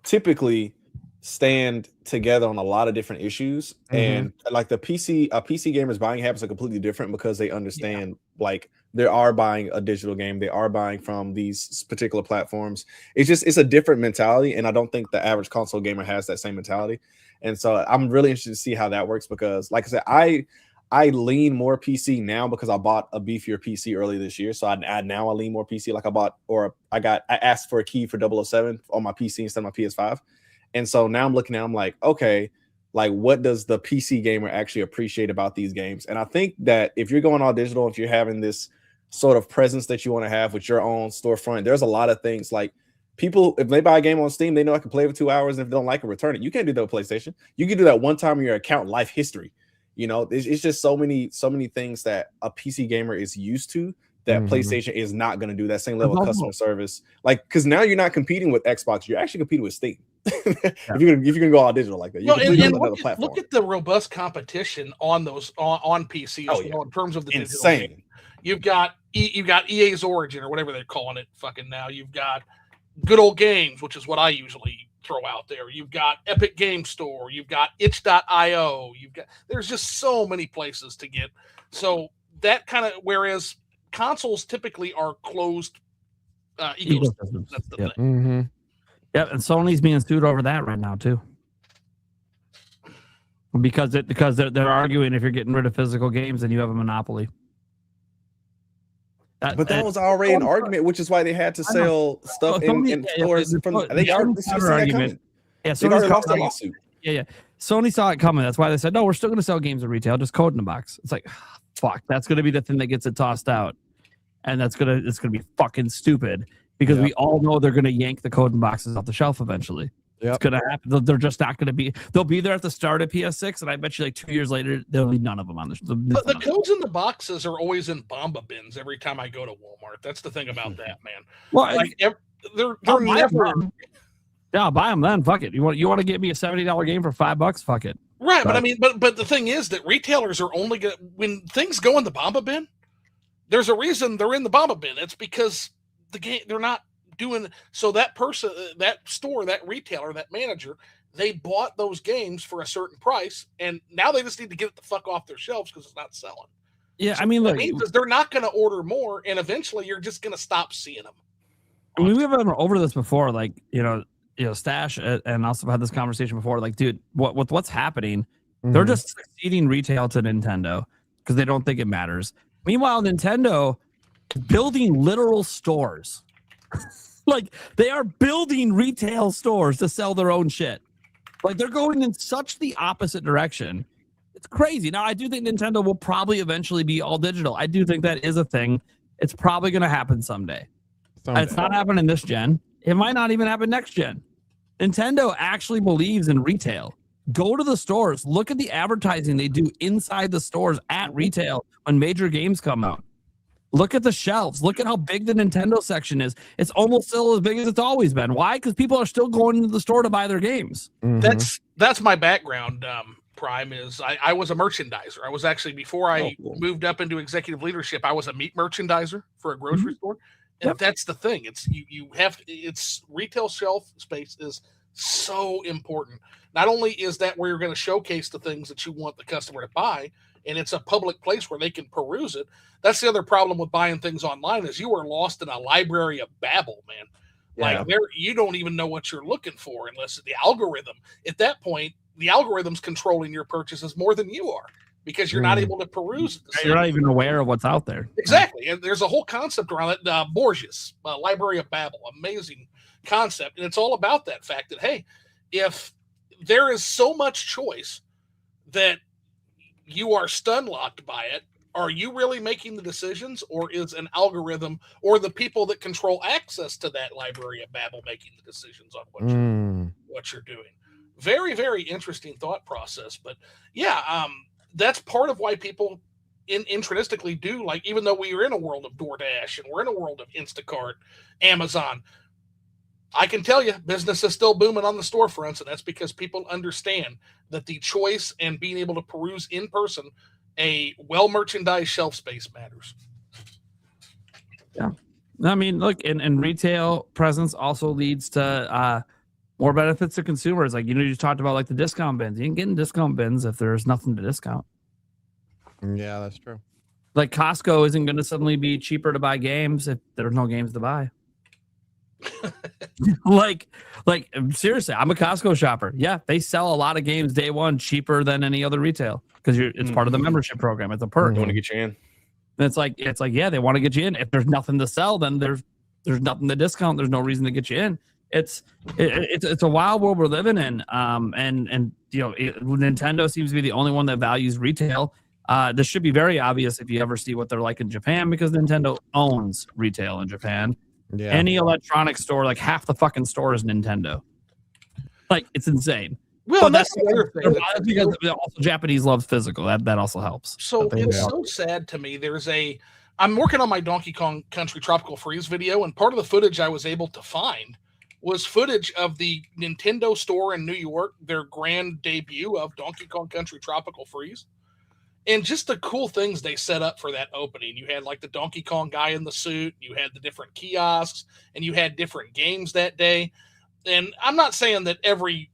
typically stand together on a lot of different issues, and like a PC gamer's buying habits are completely different because they understand like they are buying a digital game, they are buying from these particular platforms. It's a different mentality, and I don't think the average console gamer has that same mentality. And so I'm really interested to see how that works because, like I said, I lean more PC now because I bought a beefier PC earlier this year. So I lean more PC. Like I asked for a key for 007 on my PC instead of my PS5. And so now I'm looking at, I'm like, okay, like what does the PC gamer actually appreciate about these games? And I think that if you're going all digital, if you're having this sort of presence that you want to have with your own storefront, there's a lot of things like People, if they buy a game on Steam, they know I can play it for 2 hours, and if they don't like it, return it. You can't do that with PlayStation. You can do that one time in your account life history. You know, it's just so many things that a PC gamer is used to that PlayStation is not going to do. That same level of customer service, like, because now you're not competing with Xbox, you're actually competing with Steam. if you're gonna go all digital like that, you look at the robust competition on those on PC as well in terms of the insane. Digital game. You've got EA's Origin or whatever they're calling it. Fucking now, you've got Good Old Games, which is what I usually throw out there. You've got Epic Game Store. You've got itch.io. There's just so many places to get. So that kind of, whereas consoles typically are closed ecosystems. That's the thing. Yep, and Sony's being sued over that right now too. Because they're arguing if you're getting rid of physical games, then you have a monopoly. But that was already an argument, which is why they had to sell stuff in stores. They already seen that coming. Yeah, Sony lost that lawsuit. Yeah. Sony saw it coming. That's why they said, no, we're still going to sell games in retail, just code in the box. It's like, fuck, that's going to be the thing that gets it tossed out, and it's going to be fucking stupid because we all know they're going to yank the code in boxes off the shelf eventually. It's going to happen. They're just not going to be. They'll be there at the start of PS6, and I bet you like 2 years later there'll be none of them on the. But the codes in the boxes are always in Bomba bins every time I go to Walmart. That's the thing about that, man. Well, like they're never. Yeah, I'll buy them then. Fuck it. You want to get me a $70 game for $5? Fuck it. Right, but I mean, but the thing is that retailers are only going to, when things go in the Bomba bin, there's a reason they're in the Bomba bin. It's because the game they're not doing so. That person, that store, that retailer, that manager, they bought those games for a certain price, and now they just need to get it the fuck off their shelves because it's not selling. Yeah, so I mean, look, they're not going to order more, and eventually you're just going to stop seeing them. I mean, we've been over this before, like Stash, and also had this conversation before. Like, dude, what's happening? They're just succeeding retail to Nintendo because they don't think it matters. Meanwhile, Nintendo is building literal stores. Like, they are building retail stores to sell their own shit. Like, they're going in such the opposite direction. It's crazy. Now, I do think Nintendo will probably eventually be all digital. I do think that is a thing. It's probably going to happen someday. It's not happening this gen. It might not even happen next gen. Nintendo actually believes in retail. Go to the stores. Look at the advertising they do inside the stores at retail when major games come out. Look at the shelves. Look at how big the Nintendo section is. It's almost still as big as it's always been. Why? Because people are still going to the store to buy their games. That's my background. Prime is I was a merchandiser. I was actually, before I moved up into executive leadership, I was a meat merchandiser for a grocery store. And that's the thing. It's it's retail shelf space is so important. Not only is that where you're going to showcase the things that you want the customer to buy, and it's a public place where they can peruse it. That's the other problem with buying things online is you are lost in a library of babble, man. Like you don't even know what you're looking for unless the algorithm. At that point, the algorithm's controlling your purchases more than you are because you're not able to peruse it. You're not even aware of what's out there. Exactly. And there's a whole concept around it. Borges, Library of Babel, amazing concept. And it's all about that fact that, hey, if there is so much choice that you are stun locked by it, are you really making the decisions, or is an algorithm or the people that control access to that Library of Babel making the decisions on what you're doing? Very, very interesting thought process. But yeah, that's part of why people intrinsically do, like, even though we are in a world of DoorDash and we're in a world of Instacart, Amazon, I can tell you business is still booming on the storefronts, and that's because people understand that the choice and being able to peruse in person a well-merchandised shelf space matters. Yeah. I mean, look, and retail presence also leads to more benefits to consumers. Like, you talked about like the discount bins. You can get in discount bins if there's nothing to discount. Yeah, that's true. Like, Costco isn't going to suddenly be cheaper to buy games if there's no games to buy. like seriously, I'm a Costco shopper. Yeah, they sell a lot of games day one cheaper than any other retail because it's part of the membership program. It's a perk. They want to get you in. And it's like yeah, they want to get you in. If there's nothing to sell, then there's nothing to discount. There's no reason to get you in. It's a wild world we're living in. And Nintendo seems to be the only one that values retail. This should be very obvious if you ever see what they're like in Japan, because Nintendo owns retail in Japan. Yeah. Any electronic store, like half the fucking store is Nintendo. Like, it's insane. Well, But that's the other thing. That's because also Japanese love physical. That also helps. So it's so sad to me. I'm working on my Donkey Kong Country Tropical Freeze video, and part of the footage I was able to find was footage of the Nintendo store in New York, their grand debut of Donkey Kong Country Tropical Freeze. And just the cool things they set up for that opening. You had like the Donkey Kong guy in the suit, you had the different kiosks, and you had different games that day. And I'm not saying that every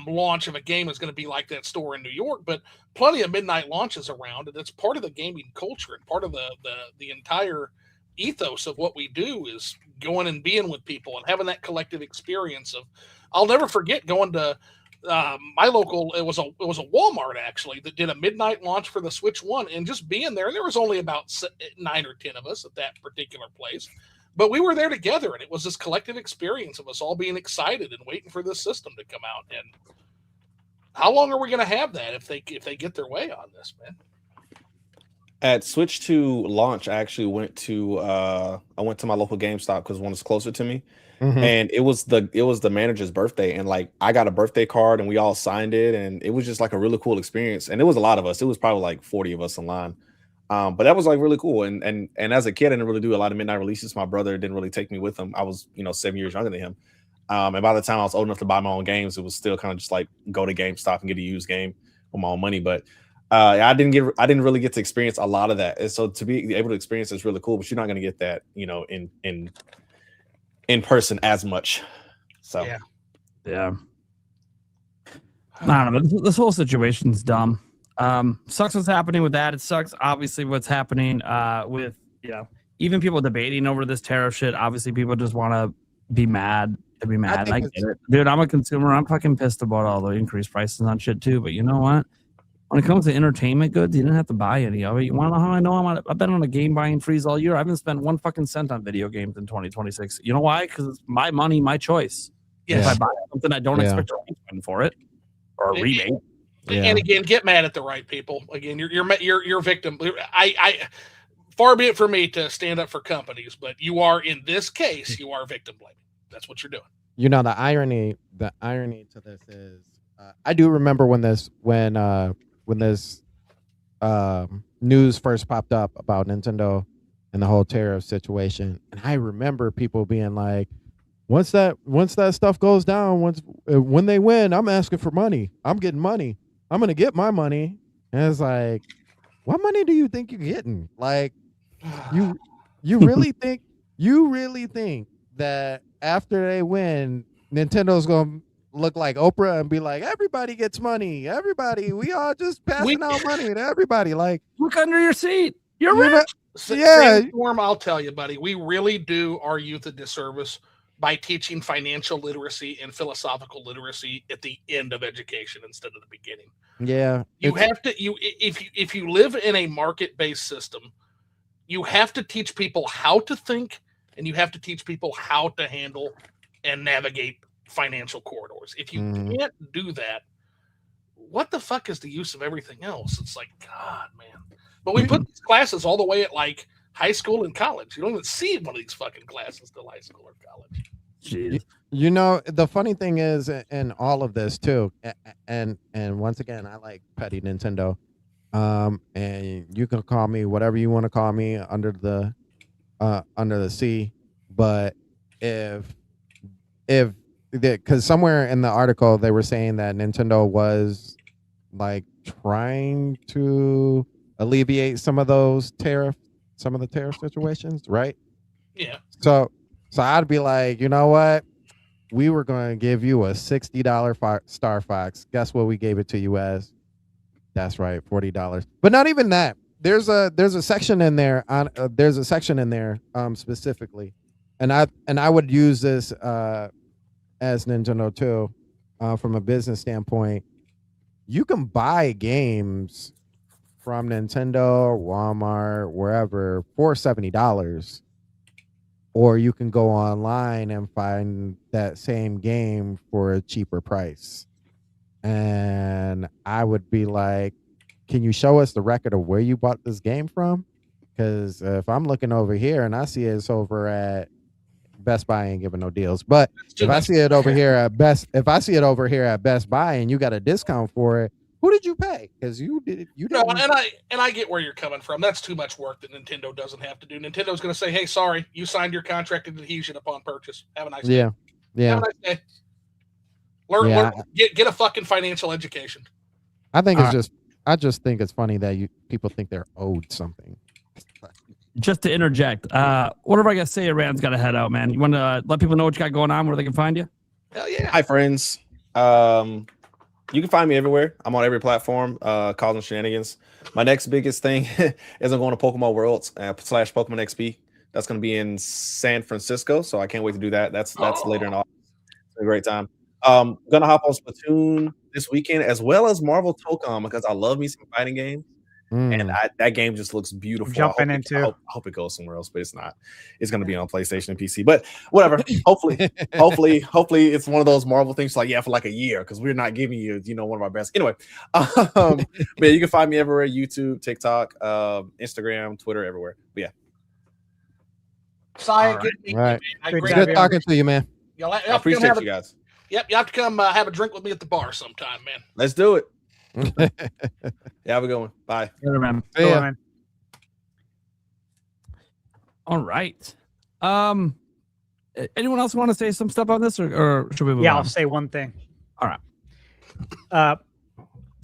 launch of a game is going to be like that store in New York, but plenty of midnight launches around, and it's part of the gaming culture and part of the entire ethos of what we do is going and being with people and having that collective experience of. I'll never forget going to my local. It was a Walmart actually that did a midnight launch for the Switch 1, and just being there. There was only about 9 or 10 of us at that particular place. But we were there together, and it was this collective experience of us all being excited and waiting for this system to come out. And how long are we going to have that if they get their way on this, man? At Switch 2 launch, I actually went to my local GameStop because one is closer to me, and it was the manager's birthday, and like I got a birthday card, and we all signed it, and it was just like a really cool experience. And it was a lot of us; it was probably like 40 of us in line. But that was like really cool. And as a kid, I didn't really do a lot of midnight releases. My brother didn't really take me with him. I was, 7 years younger than him. And by the time I was old enough to buy my own games, it was still kind of just like go to GameStop and get a used game with my own money. But I didn't really get to experience a lot of that. And so to be able to experience is really cool, but you're not going to get that, in person as much. So yeah. I don't know. This whole situation's dumb. Sucks what's happening with that. It sucks, obviously, what's happening with, even people debating over this tariff shit. Obviously, people just want to be mad I get it. Dude, I'm a consumer. I'm fucking pissed about all the increased prices on shit, too. But you know what? When it comes to entertainment goods, you didn't have to buy any of it. You want to know how I know? I've been on a game buying freeze all year. I haven't spent 1 fucking cent on video games in 2026. You know why? Because it's my money, my choice. Yes. If I buy something, I don't expect a refund for it or a rebate. And again, get mad at the right people. Again, you're victim. I far be it for me to stand up for companies, but you are, in this case, you are victim blaming. That's what you're doing. The irony to this is, I do remember when this news first popped up about Nintendo and the whole tariff situation, and I remember people being like, once that stuff goes down, when they win, I'm asking for money. I'm getting money. I'm gonna get my money. And it's like, what money do you think you're getting? Like, you really think that after they win, Nintendo's gonna look like Oprah and be like, everybody gets money. Everybody, we all just passing out money to everybody. Like, look under your seat. You're rich. Sandstorm, I'll tell you, buddy, we really do our youth a disservice by teaching financial literacy and philosophical literacy at the end of education instead of the beginning. Yeah. You have to, if you live in a market-based system, you have to teach people how to think, and you have to teach people how to handle and navigate financial corridors. If you can't do that, what the fuck is the use of everything else? It's like, God, man. But we put these classes all the way at like high school and college. You don't even see one of these fucking classes till high school or college. Jeez. The funny thing is, in all of this too, and once again, I like petty Nintendo. And you can call me whatever you want to call me under the sea. But because somewhere in the article they were saying that Nintendo was like trying to alleviate some of the tariff situations, right? Yeah. So I'd be like, you know what? We were going to give you a $60 Star Fox. Guess what we gave it to you as? That's right, $40. But not even that. There's a section in there specifically, and I would use this as Nintendo too, from a business standpoint. You can buy games from Nintendo, Walmart, wherever for $70. Or you can go online and find that same game for a cheaper price. And I would be like, can you show us the record of where you bought this game from? Because if I'm looking over here and I see it's over at Best Buy ain't giving no deals. But Too if I much. see it over here at Best Buy and you got a discount for it, who did you pay? Because you No, didn't. and I get where you're coming from. That's too much work that Nintendo doesn't have to do. Nintendo's going to say, "Hey, sorry, you signed your contract and adhesion upon purchase. Have a nice day. Yeah, yeah. Have a nice day. Learn, Yeah. get a fucking financial education." I think it's just. I just think it's funny that people think they're owed something. Just to interject, whatever I got to say, Rand's got to head out, man. You want to let people know what you got going on, where they can find you? Hell yeah. Hi, friends. You can find me everywhere. I'm on every platform, causing shenanigans. My next biggest thing is I'm going to Pokemon Worlds / Pokemon XP. That's going to be in San Francisco, so I can't wait to do that. That's later in August. It's a great time. Gonna hop on Splatoon this weekend as well as Marvel Tokon because I love me some fighting games. And that game just looks beautiful. Jumping I into. hope it goes somewhere else, but it's not. It's going to be on PlayStation and PC. But whatever. hopefully, it's one of those Marvel things. Like for like a year because we're not giving you, one of our best. Anyway, but you can find me everywhere: YouTube, TikTok, Instagram, Twitter, everywhere. But yeah. Cy, All good right. meeting you, man. Good talking to you, man. I I appreciate you guys. Yep, you have to come have a drink with me at the bar sometime, man. Let's do it. Yeah, have a good one. Bye. Later, man. Yeah. Man. All right. Anyone else want to say some stuff on this, or should we move Yeah, on? I'll say one thing. All right.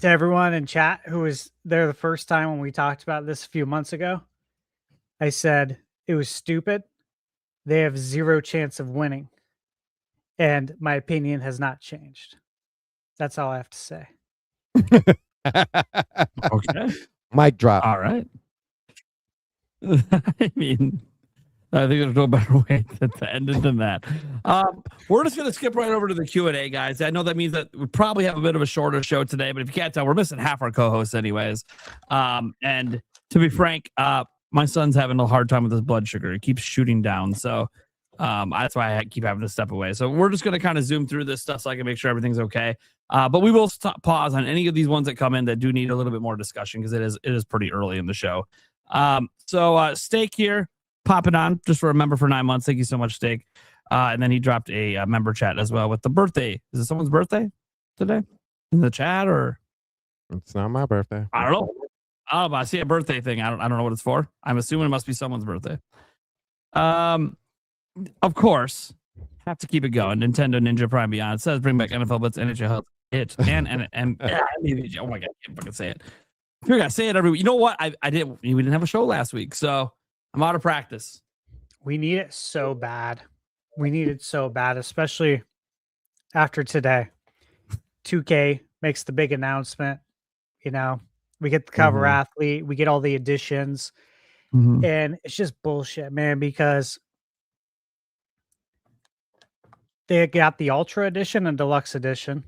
To everyone in chat who was there the first time when we talked about this a few months ago, I said it was stupid. They have zero chance of winning. And my opinion has not changed. That's all I have to say. Okay. Mic drop. All right. I mean, I think there's no better way to end it than that. We're just going to skip right over to the Q&A, guys. I know that means that we probably have a bit of a shorter show today, but if you can't tell, we're missing half our co-hosts anyways. And to be frank, my son's having a hard time with his blood sugar. It keeps shooting down. So that's why I keep having to step away. So we're just going to kind of zoom through this stuff so I can make sure everything's okay. But we will pause on any of these ones that come in that do need a little bit more discussion because it is pretty early in the show. So Steak here popping on just for a member for 9 months. Thank you so much, Steak. And then he dropped a member chat as well with the birthday. Is it someone's birthday today in the chat or? It's not my birthday. I don't know. I see a birthday thing. I don't know what it's for. I'm assuming it must be someone's birthday. Of course, have to keep it going. Nintendo Ninja Prime Beyond. It says bring back NFL Blitz, NHL Health, it, and oh my god, I can't fucking say it. I figure I say it every week. You know what? I did. We didn't have a show last week, so I'm out of practice. We need it so bad. We need it so bad, especially after today. 2K makes the big announcement. We get the cover athlete, we get all the additions, and it's just bullshit, man, because they got the Ultra Edition and Deluxe Edition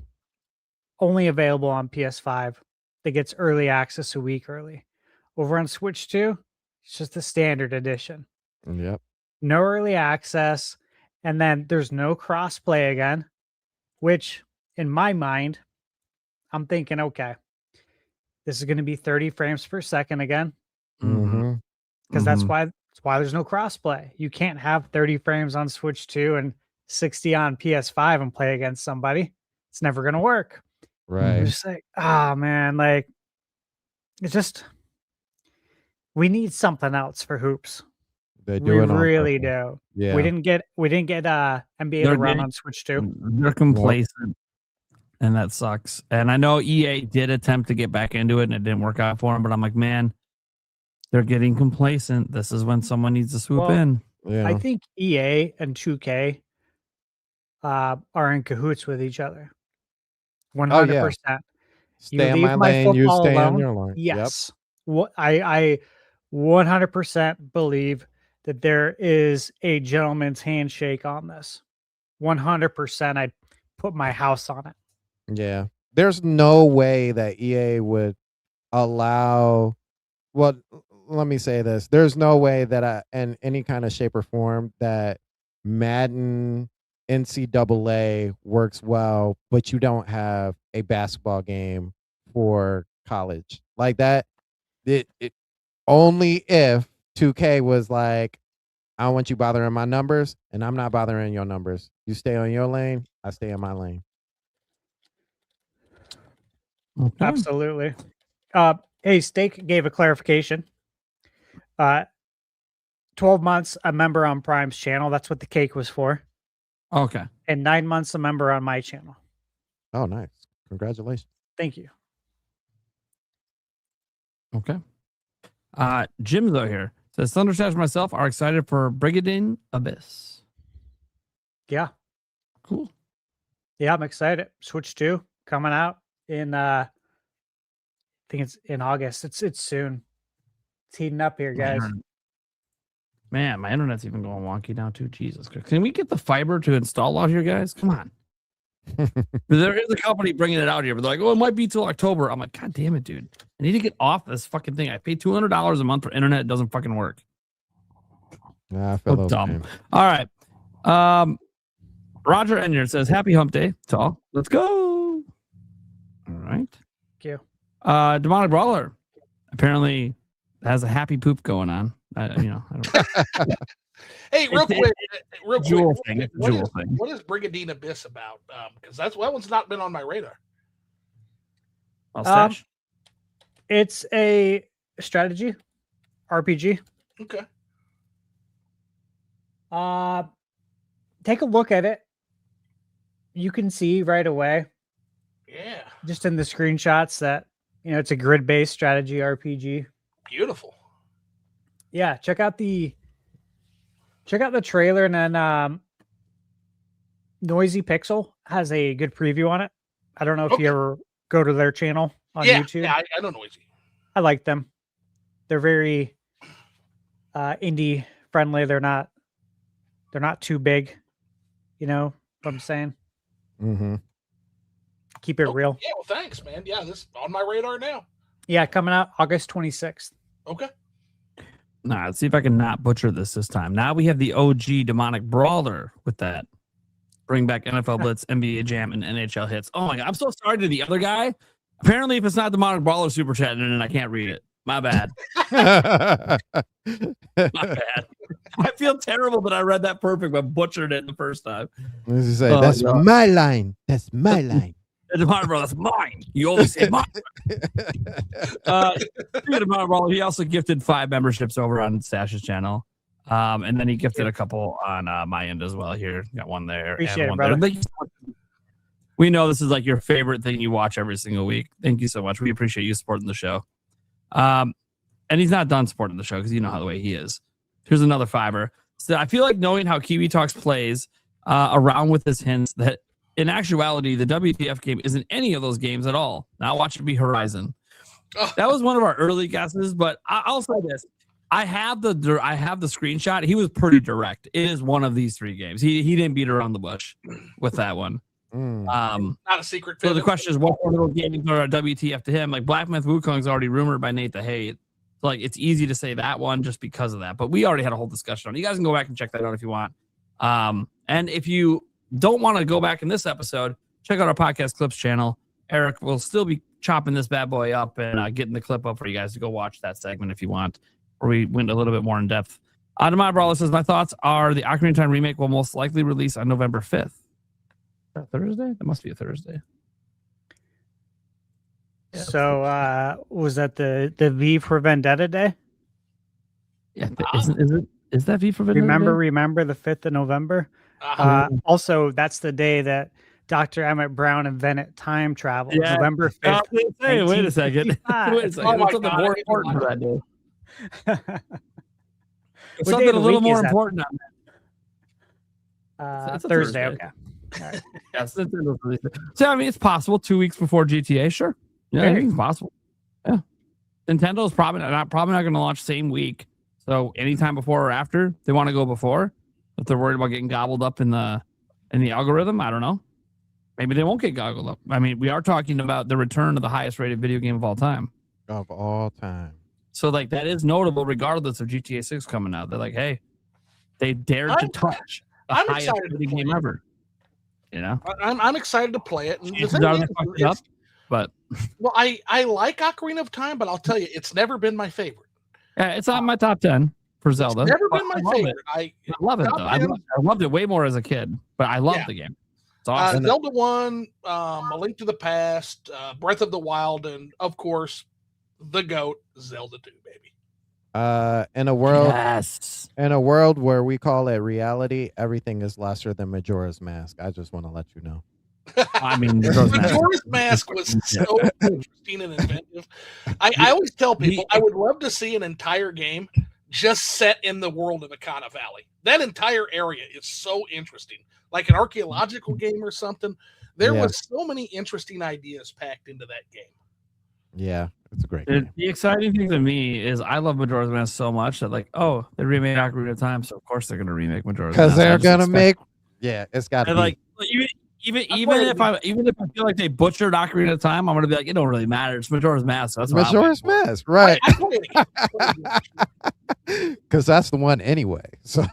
only available on PS5. That gets early access a week early. Over on Switch 2, it's just the standard edition. Yep. No early access, and then there's no cross-play again, which in my mind, I'm thinking, okay, this is going to be 30 frames per second again. Because that's why there's no cross-play. You can't have 30 frames on Switch 2 and 60 on PS5 and play against somebody. It's never going to work. Right. It's just like, man, like it's just we need something else for hoops. They We do it on really purpose. do. Yeah. We didn't get NBA to run on Switch 2. They're complacent, and that sucks. And I know EA did attempt to get back into it, and it didn't work out for them. But I'm like, man, they're getting complacent. This is when someone needs to swoop in. Yeah. I think EA and 2K are in cahoots with each other. 100%. Stay on my lane, you stay on your lane. Yes. What I 100% believe that there is a gentleman's handshake on this. 100%. I'd put my house on it. Yeah. There's no way that EA would allow. Well, let me say this. There's no way that in any kind of shape or form that Madden NCAA works well, but you don't have a basketball game for college like that. It only if 2K was like, I don't want you bothering my numbers, and I'm not bothering your numbers. You stay on your lane, I stay in my lane. Okay. Absolutely. Hey, Steak gave a clarification. 12 months a member on Prime's channel. That's what the cake was for. Okay. And 9 months a member on my channel. Oh, nice. Congratulations. Thank you. Okay. Jim's out here. Says Thunderstash and myself are excited for Brigadine Abyss. Yeah. Cool. Yeah, I'm excited. Switch 2 coming out in I think it's in August. It's soon. It's heating up here, guys. Man, my internet's even going wonky now too. Jesus Christ. Can we get the fiber to install out here, guys? Come on. There is a company bringing it out here, but they're like, oh, it might be till October. I'm like, God damn it, dude. I need to get off this fucking thing. I pay $200 a month for internet. It doesn't fucking work. Yeah, I feel dumb. Game. All right. Roger Enyer says, happy hump day to all. Let's go. All right. Thank you. Demonic Brawler apparently has a happy poop going on. I don't Hey, real quick, Jewel thing. It's a what Jewel is, thing. what is Brigadine Abyss about? Because that one's not been on my radar. It's a strategy RPG. Okay. Take a look at it. You can see right away. Yeah. Just in the screenshots that it's a grid-based strategy RPG. Beautiful. Yeah, check out the trailer, and then Noisy Pixel has a good preview on it. I don't know if you ever go to their channel on YouTube. Yeah, I know Noisy. I like them. They're very indie friendly. They're not too big. You know what I'm saying? Mm-hmm. Keep it real. Yeah, well, thanks, man. Yeah, this is on my radar now. Yeah, coming out August 26th. Okay. Nah, let's see if I can not butcher this time. Now we have the OG Demonic Brawler with that. Bring back NFL Blitz, NBA Jam, and NHL hits. Oh my God. I'm so sorry to the other guy. Apparently, if it's not Demonic Brawler super chatting in it, I can't read it. My bad. My bad. I feel terrible that I read that perfect, but butchered it the first time. That's my line. That's my line. Demonic Brawler, that's mine. You always say mine. Speaking of Demonic Brawler, he also gifted 5 memberships over on Stash's channel. And then he gifted a couple on my end as well here. Got one there. Appreciate and it, one brother. there. We know this is like your favorite thing you watch every single week. Thank you so much. We appreciate you supporting the show. And he's not done supporting the show because you know how the way he is. Here's another fiber. So I feel like knowing how Kiwi Talks plays around with his hints that in actuality, the WTF game isn't any of those games at all. Now watch it be Horizon. That was one of our early guesses, but I'll say this. I have the screenshot. He was pretty direct. It is one of these 3 games. He didn't beat around the bush with that one. Not a secret. So the question is, what little games are WTF to him? Like Black Myth Wukong's already rumored by Nate the Hate. So like it's easy to say that one just because of that. But we already had a whole discussion on it. You guys can go back and check that out if you want. And if you don't want to go back in this episode, check out our podcast clips channel. Eric will still be chopping this bad boy up and getting the clip up for you guys to go watch that segment if you want, where we went a little bit more in depth. Demonic Brawler says, my thoughts are the Ocarina of Time remake will most likely release on November 5th. Thursday? That must be a Thursday. Yeah, so was that the V for Vendetta day? Yeah, is that V for Vendetta? Remember the 5th of November? Also, that's the day that Dr. Emmett Brown invented time travel. Yeah. November 5th. Hey, wait a second. Wait a second. What's something more important for that day? Something a little more important on that. It's a Thursday. Okay. All right. Yes, so I mean, it's possible 2 weeks before GTA. Sure, yeah, it's possible. Yeah, Nintendo's probably not going to launch same week. So anytime before or after they want to go before, if they're worried about getting gobbled up in the algorithm, I don't know. Maybe they won't get goggled up. I mean, we are talking about the return of the highest rated video game of all time. Of all time. So like that is notable, regardless of GTA 6 coming out. They're like, hey, they dared to touch the highest rated game ever. You know, I'm excited to play it. And but well, I like Ocarina of Time, but I'll tell you, it's never been my favorite. Yeah, it's not my top 10. for Zelda. It's never but been my I love favorite. it. I love it though. I loved it way more as a kid, but I love the game. It's awesome. Zelda 1, A Link to the Past, Breath of the Wild, and of course, the GOAT, Zelda 2, baby. In a world where we call it reality, everything is lesser than Majora's Mask. I just want to let you know. I mean, Majora's Mask was so interesting and inventive. I always tell people I would love to see an entire game just set in the world of Akana Valley. That entire area is so interesting, like an archaeological game or something. There was so many interesting ideas packed into that game. Yeah, it's a great game. The exciting thing to me is I love Majora's Mask so much that they remade Ocarina of Time, so of course they're going to remake Majora's Mask. Because they're going to make, it's got to be. Like even if I feel like they butchered Ocarina of Time, I'm going to be like, it don't really matter. It's Majora's Mask. So that's Majora's Mask, right? Because that's the one anyway. So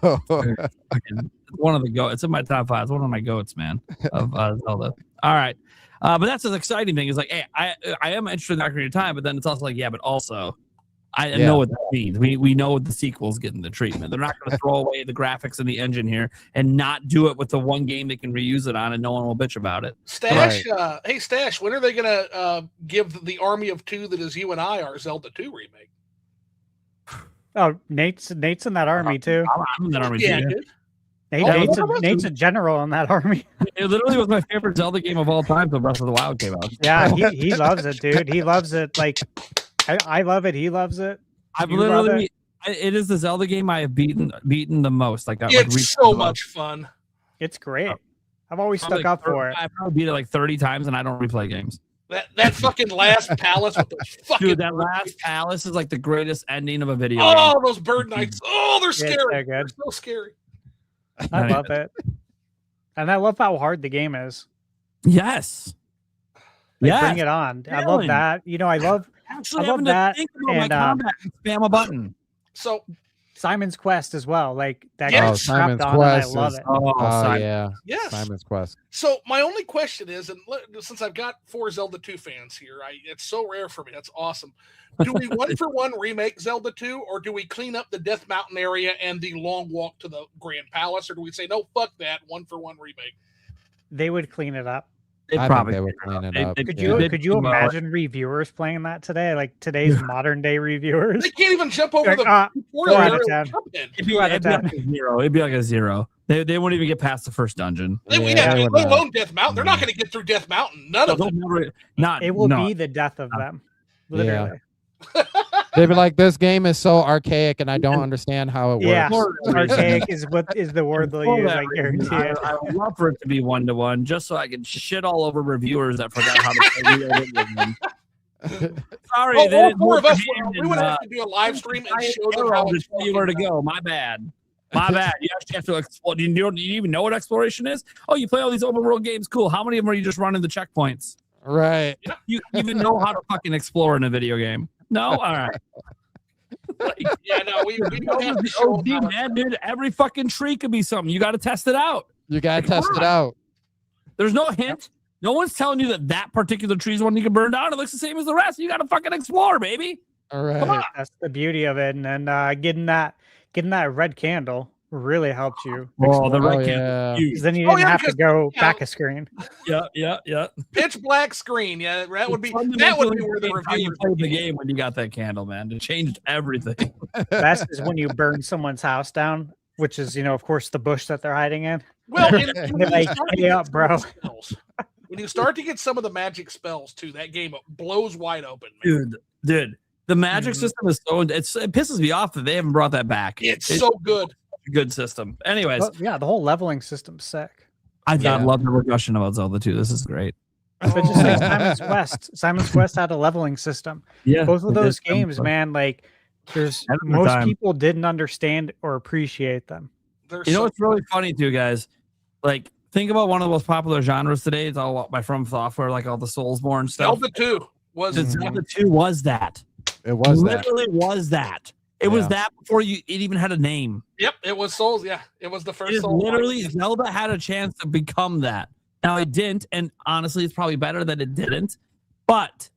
one of the goats. It's in my top 5. It's one of my goats, man, of Zelda. All right. But that's an exciting thing. Is like, hey, I am interested in Ocarina of Time, but then it's also like, but also I know what that means. We know the sequel's getting the treatment. They're not going to throw away the graphics and the engine here and not do it with the one game they can reuse it on, and no one will bitch about it. Stash, hey Stash, when are they going to give the army of 2 that is you and I our Zelda 2 remake? Oh, Nate's in that army too. I'm in that army too. Nate's a general in that army. It literally was my favorite Zelda game of all time until Breath of the Wild came out. Yeah, he loves it, dude. He loves it. Like, I love it. He loves it. It is the Zelda game I have beaten the most. It's so much fun. It's great. I've always stuck up for it. I probably beat it like 30 times, and I don't replay games. That fucking last palace with the fucking dude, that last palace is like the greatest ending of a video game. Those bird knights. Oh, they're scary. They're so scary. I love it. And I love how hard the game is. Yes. Bring it on. I love that. I love that. And spam a button. So Simon's Quest as well. Like that gets Simon's Quest. I love it. Yes. Simon's Quest. So my only question is, and since I've got 4 Zelda 2 fans here, it's so rare for me. That's awesome. Do we 1-for-1 remake Zelda 2, or do we clean up the Death Mountain area and the long walk to the Grand Palace, or do we say no, fuck that, 1-for-1 remake? They would clean it up. I think they would clean it up. Could you imagine reviewers playing that today? Like today's modern day reviewers? They can't even jump over the 4 out of 10. It'd be like a 0. They wouldn't even get past the first dungeon. Let alone Death Mountain. They're not going to get through Death Mountain. None of them. It will be the death of them. Literally. They'd be like, this game is so archaic and I don't understand how it works. Yeah, archaic is the word they'll use. I guarantee it. I would love for it to be 1-to-1 just so I can shit all over reviewers that forgot how to play video games. Sorry, all 4 of us. We would have to do a live stream and show them how to tell you where to go. My bad. You actually have to explore. Do you even know what exploration is? Oh, you play all these open world games. Cool. How many of them are you just running the checkpoints? Right. You even know how to fucking explore in a video game? No? All right. We don't have to show them man, dude. Every fucking tree could be something. You got to test it out. You got to test it out. There's no hint. No one's telling you that particular tree is one you can burn down. It looks the same as the rest. You got to fucking explore, baby. All right. That's the beauty of it. And then getting that red candle really helps you. Oh, the red candle. Then you didn't have to go back a screen. Yeah. Pitch black screen. Yeah, that would be where the review played the game when you got that candle, man. It changed everything. Best is when you burn someone's house down, which is, of course, the bush that they're hiding in. Well, hey up, bro. When you start to get some of the magic spells too, that game blows wide open, man. Dude. The magic system is it pisses me off that they haven't brought that back. It's so good. Good system. Anyways, the whole leveling system's sick. I love the discussion about Zelda 2. This is great. But just like Simon's Quest. Simon's Quest had a leveling system. Yeah, both of those games, man. Like, most people didn't understand or appreciate them. What's really funny too, guys? Like, think about one of the most popular genres today. It's all by From Software, like all the Soulsborne stuff. Zelda 2 was that. It was literally was that. It was that before it even had a name. Yep, it was Souls. Yeah, it was the first. Literally, Zelda had a chance to become that. Now it didn't, and honestly, it's probably better that it didn't. But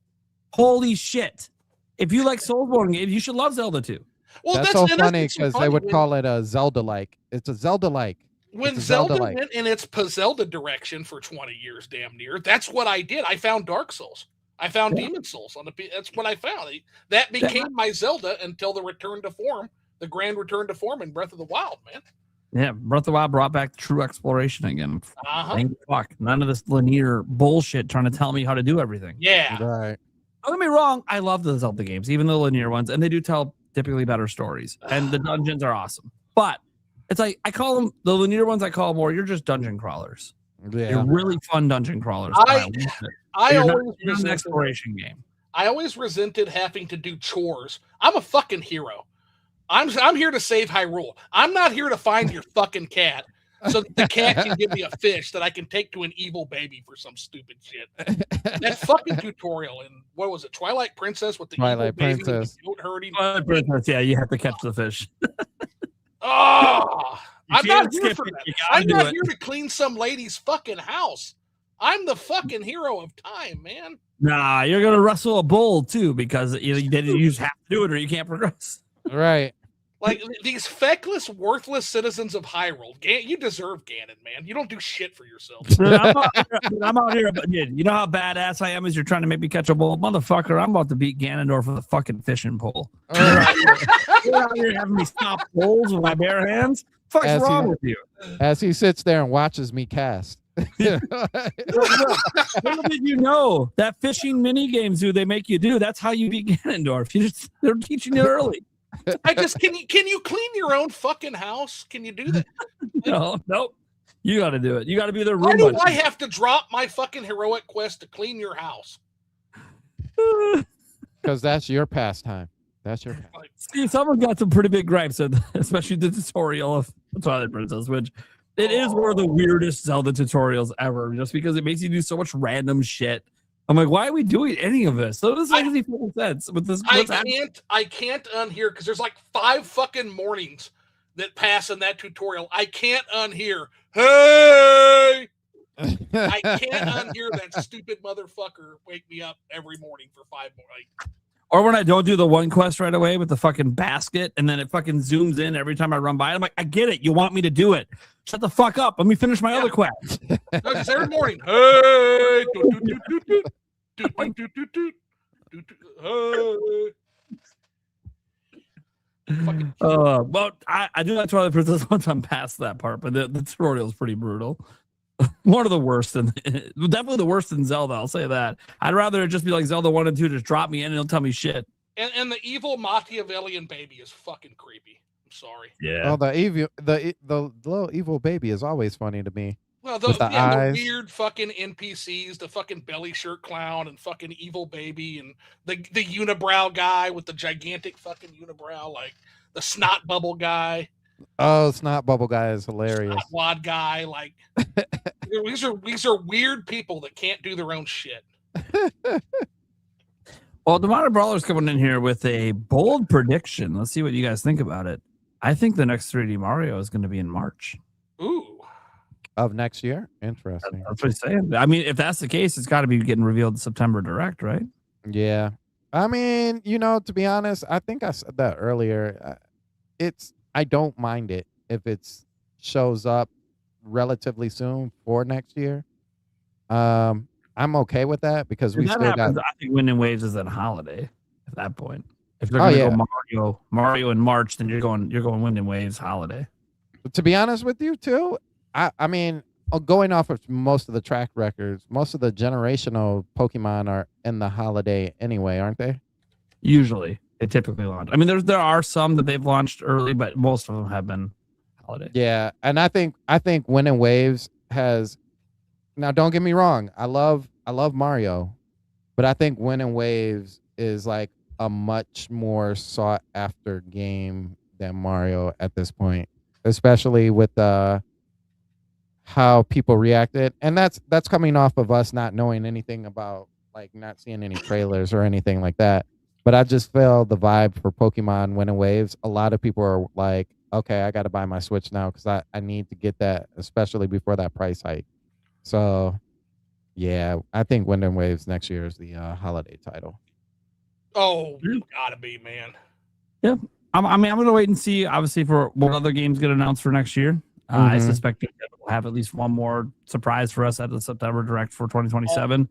holy shit, if you like Soulsborne games, you should love Zelda 2. Well, that's so and funny that's because they funny would when- call it a Zelda-like. It's a Zelda-like. When It's a Zelda Zelda-like. went in its Zelda direction for 20 years, damn near, that's what I did. I found Dark Souls. I found Demon Souls on the. That's what I found. That became my Zelda until the return to form, the grand return to form in Breath of the Wild, man. Yeah, Breath of the Wild brought back true exploration again. Uh-huh. Thank fuck. None of this linear bullshit trying to tell me how to do everything. Yeah. Right. Don't get me wrong, I love the Zelda games, even the linear ones, and they do tell typically better stories. And the dungeons are awesome. But it's like I call them the linear ones, I call them more, you're just dungeon crawlers. Yeah. You're really fun dungeon crawlers. I You're always not an resented, exploration game. I always resented having to do chores. I'm a fucking hero. I'm here to save Hyrule. I'm not here to find your fucking cat so that the cat can give me a fish that I can take to an evil baby for some stupid shit. That fucking tutorial in what was it, Twilight Princess with the Twilight evil baby Princess. with the goat herding. Princess, yeah, you have to catch the fish. Oh, You I'm not can't here skip for it. that. You gotta I'm do not it. here to clean some lady's fucking house. I'm the fucking hero of time, man. Nah, you're gonna wrestle a bull too because you just have to do it or you can't progress. Right. Like these feckless, worthless citizens of Hyrule. You deserve Ganon, man. You don't do shit for yourself. Dude, I'm out here, but dude, you know how badass I am as you're trying to make me catch a bull, motherfucker. I'm about to beat Ganondorf with a fucking fishing pole. You're out here having me stop bulls with my bare hands. Fuck's wrong with you? As he sits there and watches me cast. Little did you know that fishing mini games they make you do. That's how you beat Ganondorf. They're teaching you early. Can you clean your own fucking house? Can you do that? Nope. You got to do it. You got to be the Why Roomba. do I have to drop my fucking heroic quest to clean your house? Because that's your pastime. That's your pastime. See, someone got some pretty big gripes, especially the tutorial of Twilight Princess, which it is one of the weirdest Zelda tutorials ever, just because it makes you do so much random shit. I'm like, why are we doing any of this? So this doesn't make any sense with this. I can't unhear because there's like 5 fucking mornings that pass in that tutorial. I can't unhear. Hey, I can't unhear that stupid motherfucker wake me up every morning for 5 more. Or when I don't do the one quest right away with the fucking basket, and then it fucking zooms in every time I run by it. I'm like, I get it. You want me to do it. Shut the fuck up. Let me finish my other quest. No, just every morning. Hey, Well, I do that Twilight Princess once I'm past that part, but the tutorial is pretty brutal. One of the worst, definitely the worst in Zelda. I'll say that. I'd rather it just be like Zelda 1 and 2, just drop me in and it'll tell me shit. And the evil Machiavellian baby is fucking creepy. I'm sorry. Yeah. Oh, the little evil baby is always funny to me. Well, With the eyes. the weird fucking NPCs, the fucking belly shirt clown and fucking evil baby and the unibrow guy with the gigantic fucking unibrow, like the snot bubble guy. Oh, Snot Bubble guy is hilarious. Snot wad guy, like these are weird people that can't do their own shit. Well, the Modern Brawler's coming in here with a bold prediction. Let's see what you guys think about it. I think the next 3D Mario is going to be in March. Ooh. Of next year? Interesting. That's what he's saying. I mean, if that's the case, it's got to be getting revealed in September Direct, right? Yeah. I mean, to be honest, I think I said that earlier. I don't mind it if it shows up relatively soon for next year. I'm okay with that because If we that still happens, got. I think Wind and Waves is at holiday at that point. If they're going to go Mario in March, then you're going Wind and Waves holiday. To be honest with you, too, I mean, going off of most of the track records, most of the generational Pokemon are in the holiday anyway, aren't they? Usually, they typically launch. I mean, there are some that they've launched early, but most of them have been holiday. Yeah, and I think Wind and Waves has. Now, don't get me wrong. I love Mario, but I think Wind and Waves is like a much more sought after game than Mario at this point, especially with how people reacted, and that's coming off of us not knowing anything about, like, not seeing any trailers or anything like that. But I just feel the vibe for Pokemon Wind and Waves. A lot of people are like, okay, I got to buy my Switch now because I need to get that, especially before that price hike. So, yeah, I think Wind and Waves next year is the holiday title. Oh, you gotta be, man. Yep. I'm going to wait and see, obviously, for what other games get announced for next year. I suspect we'll have at least one more surprise for us at the September Direct for 2027.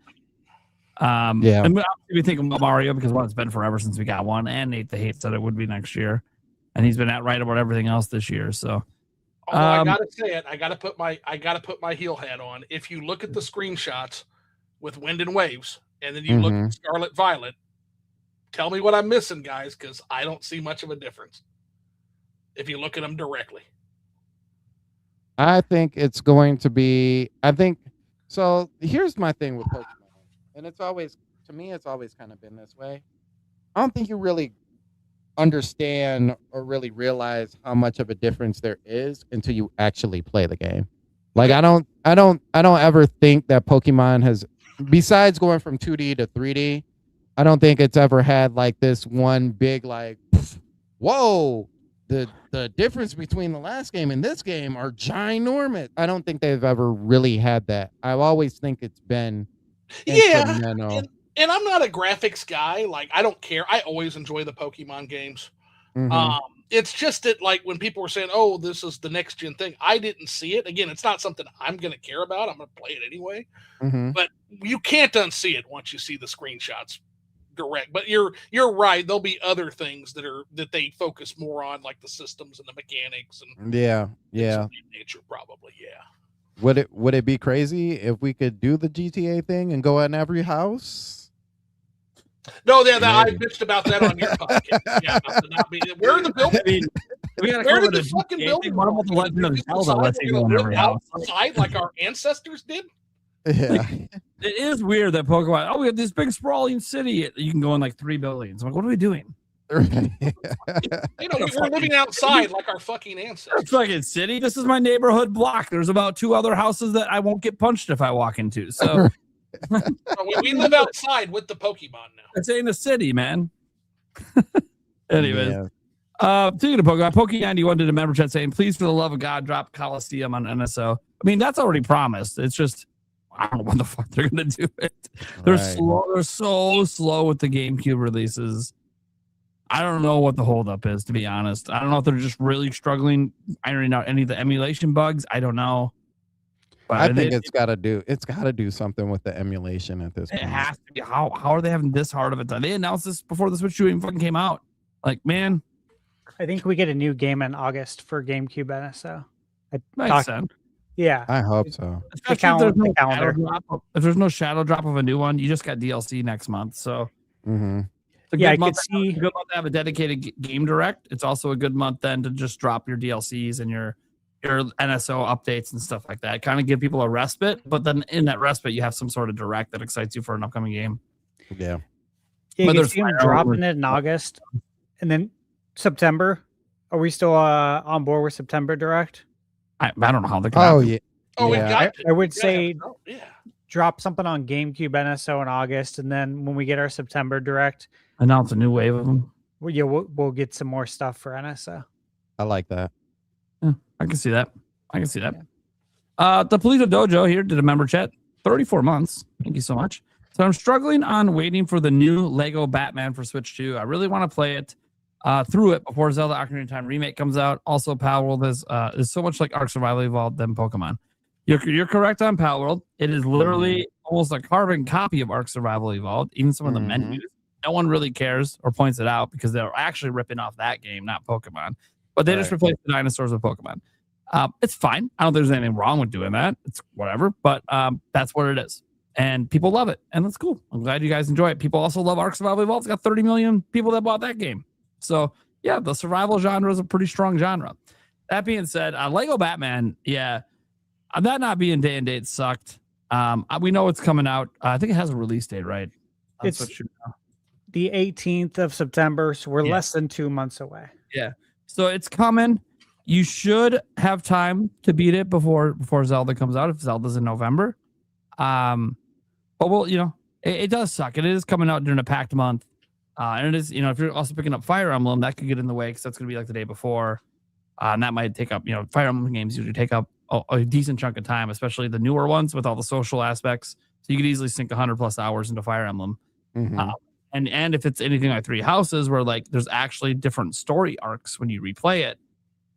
And we think of Mario because, one, it's been forever since we got one, and Nate the Hate said it would be next year. And he's been right about everything else this year. So, I gotta say it. I gotta put my heel hat on. If you look at the screenshots with Wind and Waves, and then you look at Scarlet Violet, tell me what I'm missing, guys, because I don't see much of a difference. If you look at them directly, I think it's going to be. So. Here's my thing with Pokemon, and it's always kind of been this way. I don't think you really understand or really realize how much of a difference there is until you actually play the game. Like I don't ever think that Pokemon has, besides going from 2D to 3D, I don't think it's ever had like this one big like, whoa, the difference between the last game and this game are ginormous. I don't think they've ever really had that. I always think it's been incremental. And I'm not a graphics guy. Like, I don't care. I always enjoy the Pokemon games. It's just that, like, when people were saying, oh, this is the next gen thing, I didn't see it. Again, it's not something I'm going to care about. I'm going to play it anyway. But you can't unsee it once you see the screenshots direct. But you're right. There'll be other things that they focus more on, like the systems and the mechanics and nature, probably. Would it be crazy if we could do the GTA thing and go in every house? No, I bitched about that on your podcast. Yeah, where are the buildings? Where did the fucking buildings? What about the Legend of Zelda? Let's go in every house outside like our ancestors did. Yeah, it is weird that Pokemon. Oh, we have this big sprawling city. You can go in like 3 buildings. I'm like, what are we doing? We're living outside like our fucking ancestors. Fucking city. This is my neighborhood block. There's about 2 other houses that I won't get punched if I walk into. So we live outside with the Pokemon now. It's in the city, man. Anyways, speaking of Pokemon, Poke91 did a member chat saying, "Please, for the love of God, drop Coliseum on NSO." I mean, that's already promised. It's just I don't know when the fuck they're gonna do it. They're slow. They're so slow with the GameCube releases. I don't know what the holdup is, to be honest. I don't know if they're just really struggling ironing out any of the emulation bugs. I don't know. But I think it's got to do something with the emulation at this point. It has to be. How are they having this hard of a time? They announced this before the Switch 2 even fucking came out. Like, man. I think we get a new game in August for GameCube NSO. Makes sense. Yeah. I hope so. If there's no shadow drop of a new one, you just got DLC next month. So I could see. It's a good month to have a dedicated game direct. It's also a good month then to just drop your DLCs and your NSO updates and stuff like that. Kind of give people a respite, but then in that respite, you have some sort of direct that excites you for an upcoming game. Yeah. You can see them dropping it in August, and then September. Are we still on board with September direct? I don't know how they. I would say drop something on GameCube NSO in August, and then when we get our September direct, announce a new wave of them. We'll get some more stuff for NSO. I like that. Yeah, I can see that. The Polito Dojo here did a member chat. 34 months. Thank you so much. So I'm struggling on waiting for the new Lego Batman for Switch 2. I really want to play it through it before Zelda Ocarina of Time remake comes out. Also, Palworld is so much like Ark Survival Evolved than Pokemon. You're correct on Palworld. It is literally almost a carbon copy of Ark Survival Evolved. Even some of the menus. No one really cares or points it out because they're actually ripping off that game, not Pokemon. But they just replaced the dinosaurs with Pokemon. It's fine. I don't think there's anything wrong with doing that. It's whatever. But that's what it is. And people love it. And that's cool. I'm glad you guys enjoy it. People also love Ark Survival Evolved. It's got 30 million people that bought that game. So, yeah, the survival genre is a pretty strong genre. That being said, Lego Batman, that not being day and date sucked. We know it's coming out. I think it has a release date, right? It's the 18th of September. So we're less than 2 months away. Yeah. So it's coming. You should have time to beat it before Zelda comes out, if Zelda's in November. But it does suck. It is coming out during a packed month. And it is, if you're also picking up Fire Emblem, that could get in the way because that's going to be like the day before. And that might take up, Fire Emblem games usually take up a decent chunk of time, especially the newer ones with all the social aspects. So you could easily sink 100+ hours into Fire Emblem. And if it's anything like Three Houses, where like there's actually different story arcs when you replay it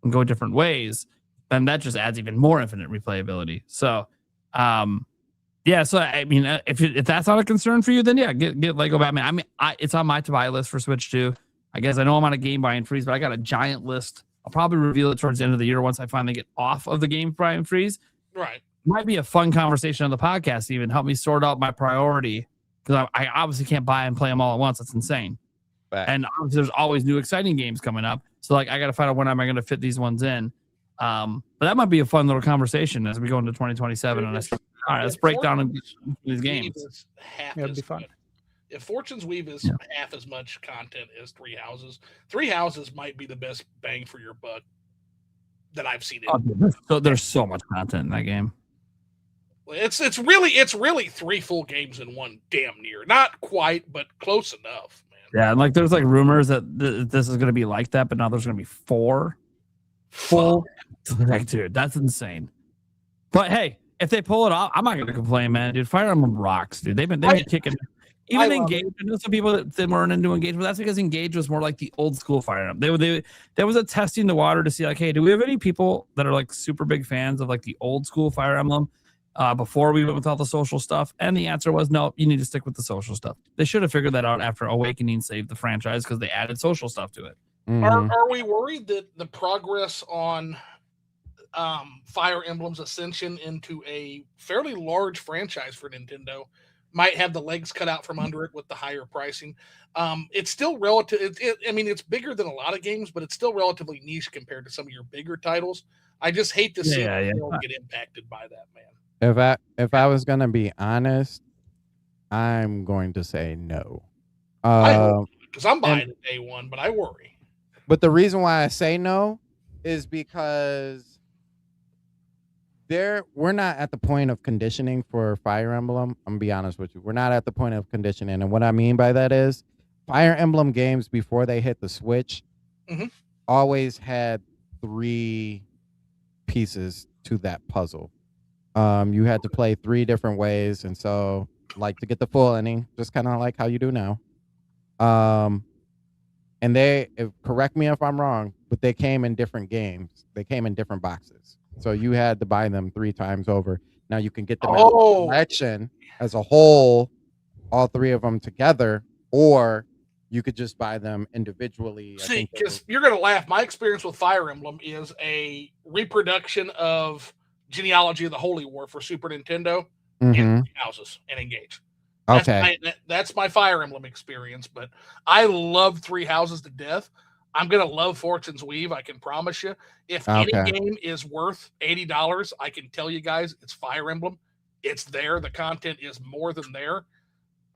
and go different ways, then that just adds even more infinite replayability. So, yeah. So I mean, if that's not a concern for you, then yeah, get Lego Batman. I mean, it's on my to buy list for Switch too. I guess I know I'm on a game buy and freeze, but I got a giant list. I'll probably reveal it towards the end of the year once I finally get off of the game buy and freeze. Right. Might be a fun conversation on the podcast. Even help me sort out my priority, because I obviously can't buy and play them all at once. That's insane. And obviously there's always new exciting games coming up. So like I got to find out when am I going to fit these ones in. But that might be a fun little conversation as we go into 2027. And all right, let's break down these games. It'd be fun. If Fortune's Weave is half as much content as Three Houses, Three Houses might be the best bang for your buck that I've seen. So there's so much content in that game. It's really 3 full games in one, damn near. Not quite, but close enough, man. Yeah, and like there's like rumors that this is going to be like that, but now there's going to be 4 full. Like, dude, that's insane. But hey, if they pull it off, I'm not going to complain, man. Dude, Fire Emblem rocks, dude. They've been kicking. Even Engage, I know some people that weren't into Engage, but that's because Engage was more like the old school Fire Emblem. There was a testing the water to see like, hey, do we have any people that are like super big fans of like the old school Fire Emblem before we went with all the social stuff? And the answer was no, you need to stick with the social stuff. They should have figured that out after Awakening saved the franchise because they added social stuff to it. Are we worried that the progress on Fire Emblem's ascension into a fairly large franchise for Nintendo might have the legs cut out from under it with the higher pricing? It's still relative. I mean, it's bigger than a lot of games, but it's still relatively niche compared to some of your bigger titles. I just hate to see people get impacted by that, man. If I was gonna be honest, I'm going to say no. Because I'm buying it day one, but I worry. But the reason why I say no is because we're not at the point of conditioning for Fire Emblem. I'm gonna be honest with you. We're not at the point of conditioning. And what I mean by that is Fire Emblem games before they hit the Switch always had 3 pieces to that puzzle. You had to play 3 different ways. And so like to get the full ending, just kind of like how you do now. And correct me if I'm wrong, but they came in different games. They came in different boxes. So you had to buy them 3 times over. Now you can get them as a collection as a whole, all 3 of them together, or you could just buy them individually. See, because you're going to laugh. My experience with Fire Emblem is a reproduction of Genealogy of the Holy War for Super Nintendo and Three Houses and Engage. That's my Fire Emblem experience, but I love Three Houses to death. I'm going to love Fortune's Weave, I can promise you. If any game is worth $80, I can tell you guys it's Fire Emblem. It's there. The content is more than there.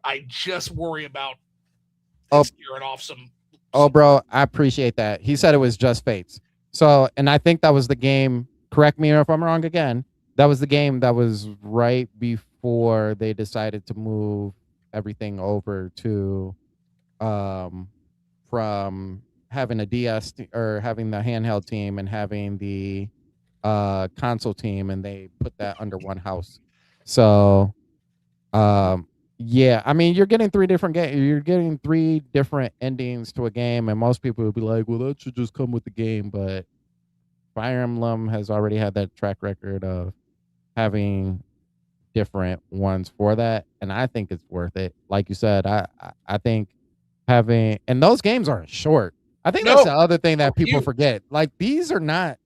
I just worry about scaring off some. Oh, bro, I appreciate that. He said it was Just Fates. So, and I think that was the game, correct me if I'm wrong again, that was the game that was right before they decided to move everything over to from having a DS or having the handheld team and having the console team, and they put that under one house. So yeah, I mean, you're getting 3 different games. You're getting 3 different endings to a game, and most people would be like, well, that should just come with the game. But Fire Emblem has already had that track record of having different ones for that, and I think it's worth it. Like you said, I think having, and those games aren't short. I think that's the other thing that people forget. Like these are not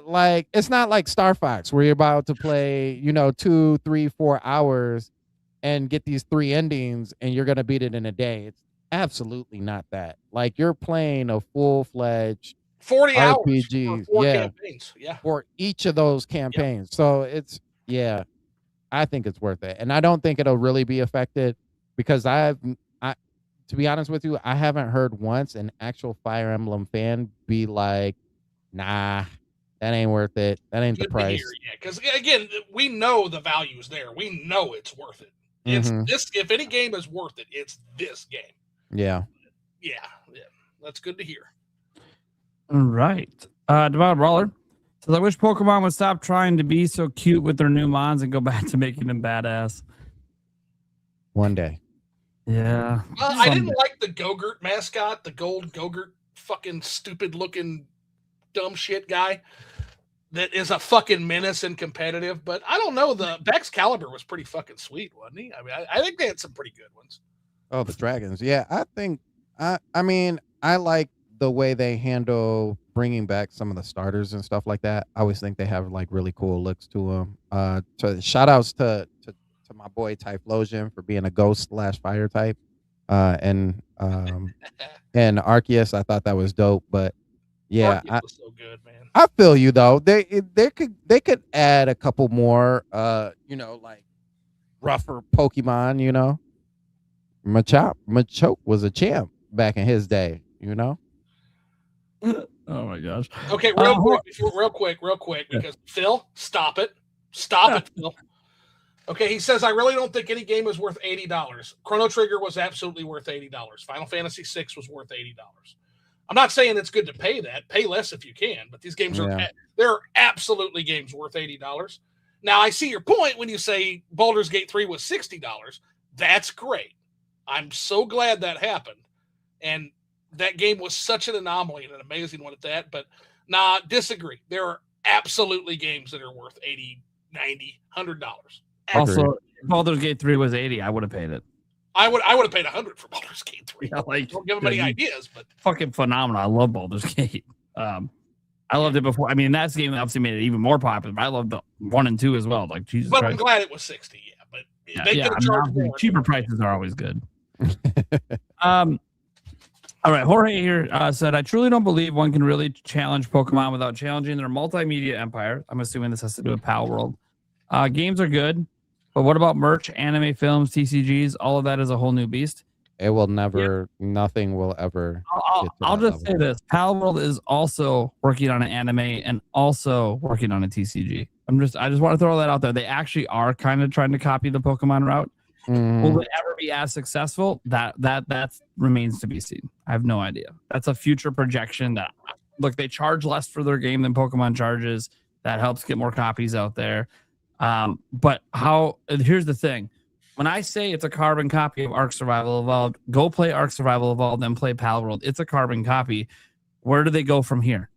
like, it's not like Star Fox where you're about to play, 2, 3, 4 hours and get these 3 endings and you're gonna beat it in a day. It's absolutely not that. Like you're playing a full-fledged 40 RPG, hours for 4 campaigns. Yeah. For each of those campaigns. So it's, I think it's worth it. And I don't think it'll really be affected because to be honest with you, I haven't heard once an actual Fire Emblem fan be like, nah, that ain't worth it. That ain't the price. Yeah, because again, we know the value is there. We know it's worth it. It's this. If any game is worth it, it's this game. Yeah. Yeah. That's good to hear. All right. Divine Brawler says, I wish Pokemon would stop trying to be so cute with their new mons and go back to making them badass. One day. Yeah. I didn't like the Go-Gurt mascot, the gold Go-Gurt fucking stupid looking dumb shit guy that is a fucking menace and competitive. But I don't know. The Excalibur was pretty fucking sweet, wasn't he? I mean, I think they had some pretty good ones. Oh, the dragons. Yeah, I think. I mean, I like the way they handle bringing back some of the starters and stuff like that. I always think they have like really cool looks to them. Shout outs to my boy Typhlosion for being a ghost / fire type, and Arceus. I thought that was dope, but yeah, was so good, man. I feel you though. They could add a couple more, like rougher Pokemon. Machoke was a champ back in his day. Oh my gosh. Okay, real quick, because Phil, stop it, Phil. Okay, he says, I really don't think any game is worth $80. Chrono Trigger was absolutely worth $80. Final Fantasy VI was worth $80. I'm not saying it's good to pay that. Pay less if you can, but these games there are absolutely games worth $80. Now, I see your point when you say Baldur's Gate 3 was $60. That's great. I'm so glad that happened. And that game was such an anomaly and an amazing one at that. But disagree. There are absolutely games that are worth $80, $90, $100. Also, if Baldur's Gate 3 was 80, I would have paid it. I would have paid 100 for Baldur's Gate 3. Yeah, Don't give them any ideas, but fucking phenomenal. I love Baldur's Gate. I loved it before. I mean, that game obviously made it even more popular. But I loved the 1 and 2 as well. Like Jesus but Christ. I'm glad it was 60. Yeah, but they could have charged more. Cheaper prices are always good. All right, Jorge here said, I truly don't believe one can really challenge Pokemon without challenging their multimedia empire. I'm assuming this has to do with Pal World. Games are good, but what about merch, anime, films, TCGs? All of that is a whole new beast. It will never, nothing will ever. I'll just say this. Pal World is also working on an anime and also working on a TCG. I just want to throw that out there. They actually are kind of trying to copy the Pokemon route. Will it ever be as successful? That remains to be seen. I have no idea. That's a future projection. That look, they charge less for their game than Pokemon charges. That helps get more copies out there. But here's the thing. When I say it's a carbon copy of Ark Survival Evolved, go play Ark Survival Evolved, then play Pal World. It's a carbon copy. Where do they go from here?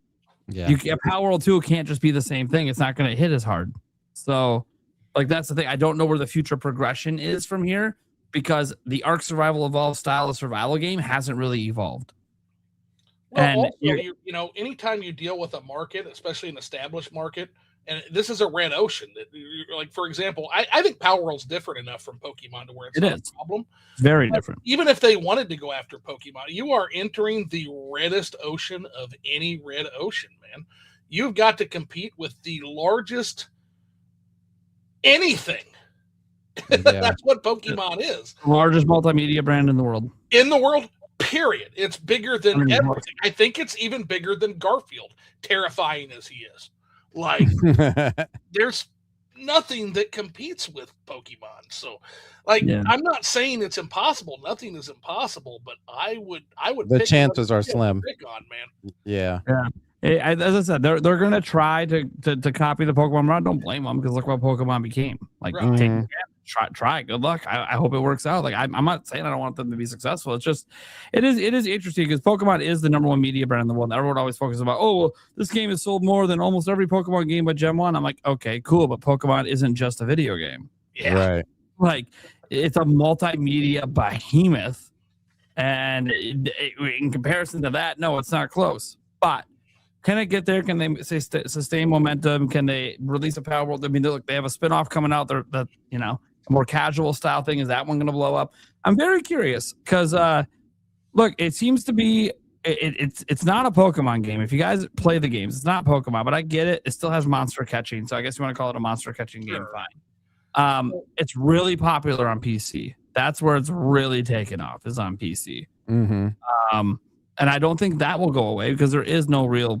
Yeah. Pal World 2 can't just be the same thing. It's not going to hit as hard. So, that's the thing. I don't know where the future progression is from here because the Ark Survival Evolved style of survival game hasn't really evolved. Well, and also, anytime you deal with a market, especially an established market, and this is a red ocean. That, like, for example, I think Power World's different enough from Pokemon to where it's not a problem. It's very different. Even if they wanted to go after Pokemon, you are entering the reddest ocean of any red ocean, man. You've got to compete with the largest anything. Yeah. That's what Pokemon is. The largest multimedia brand in the world. Period. It's bigger than everything. I think it's even bigger than Garfield, terrifying as he is. Like, there's nothing that competes with Pokemon. So, I'm not saying it's impossible. Nothing is impossible, but I would. The chances are slim. Pick on, man. Yeah. As I said, they're going to try to copy the Pokemon run. Don't blame them because look what Pokemon became. Like, try. Good luck. I hope it works out. Like, I'm not saying I don't want them to be successful. It's just, it is interesting because Pokemon is the #1 media brand in the world. Everyone always focuses about, well, this game has sold more than almost every Pokemon game but Gen 1. I'm like, okay, cool, but Pokemon isn't just a video game. Yeah. Right. Like, it's a multimedia behemoth, and in comparison to that, no, it's not close. But can it get there? Can they sustain momentum? Can they release a Power World? I mean, they have a spinoff coming out. They're a more casual style thing. Is that one going to blow up? I'm very curious because look, it seems to be it's not a Pokemon game. If you guys play the games, it's not Pokemon, but I get it. It still has monster catching, so I guess you want to call it a monster catching game. Fine. It's really popular on PC. That's where it's really taken off, is on PC. Mm-hmm. And I don't think that will go away because there is no real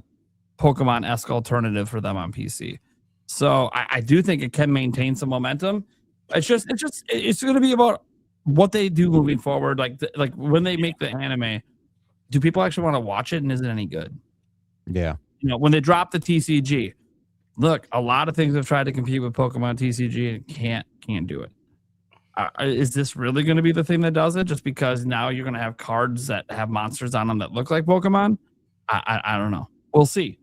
Pokemon-esque alternative for them on PC. So I do think it can maintain some momentum. It's going to be about what they do moving forward. Like when they make the anime, do people actually want to watch it, and is it any good? Yeah. When they drop the TCG, look, a lot of things have tried to compete with Pokemon TCG and can't do it. Is this really going to be the thing that does it? Just because now you're going to have cards that have monsters on them that look like Pokemon? I don't know. We'll see.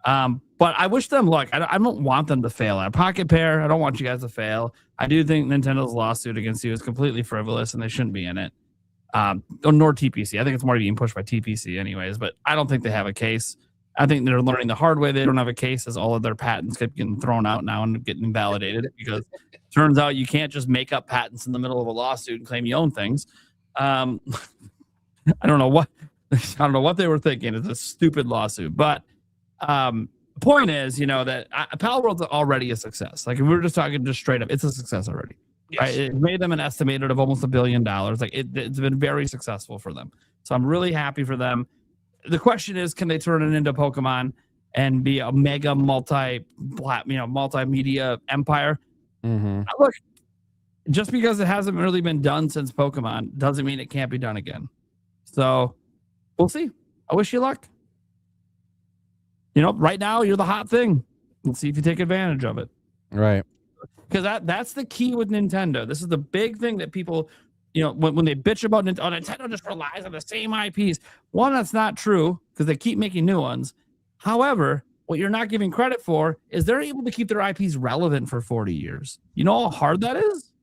But I wish them luck. I don't want them to fail. At Pocket Pair, I don't want you guys to fail. I do think Nintendo's lawsuit against you is completely frivolous, and they shouldn't be in it. Nor TPC. I think it's more being pushed by TPC anyways, but I don't think they have a case. I think they're learning the hard way. They don't have a case, as all of their patents keep getting thrown out now and getting invalidated, because it turns out you can't just make up patents in the middle of a lawsuit and claim you own things. I don't know what they were thinking. It's a stupid lawsuit, but the point is, that Pal World's already a success. Like, if we were just talking just straight up, it's a success already. Yes. Right? It made them an estimated of almost $1 billion. Like, it's been very successful for them. So I'm really happy for them. The question is, can they turn it into Pokemon and be a mega multimedia empire? Mm-hmm. Look, just because it hasn't really been done since Pokemon doesn't mean it can't be done again. So we'll see. I wish you luck. Right now you're the hot thing. Let's see if you take advantage of it. Right. Because that's the key with Nintendo. This is the big thing that people, when they bitch about Nintendo just relies on the same IPs. One, that's not true, because they keep making new ones. However, what you're not giving credit for is they're able to keep their IPs relevant for 40 years. You know how hard that is?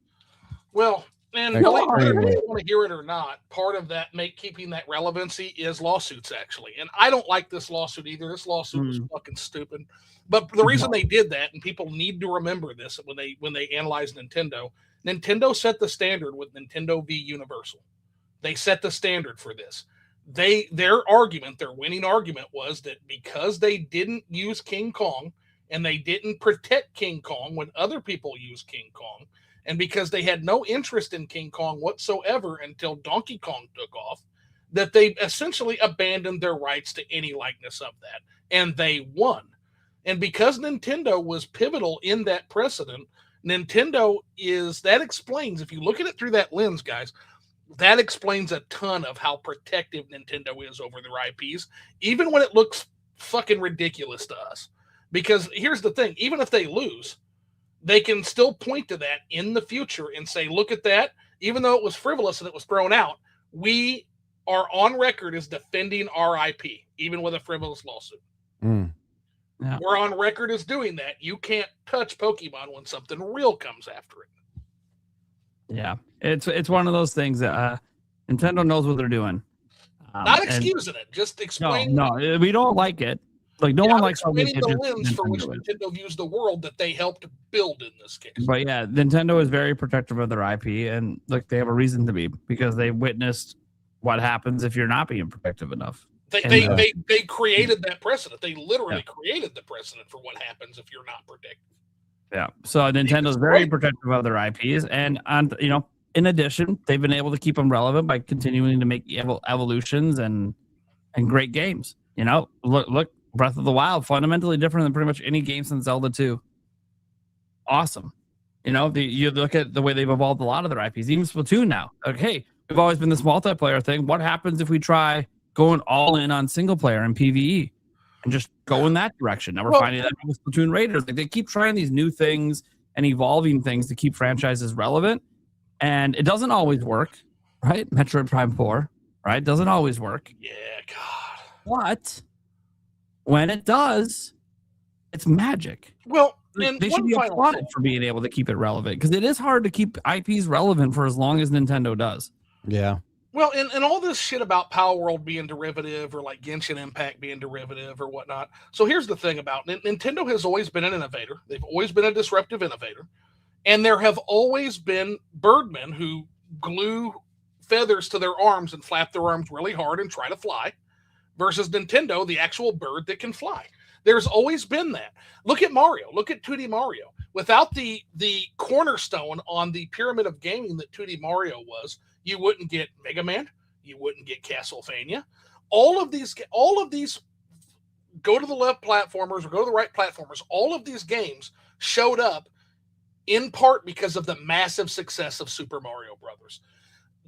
Well, and whether you want to hear it or not, part of that keeping that relevancy is lawsuits, actually. And I don't like this lawsuit either. This lawsuit was fucking stupid. But the reason they did that, and people need to remember this when they analyze Nintendo set the standard with Nintendo v Universal. They set the standard for this. Their winning argument was that because they didn't use King Kong and they didn't protect King Kong when other people used King Kong, and because they had no interest in King Kong whatsoever until Donkey Kong took off, that they essentially abandoned their rights to any likeness of that. And they won. And because Nintendo was pivotal in that precedent, that explains, if you look at it through that lens, guys, that explains a ton of how protective Nintendo is over their IPs, even when it looks fucking ridiculous to us. Because here's the thing, even if they lose, they can still point to that in the future and say, look at that, even though it was frivolous and it was thrown out, we are on record as defending our IP, even with a frivolous lawsuit. Yeah. We're on record as doing that. You can't touch Pokemon when something real comes after it. Yeah, it's one of those things that Nintendo knows what they're doing. Not excusing it, just explaining. No, we don't like it. Like, no one likes explaining the lens for which Nintendo views the world that they helped build in this case. But yeah, Nintendo is very protective of their IP, and look, they have a reason to be, because they witnessed what happens if you're not being protective enough. They created that precedent. They literally created the precedent for what happens if you're not protected. Yeah. So Nintendo's very protective of their IPs, and in addition, they've been able to keep them relevant by continuing to make evolutions and great games. Look, Breath of the Wild, fundamentally different than pretty much any game since Zelda 2. Awesome. You look at the way they've evolved a lot of their IPs, even Splatoon now. Okay, we've always been this multiplayer thing. What happens if we try going all in on single player and PvE and just go in that direction? Now we're finding that with Splatoon Raiders. Like, they keep trying these new things and evolving things to keep franchises relevant. And it doesn't always work, right? Metroid Prime 4, right? Doesn't always work. Yeah, God. But when it does, it's magic. Well, they should be applauded for being able to keep it relevant, because it is hard to keep IPs relevant for as long as Nintendo does. Yeah. Well, and all this shit about Power World being derivative, or like Genshin Impact being derivative or whatnot. So here's the thing about Nintendo has always been an innovator. They've always been a disruptive innovator. And there have always been birdmen who glue feathers to their arms and flap their arms really hard and try to fly, versus Nintendo, the actual bird that can fly. There's always been that. Look at Mario. Look at 2D Mario. Without the cornerstone on the pyramid of gaming that 2D Mario was, you wouldn't get Mega Man. You wouldn't get Castlevania. All of these go to the left platformers or go to the right platformers. All of these games showed up in part because of the massive success of Super Mario Brothers.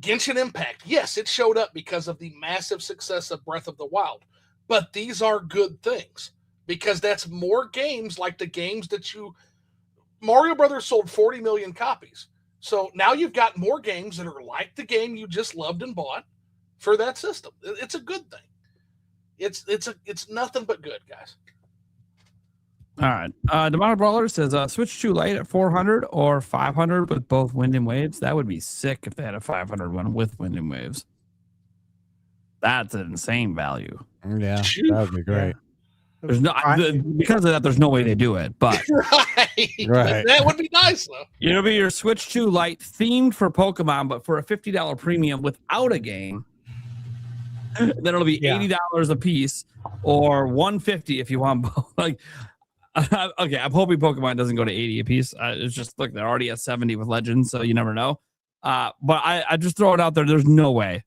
Genshin Impact, yes, it showed up because of the massive success of Breath of the Wild. But these are good things, because that's more games like the games that Mario Brothers sold 40 million copies. So now you've got more games that are like the game you just loved and bought for that system. It's a good thing. It's nothing but good, guys. All right. Demonic Brawler says Switch 2 Lite at 400 or 500 with both Wind and Waves. That would be sick if they had a 500 one with Wind and Waves. That's an insane value. Yeah, that would be great. There's no because of that. There's no way they do it, but Right. That would be nice though. it'll be your Switch 2 Lite themed for Pokemon, but for a $50 premium without a game. Then it'll be $80 a piece or $150 if you want both. Like, okay, I'm hoping Pokemon doesn't go to 80 a piece. It's just look, they're already at 70 with Legends, so you never know. But I just throw it out there. There's no way.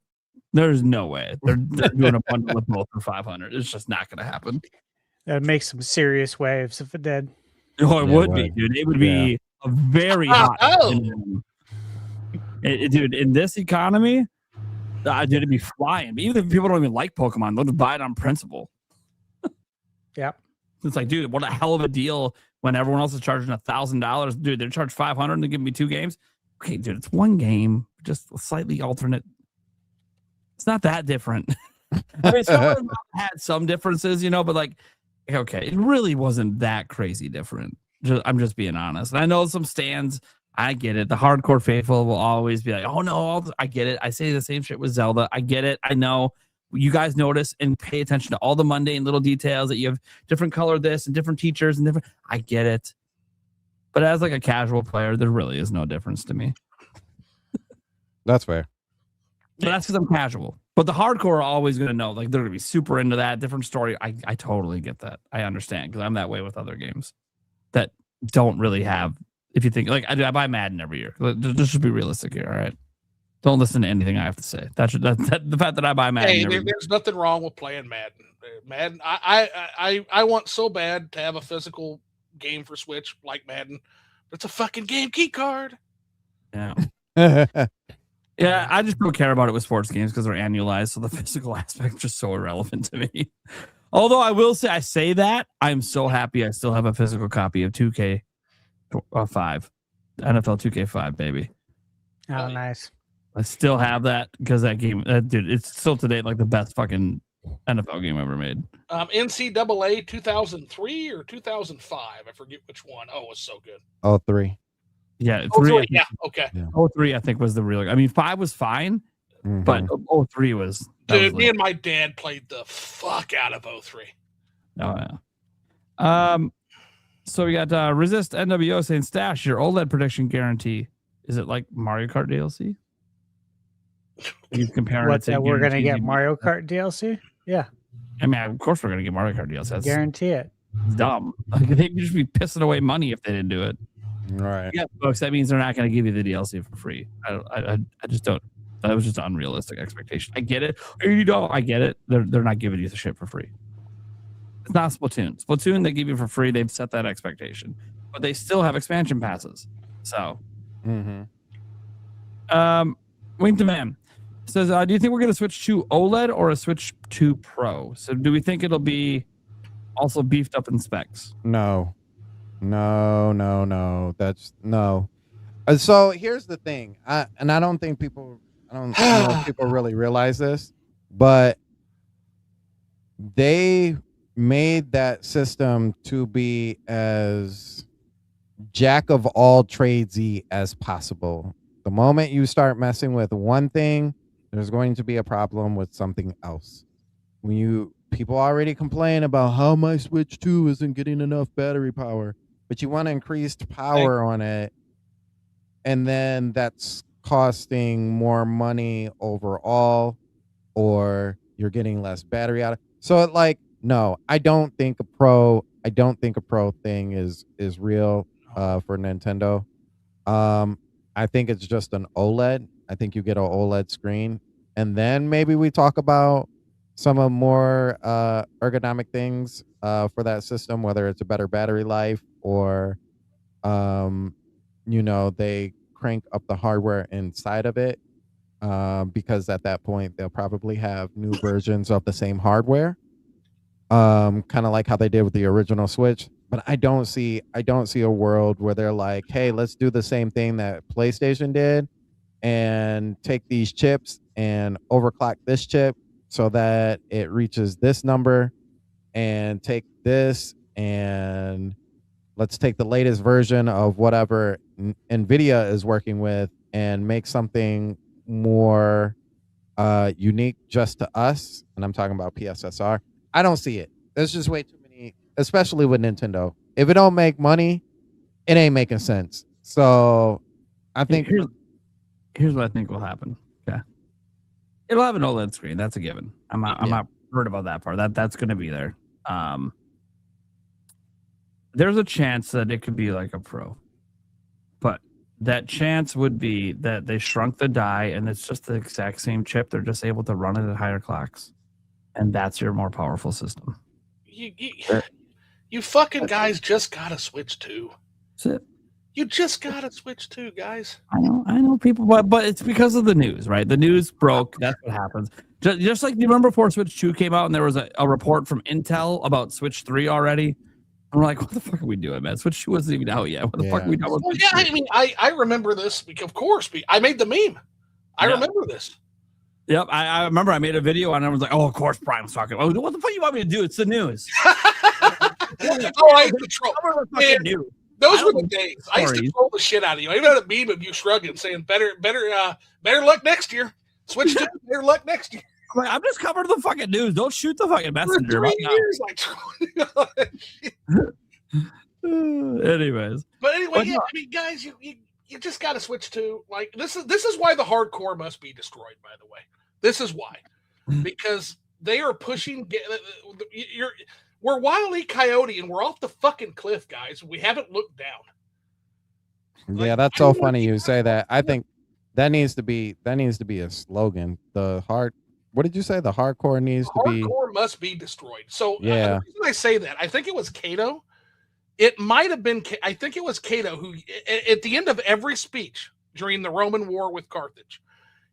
There's no way they're doing a bundle with both for 500. It's just not going to happen. That'd make some serious waves if it did. Oh, it would be, dude. It would be a very hot. Dude, in this economy, dude, it'd be flying. But even if people don't even like Pokemon, they'll just buy it on principle. Yeah. It's like, dude, what a hell of a deal when everyone else is charging $1,000. Dude, they're charged $500 and they give me 2 games. Okay, dude, it's one game, just slightly alternate. It's not that different. I mean, some of them had some differences, you know, but like, okay, it really wasn't that crazy different. I'm just being honest. And I know some stands, I get it. The hardcore faithful will always be like, oh no, I get it. I say the same shit with Zelda. I get it. I know. You guys notice and pay attention to all the mundane little details that you have different color this and different teachers and different. I get it. But as like a casual player, there really is no difference to me. That's fair. But that's because I'm casual. But the hardcore are always going to know. Like, they're going to be super into that. Different story. I totally get that. I understand because I'm that way with other games that don't really have, if you think, like, I buy Madden every year. Let's just be realistic here, all right? Don't listen to anything I have to say. The fact that I buy Madden. Hey, there's nothing wrong with playing Madden. Madden, I want so bad to have a physical game for Switch like Madden. But it's a fucking game key card. Yeah. Yeah, I just don't care about it with sports games because they're annualized, so the physical aspect is just so irrelevant to me. Although I will say, I say that, I'm so happy I still have a physical copy of 2K5, NFL 2K5, baby. Oh, nice. I still have that because that game, dude, it's still today like the best fucking NFL game ever made. NCAA 2003 or 2005, I forget which one. Oh, it was so good. 03. Yeah, 3. Yeah, okay. Yeah. 03, I think, was the real. I mean, 5 was fine, but 03 was. Dude, me and my dad played the fuck out of 03. Oh yeah. So we got Resist NWO saying, Stash, your OLED prediction guarantee. Is it like Mario Kart DLC? He's comparing What, that we're gonna get Mario Kart DLC? Yeah. I mean, of course we're gonna get Mario Kart DLC. That's guarantee it. Dumb. Like, they could just be pissing away money if they didn't do it. Right. Yeah, folks. That means they're not going to give you the DLC for free. I just don't. That was just an unrealistic expectation. I get it. I get it. They're not giving you the shit for free. It's not Splatoon. Splatoon, they give you for free. They've set that expectation, but they still have expansion passes. So, Wink to Man says, do you think we're going to switch to OLED or a Switch 2 Pro? So, do we think it'll be also beefed up in specs? No. That's no. So here's the thing. I don't think people, I don't know if people really realize this, but they made that system to be as jack of all tradesy as possible. The moment you start messing with one thing, there's going to be a problem with something else. People already complain about how my Switch 2 isn't getting enough battery power, but you want increased power on it, and then that's costing more money overall, or you're getting less battery out of. So no, I don't think a pro thing is real for Nintendo. I think it's just an OLED. I think you get an OLED screen, and then maybe we talk about some of more ergonomic things for that system, whether it's a better battery life or they crank up the hardware inside of it, because at that point they'll probably have new versions of the same hardware. kind of like how they did with the original Switch. But I don't see a world where they're like, hey, let's do the same thing that PlayStation did and take these chips and overclock this chip so that it reaches this number, and take this and let's take the latest version of whatever NVIDIA is working with and make something more unique just to us. And I'm talking about PSSR. I don't see it. There's just way too many, especially with Nintendo. If it don't make money, it ain't making sense. So I think here's what I think will happen. Okay. It'll have an OLED screen. That's a given. I'm not worried about that part. That's going to be there. There's a chance that it could be like a Pro, but that chance would be that they shrunk the die and it's just the exact same chip. They're just able to run it at higher clocks, and that's your more powerful system. You fucking guys just gotta switch to. That's it. You just gotta switch to, guys. I know people, but it's because of the news, right? The news broke. That's what happens. Just like you remember before Switch 2 came out and there was a report from Intel about Switch 3 already. And we're like, what the fuck are we doing, man? Switch 2 wasn't even out yet. What the fuck are we doing? Well, yeah, I mean, I remember this because, of course, I made the meme. I remember this. Yep, I remember I made a video and I was like, oh, of course, Prime's talking. Oh, what the fuck you want me to do? It's the news. I control. Those were the days. I used to troll the shit out of you. I even had a meme of you shrugging, saying, better luck next year. Switch to better luck next year. I'm just covering the fucking news. Don't shoot the fucking messenger. For 3 years, Anyways. But anyway, yeah, I mean, guys, you just got to switch to, like, this is why the hardcore must be destroyed, by the way. This is why. Because they are pushing, we're Wile E. Coyote and we're off the fucking cliff, guys. We haven't looked down. Yeah, that's so funny you say that. I think that needs to be a slogan. What did you say? The hardcore needs to be. Hardcore must be destroyed. So yeah, the reason I say that, I think it was Cato. It might have been. I think it was Cato who, at the end of every speech during the Roman War with Carthage,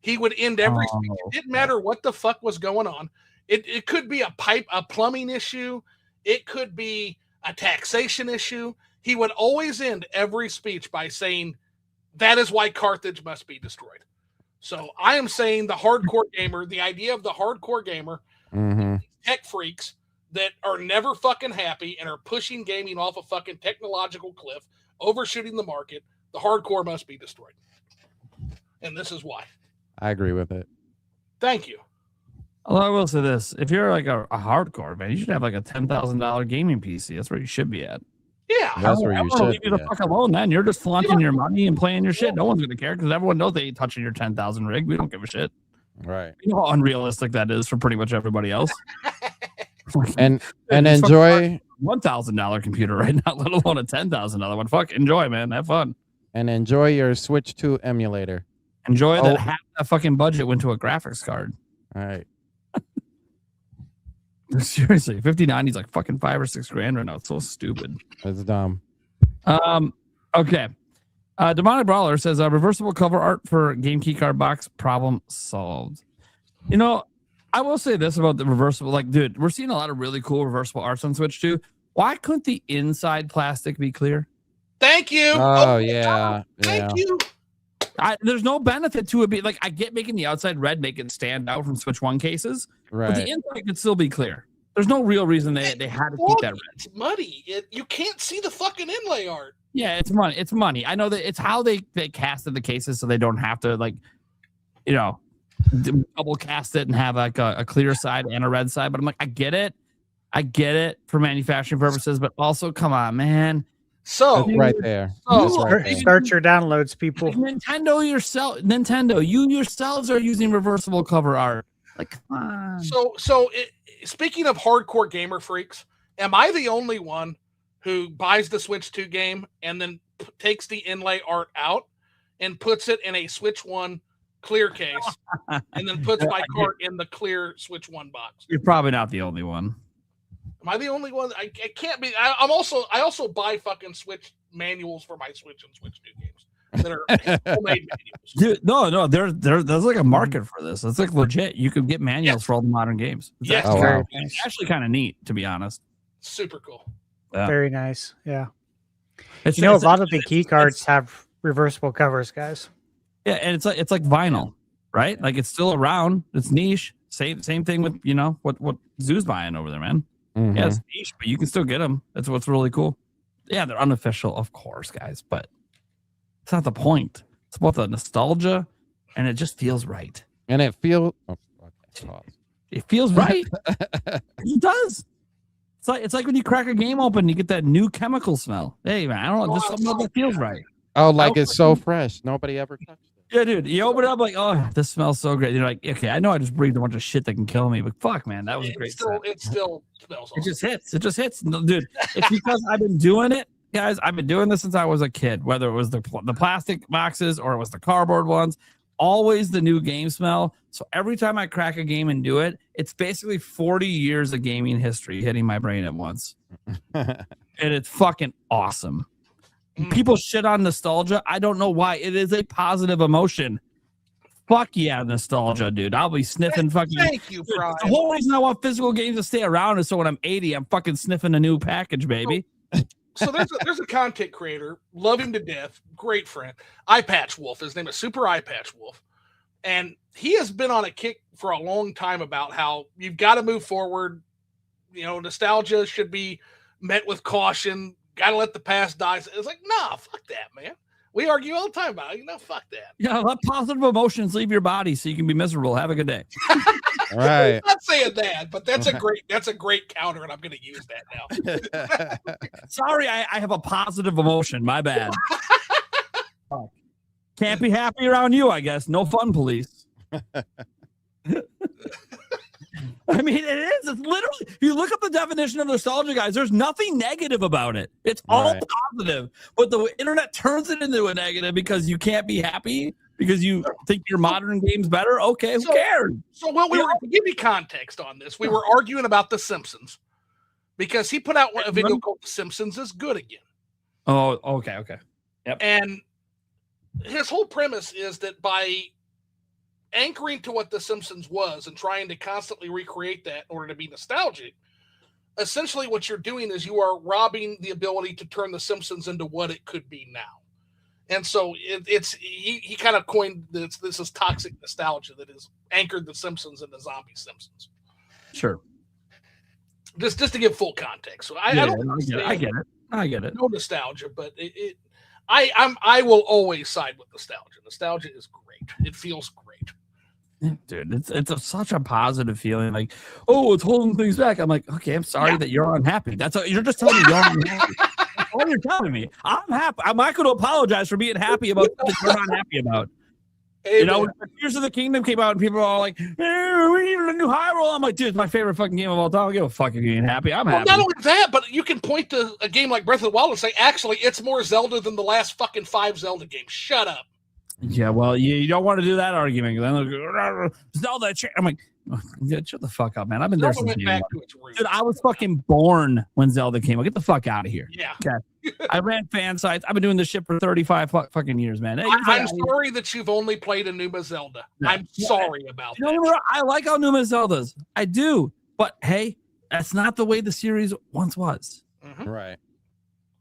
he would end every speech. It didn't matter what the fuck was going on. It could be a plumbing issue. It could be a taxation issue. He would always end every speech by saying, "That is why Carthage must be destroyed." So I am saying the hardcore gamer, the idea of the hardcore gamer, tech freaks that are never fucking happy and are pushing gaming off a fucking technological cliff, overshooting the market, the hardcore must be destroyed. And this is why. I agree with it. Thank you. Although I will say this, if you're like a hardcore, man, you should have like a $10,000 gaming PC. That's where you should be at. Yeah, that's where you should leave you the fuck alone, man. You're just flaunting your money and playing your shit. No one's gonna care because everyone knows they ain't touching your 10,000 rig. We don't give a shit. Right. You know how unrealistic that is for pretty much everybody else. and enjoy $1,000 computer right now, let alone a $10,000 one. Fuck, enjoy, man. Have fun. And enjoy your Switch 2 emulator. Enjoy that half that fucking budget went to a graphics card. All right. Seriously, 59 is like fucking $5 or $6 grand right now. It's so stupid. That's dumb. Okay. Demonic Brawler says reversible cover art for game key card box problem solved. You know, I will say this about the reversible, like, dude, we're seeing a lot of really cool reversible arts on Switch 2. Why couldn't the inside plastic be clear? Thank you. Oh yeah. Thank you. There's no benefit to it. Be like, I get making the outside red, make it stand out from Switch 1 cases, right? But the inside could still be clear. There's no real reason they had to keep that red. It's muddy. You can't see the fucking inlay art. Yeah, it's money. It's money. I know that it's how they casted the cases so they don't have to, like, you know, double cast it and have like a clear side and a red side. But I'm like, I get it for manufacturing purposes, but also, come on, man. So right there. Start your downloads, people. Nintendo, you yourselves are using reversible cover art. Like, come on. So speaking of hardcore gamer freaks, am I the only one who buys the Switch 2 game and then takes the inlay art out and puts it in a Switch 1 clear case and then puts my cart in the clear Switch 1 box? You're probably not the only one. Am I the only one? I can't be. I also buy fucking Switch manuals for my Switch and Switch 2 games. that are homemade manuals. Dude, no, there's like a market for this. It's like legit. You could get manuals for all the modern games. It's Yes. actually, wow. it's actually kind of neat, to be honest. Super cool. Yeah. Very nice. Yeah. It's, You know, a it's- lot of the it's- key cards have reversible covers, guys. Yeah, and it's like vinyl, right? Like it's still around. It's niche. Same thing with what Zoo's buying over there, man. Mhm. Yeah, it's niche, but you can still get them. That's what's really cool. Yeah, they're unofficial, of course, guys, but it's not the point. It's about the nostalgia, and it just feels right. And it feels. Oh, okay, pause. It feels right. It does. It's like when you crack a game open, you get that new chemical smell. Hey man, I don't know, just something about that feels right. Oh, like it's so fresh. Nobody ever touched it. Yeah, dude. You open it up like, oh, this smells so great. You're like, okay, I know I just breathed a bunch of shit that can kill me, but fuck, man, that was a great. It still smells awesome. It just hits. It just hits, no, dude. It's because I've been doing it, guys. I've been doing this since I was a kid. Whether it was the plastic boxes or it was the cardboard ones, always the new game smell. So every time I crack a game and do it, it's basically 40 years of gaming history hitting my brain at once, and it's fucking awesome. People shit on nostalgia. I don't know why. It is a positive emotion. Fuck yeah, nostalgia, dude. I'll be sniffing fucking. Thank you, Dude, Brian. the whole reason I want physical games to stay around is so when I'm 80, I'm fucking sniffing a new package, baby. So there's a content creator, love him to death, great friend, Eye Patch Wolf. His name is Super Eye Patch Wolf, and he has been on a kick for a long time about how you've got to move forward. You know, nostalgia should be met with caution. Got to let the past die. It's like, nah, fuck that, man. We argue all the time about it. Fuck that. Yeah, let positive emotions leave your body so you can be miserable. Have a good day. Right. I'm not saying that, but that's a great counter, and I'm going to use that now. Sorry, I have a positive emotion. My bad. Fuck. Can't be happy around you, I guess. No fun, police. I mean, it is. It's literally, if you look up the definition of nostalgia, guys, there's nothing negative about it. It's all Right. positive. But the internet turns it into a negative because you can't be happy because you think your modern game's better. Okay, who cares? So, well, to give you context on this, we were arguing about The Simpsons because he put out a video called The Simpsons is Good Again. Oh, okay. Yep. And his whole premise is that by anchoring to what The Simpsons was and trying to constantly recreate that in order to be nostalgic, essentially what you're doing is you are robbing the ability to turn The Simpsons into what it could be now. And so he kind of coined this is toxic nostalgia that has anchored The Simpsons into zombie Simpsons. Sure. Just to give full context. So I get it. No nostalgia, but I will always side with nostalgia. Nostalgia is great. It feels great. Dude, it's such a positive feeling. Like, oh, it's holding things back. I'm like, okay, I'm sorry that you're unhappy. You're just telling me you're unhappy. That's all you're telling me. I'm happy. I'm not going to apologize for being happy about something you're not happy about. Amen. You know, when Tears of the Kingdom came out and people are all like, we need a new Hyrule. I'm like, dude, it's my favorite fucking game of all time. I don't give a fuck if you're being happy. I'm happy. Not only that, but you can point to a game like Breath of the Wild and say, actually, it's more Zelda than the last fucking 5 Zelda games. Shut up. Yeah, well, you don't want to do that argument. Then Zelda, I'm like, oh, shut the fuck up, man. I've been there since back to its roots. Dude, I was fucking born when Zelda came out. Get the fuck out of here. Yeah. Okay. I ran fan sites. I've been doing this shit for 35 fucking years, man. Hey, I'm sorry that you've only played Enuma Zelda. No. I'm sorry about that. No, I like Enuma Zeldas. I do. But hey, that's not the way the series once was. Mm-hmm. Right.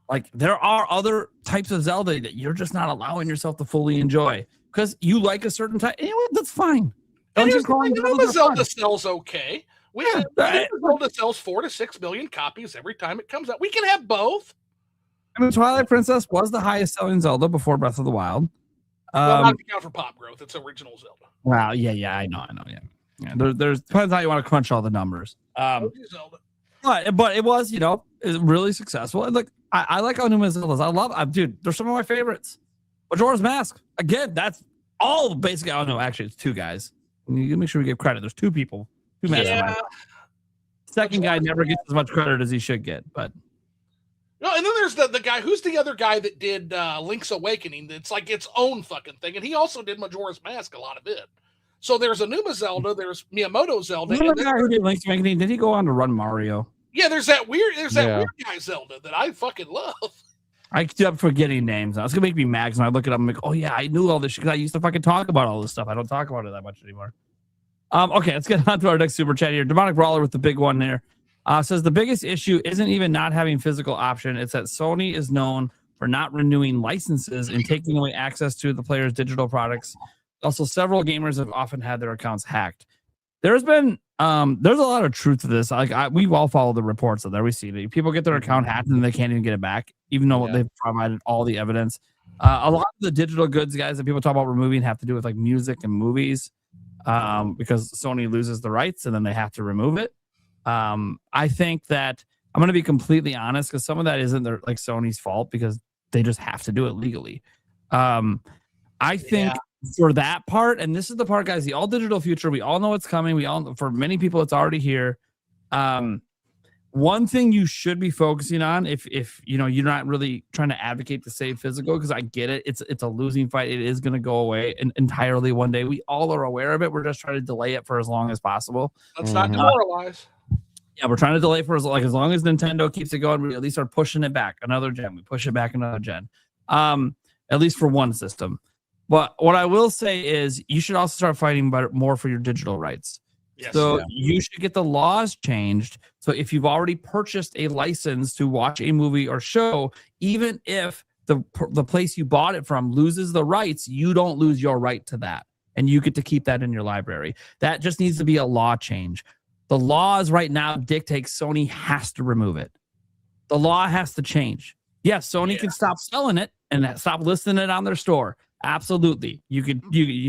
Like, there are other types of Zelda that you're just not allowing yourself to fully enjoy because you like a certain type. Anyway, that's fine. And Dungeon crawling Enuma Zeldas are Zelda fun. sells okay. Yeah, Enuma Zelda sells 4 to 6 million copies every time it comes out. We can have both. I mean, Twilight Princess was the highest selling Zelda before Breath of the Wild. Well, not to count for pop growth. It's original Zelda. Wow. Yeah. I know. Yeah. There's depends how you want to crunch all the numbers. Zelda. But it was, it's really successful. And look, I like Enuma Zeldas. Dude, they're some of my favorites. Majora's Mask. Again, that's all basically. I don't know. Actually, it's 2 guys. You make sure we give credit. There's 2 people. 2 masterminds. Second guy never gets as much credit as he should get, but. No, and then there's the guy. Who's the other guy that did Link's Awakening? That's like its own fucking thing, and he also did Majora's Mask, a lot of it. So there's Enuma Zelda, there's Miyamoto Zelda. Remember the guy who did Link's Awakening? Did he go on to run Mario? Yeah, there's that weird guy Zelda that I fucking love. I keep forgetting names. It's gonna make me mad when I look at them. I'm like, oh yeah, I knew all this shit because I used to fucking talk about all this stuff. I don't talk about it that much anymore. Okay, let's get on to our next super chat here. Demonic Brawler with the big one there. Says the biggest issue isn't even not having physical option. It's that Sony is known for not renewing licenses and taking away access to the player's digital products. Also, several gamers have often had their accounts hacked. There's been there's a lot of truth to this. We've all followed the reports of that. We see that people get their account hacked and they can't even get it back, even though they've provided all the evidence. A lot of the digital goods, guys, that people talk about removing have to do with like music and movies, because Sony loses the rights and then they have to remove it. I think that I'm going to be completely honest because some of that isn't like Sony's fault because they just have to do it legally. I think for that part, and this is the part, guys, the all digital future, we all know it's coming. For many people, it's already here. One thing you should be focusing on if you know you're not really trying to advocate to save physical, because I get it, it's a losing fight. It is going to go away entirely one day. We all are aware of it. We're just trying to delay it for as long as possible. Let's not demoralize. Yeah, we're trying to delay for as long as Nintendo keeps it going. We at least are pushing it back another gen. We push it back another gen, at least for one system. But what I will say is you should also start fighting more for your digital rights. Yes, so you should get the laws changed. So if you've already purchased a license to watch a movie or show, even if the place you bought it from loses the rights, you don't lose your right to that. And you get to keep that in your library. That just needs to be a law change. The laws right now dictate Sony has to remove it. The law has to change. Yes, Sony can stop selling it and stop listing it on their store. Absolutely. You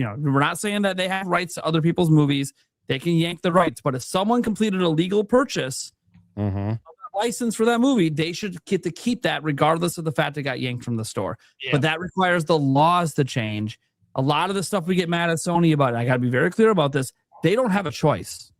know, we're not saying that they have rights to other people's movies. They can yank the rights. But if someone completed a legal purchase of a license for that movie, they should get to keep that regardless of the fact it got yanked from the store. Yeah. But that requires the laws to change. A lot of the stuff we get mad at Sony about, I got to be very clear about this, they don't have a choice.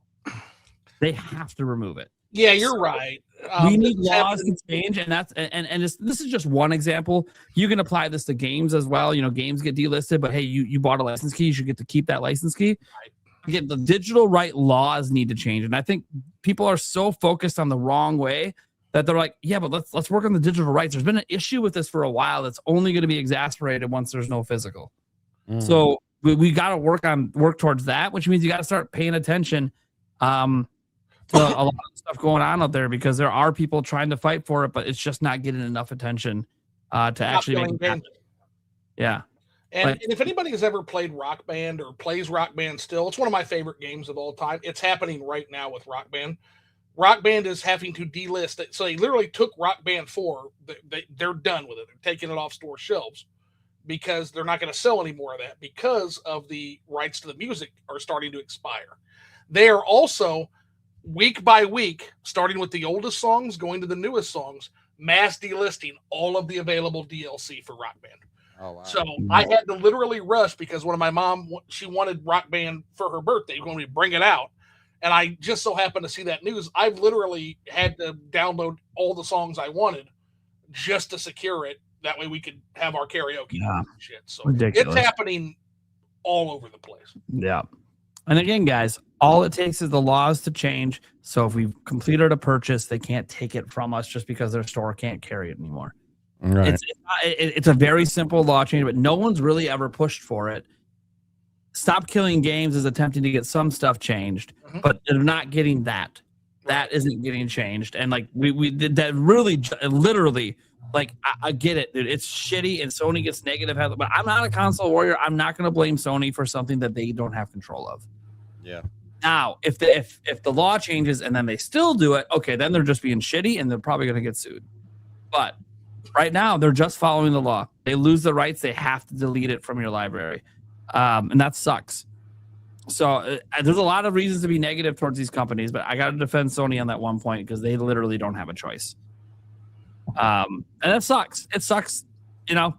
They have to remove it. Yeah, you're right. We need laws to change, and that's this is just one example. You can apply this to games as well. You know, games get delisted, but hey, you bought a license key, you should get to keep that license key. Right. Again, the digital right laws need to change, and I think people are so focused on the wrong way that they're like, yeah, but let's work on the digital rights. There's been an issue with this for a while that's only going to be exacerbated once there's no physical. So we got to work towards that, which means you got to start paying attention. To a lot of stuff going on out there because there are people trying to fight for it, but it's just not getting enough attention to actually make it happen. Yeah. And if anybody has ever played Rock Band or plays Rock Band still, it's one of my favorite games of all time. It's happening right now with Rock Band. Rock Band is having to delist it. So they literally took Rock Band 4. They're done with it. They're taking it off store shelves because they're not going to sell any more of that because of the rights to the music are starting to expire. They are also week by week, starting with the oldest songs, going to the newest songs, mass delisting all of the available DLC for Rock Band. Oh, wow. So I had to literally rush because one of my mom, she wanted Rock Band for her birthday when we bring it out. And I just so happened to see that news. I've literally had to download all the songs I wanted just to secure it. That way we could have our karaoke and shit. So ridiculous. It's happening all over the place. Yeah. And again, guys, all it takes is the laws to change. So if we've completed a purchase, they can't take it from us just because their store can't carry it anymore. Right. It's a very simple law change, but no one's really ever pushed for it. Stop Killing Games is attempting to get some stuff changed, but they're not getting that. That isn't getting changed. And like we did that really literally. Like, I get it, dude. It's shitty, and Sony gets negative. But I'm not a console warrior. I'm not going to blame Sony for something that they don't have control of. Yeah. Now, if the law changes and then they still do it, okay, then they're just being shitty, and they're probably going to get sued. But right now, they're just following the law. They lose the rights. They have to delete it from your library, and that sucks. So there's a lot of reasons to be negative towards these companies, but I got to defend Sony on that one point because they literally don't have a choice. And that sucks. It sucks, you know.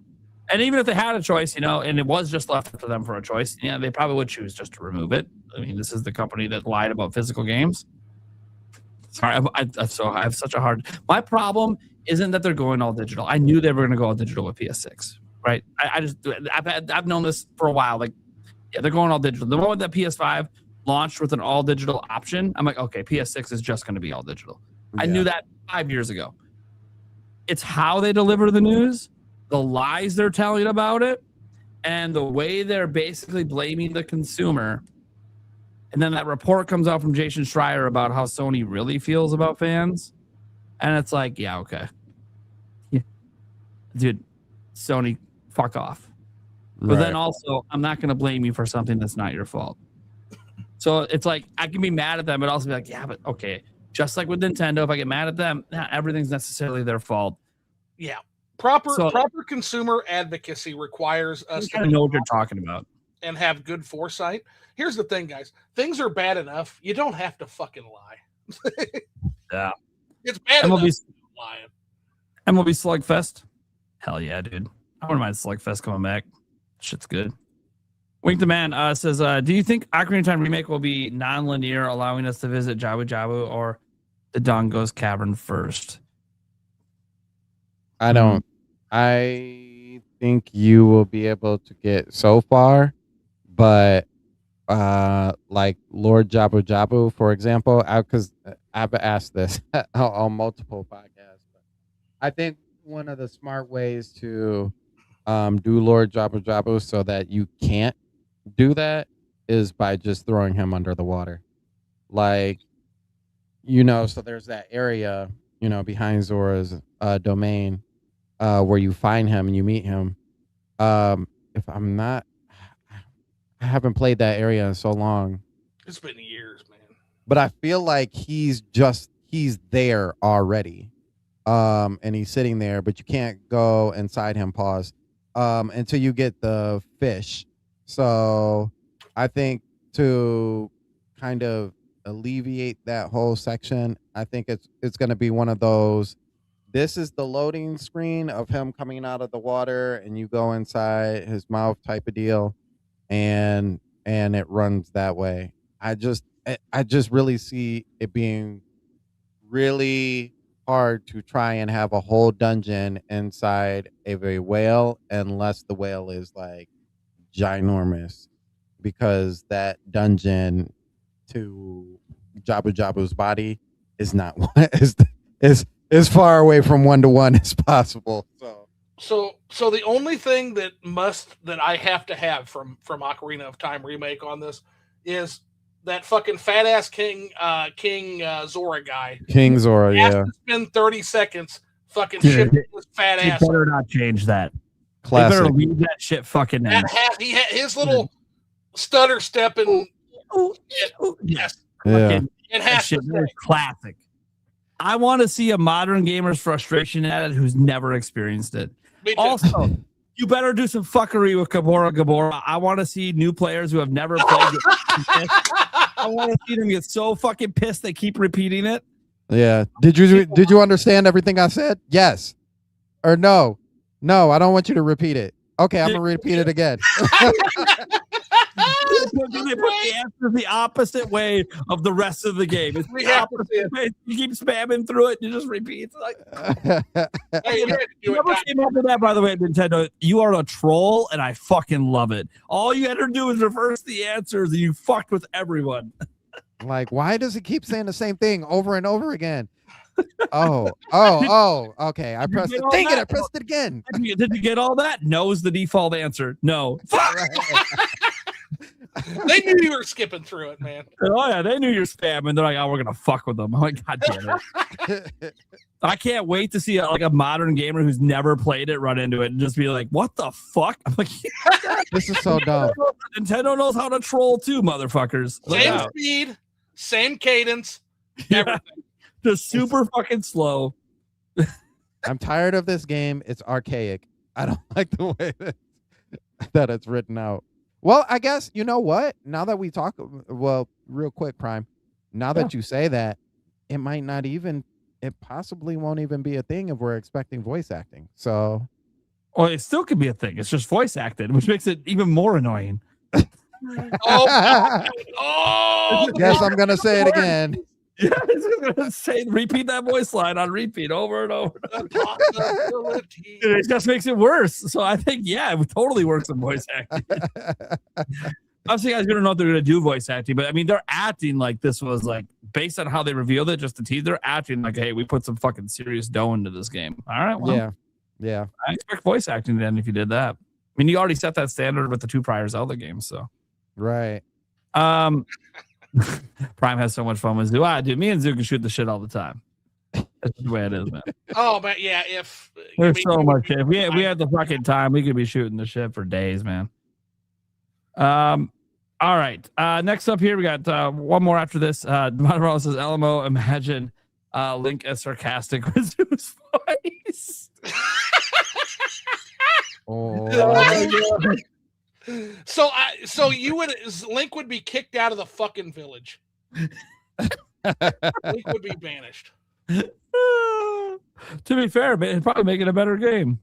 And even if they had a choice, you know, and it was just left to them for a choice, yeah, they probably would choose just to remove it. I mean, this is the company that lied about physical games. Sorry, I have such a hard. My problem isn't that they're going all digital. I knew they were going to go all digital with PS6, right? I've known this for a while. Like, yeah, they're going all digital. The moment that PS5 launched with an all digital option, I'm like, okay, PS6 is just going to be all digital. Yeah. I knew that 5 years ago. it's how they deliver the news, the lies they're telling about it, and the way they're basically blaming the consumer. And then that report comes out from Jason Schreier about how Sony really feels about fans. And it's like, yeah, okay. Yeah. Dude, Sony, fuck off. But then also, I'm not going to blame you for something that's not your fault. So it's like, I can be mad at them, but also be like, yeah, but okay. Just like with Nintendo, if I get mad at them, not everything's necessarily their fault. Yeah. Proper consumer advocacy requires us to know what you're talking about and have good foresight. Here's the thing, guys. Things are bad enough. You don't have to fucking lie. Yeah. It's bad enough lying. MLB Slugfest? Hell yeah, dude. I wouldn't mind Slugfest coming back. Shit's good. Wink the Man says, do you think Ocarina of Time Remake will be non-linear, allowing us to visit Jabu Jabu or the Dongo's Cavern first? I don't. I think you will be able to get so far, but like Lord Jabu Jabu, for example, because I've asked this on multiple podcasts. But I think one of the smart ways to do Lord Jabu Jabu so that you can't do that is by just throwing him under the water. Like, so there's that area, behind Zora's domain where you find him and you meet him. If I'm not, I haven't played that area in so long. It's been years, man. But I feel like he's there already. And he's sitting there, but you can't go inside him, until you get the fish. So I think to kind of alleviate that whole section, I think it's going to be one of those, this is the loading screen of him coming out of the water and you go inside his mouth type of deal, and it runs that way. I just really see it being really hard to try and have a whole dungeon inside of a whale unless the whale is like ginormous, because that dungeon to Jabu Jabu's body is not is far away from 1-to-1 as possible. So the only thing that I have to have from Ocarina of Time Remake on this is that fucking fat ass King Zora guy. King Zora, yeah. To spend 30 seconds fucking shipping this fat ass. You better not change that. Classic. You better leave that shit fucking in. He had his little stutter step and yes. Yeah. It has to be classic. I want to see a modern gamer's frustration at it who's never experienced it. Also, you better do some fuckery with Gabora. I want to see new players who have never played it. I want to see them get so fucking pissed they keep repeating it. Yeah. Did you understand everything I said? Yes. Or no? No, I don't want you to repeat it. Okay, I'm gonna repeat it again. They put the answer the opposite way of the rest of the game. It's the opposite way. You keep spamming through it, and you just repeat. It's like, hey, whoever came up with that, by the way, Nintendo, you are a troll, and I fucking love it. All you had to do is reverse the answers, and you fucked with everyone. Like, why does it keep saying the same thing over and over again? Oh, okay. I pressed it. Dang it, I pressed it again. Did you get all that? No is the default answer. No. They knew you were skipping through it, man. Oh yeah, they knew you're spamming. They're like, oh, we're gonna fuck with them. I'm like, God damn it. I can't wait to see a modern gamer who's never played it run into it and just be like, what the fuck? I'm like, this is so dumb. Nintendo knows how to troll too, motherfuckers. Same speed, same cadence, everything. Just super fucking slow. I'm tired of this game. It's archaic. I don't like the way that it's written out. Well, I guess, you know what? Now that we talk, real quick, Prime, now that you say that, it might not even, it possibly won't even be a thing if we're expecting voice acting. So. Well, it still could be a thing. It's just voice acted, which makes it even more annoying. Oh, yes, I'm going to say it again. Yeah, he's gonna repeat that voice line on repeat over and over. It just makes it worse. So I think, yeah, it totally works in voice acting. Obviously, guys, we don't know if they're going to do voice acting, but I mean, they're acting like this was like based on how they revealed it, just the teaser. They're acting like, hey, we put some fucking serious dough into this game. All right, well, yeah. I expect voice acting then if you did that. I mean, you already set that standard with the 2 prior Zelda games, so right. Prime has so much fun with Zoo. Dude, me and Zoo can shoot the shit all the time. That's the way it is, man. Oh, but yeah, if There's so much shit. If we had the fucking time, we could be shooting the shit for days, man. All right. Next up here, we got one more after this. Monterey says, LMO, imagine Link as sarcastic with Zoo's voice. So Link would be kicked out of the fucking village. Link would be banished. To be fair, man, it'd probably make it a better game.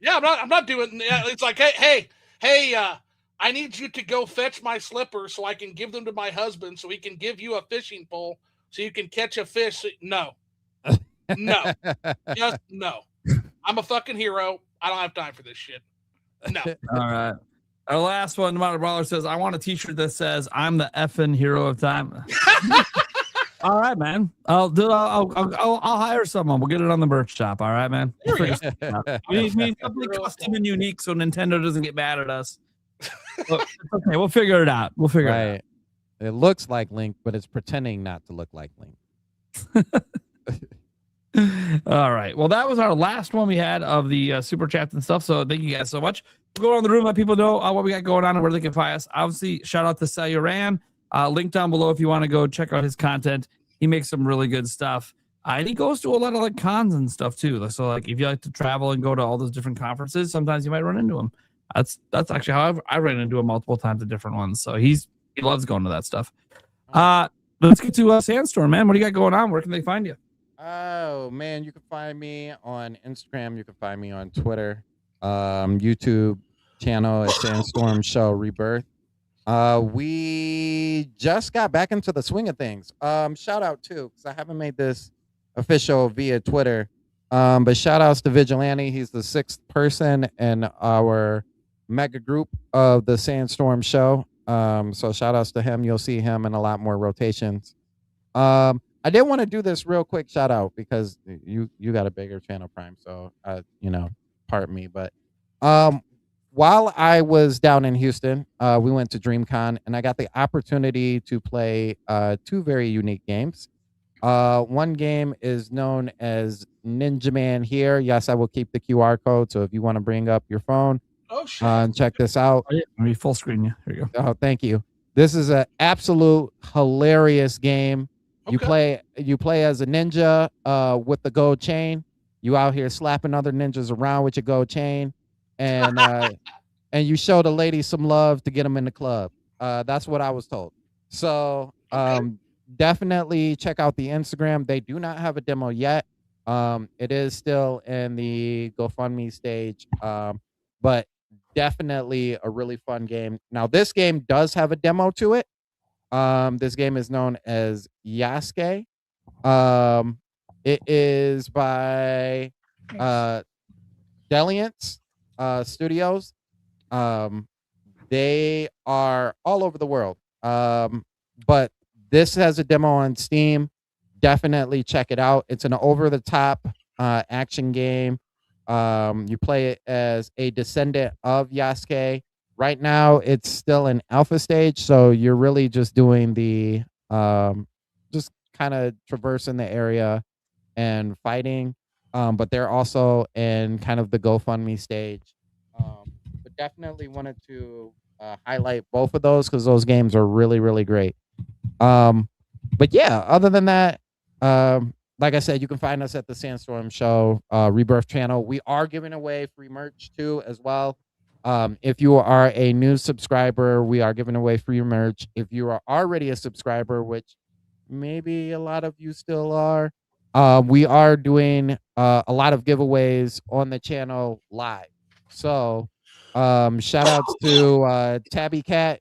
Yeah, I'm not doing. It's like, hey, I need you to go fetch my slippers so I can give them to my husband so he can give you a fishing pole so you can catch a fish. No, just no. I'm a fucking hero. I don't have time for this shit. No. All right. Our last one, Modern Brawler says, I want a t-shirt that says, I'm the effing hero of time. All right, man. I'll hire someone. We'll get it on the merch shop. All right, man. We need something custom and unique so Nintendo doesn't get mad at us. Well, okay, we'll figure it out. It out. It looks like Link, but it's pretending not to look like Link. All right. Well, that was our last one we had of the super chats and stuff. So thank you guys so much. We'll go around the room, let people know what we got going on and where they can find us. Obviously, shout out to Sayuran. Link down below if you want to go check out his content. He makes some really good stuff. And he goes to a lot of like cons and stuff too. So like if you like to travel and go to all those different conferences, sometimes you might run into him. That's actually how I ran into him multiple times at different ones. So he loves going to that stuff. Let's get to Sandstorm, man. What do you got going on? Where can they find you? Oh man, you can find me on Instagram. You can find me on Twitter, YouTube channel at Sandstorm Show Rebirth. We just got back into the swing of things. Shout out too, because I haven't made this official via Twitter. But shout outs to Vigilante. He's the 6th person in our mega group of the Sandstorm Show. So shout outs to him. You'll see him in a lot more rotations. I did want to do this real quick shout out because you got a bigger channel, Prime. So pardon me. But while I was down in Houston, we went to DreamCon and I got the opportunity to play 2 very unique games. One game is known as Ninja Man Here. Yes, I will keep the QR code. So if you want to bring up your phone and check this out. Let me full screen you. Here you go. Oh, thank you. This is an absolute hilarious game. Okay. You play as a ninja with the gold chain. You out here slapping other ninjas around with your gold chain. And and you show the ladies some love to get them in the club. That's what I was told. So definitely check out the Instagram. They do not have a demo yet. It is still in the GoFundMe stage, but definitely a really fun game. Now, this game does have a demo to it. This game is known as Yasuke. It is by Deliance Studios. They are all over the world. But this has a demo on Steam. Definitely check it out. It's an over-the-top action game. You play it as a descendant of Yasuke. Right now, it's still in alpha stage, so you're really just doing the just kind of traversing the area and fighting. But they're also in kind of the GoFundMe stage. But definitely wanted to highlight both of those because those games are really, really great. But yeah, other than that, like I said, you can find us at the Sandstorm Show Rebirth channel. We are giving away free merch too as well. If you are a new subscriber, we are giving away free merch. If you are already a subscriber, which maybe a lot of you still are, we are doing a lot of giveaways on the channel live. So shout outs to Tabby Cat.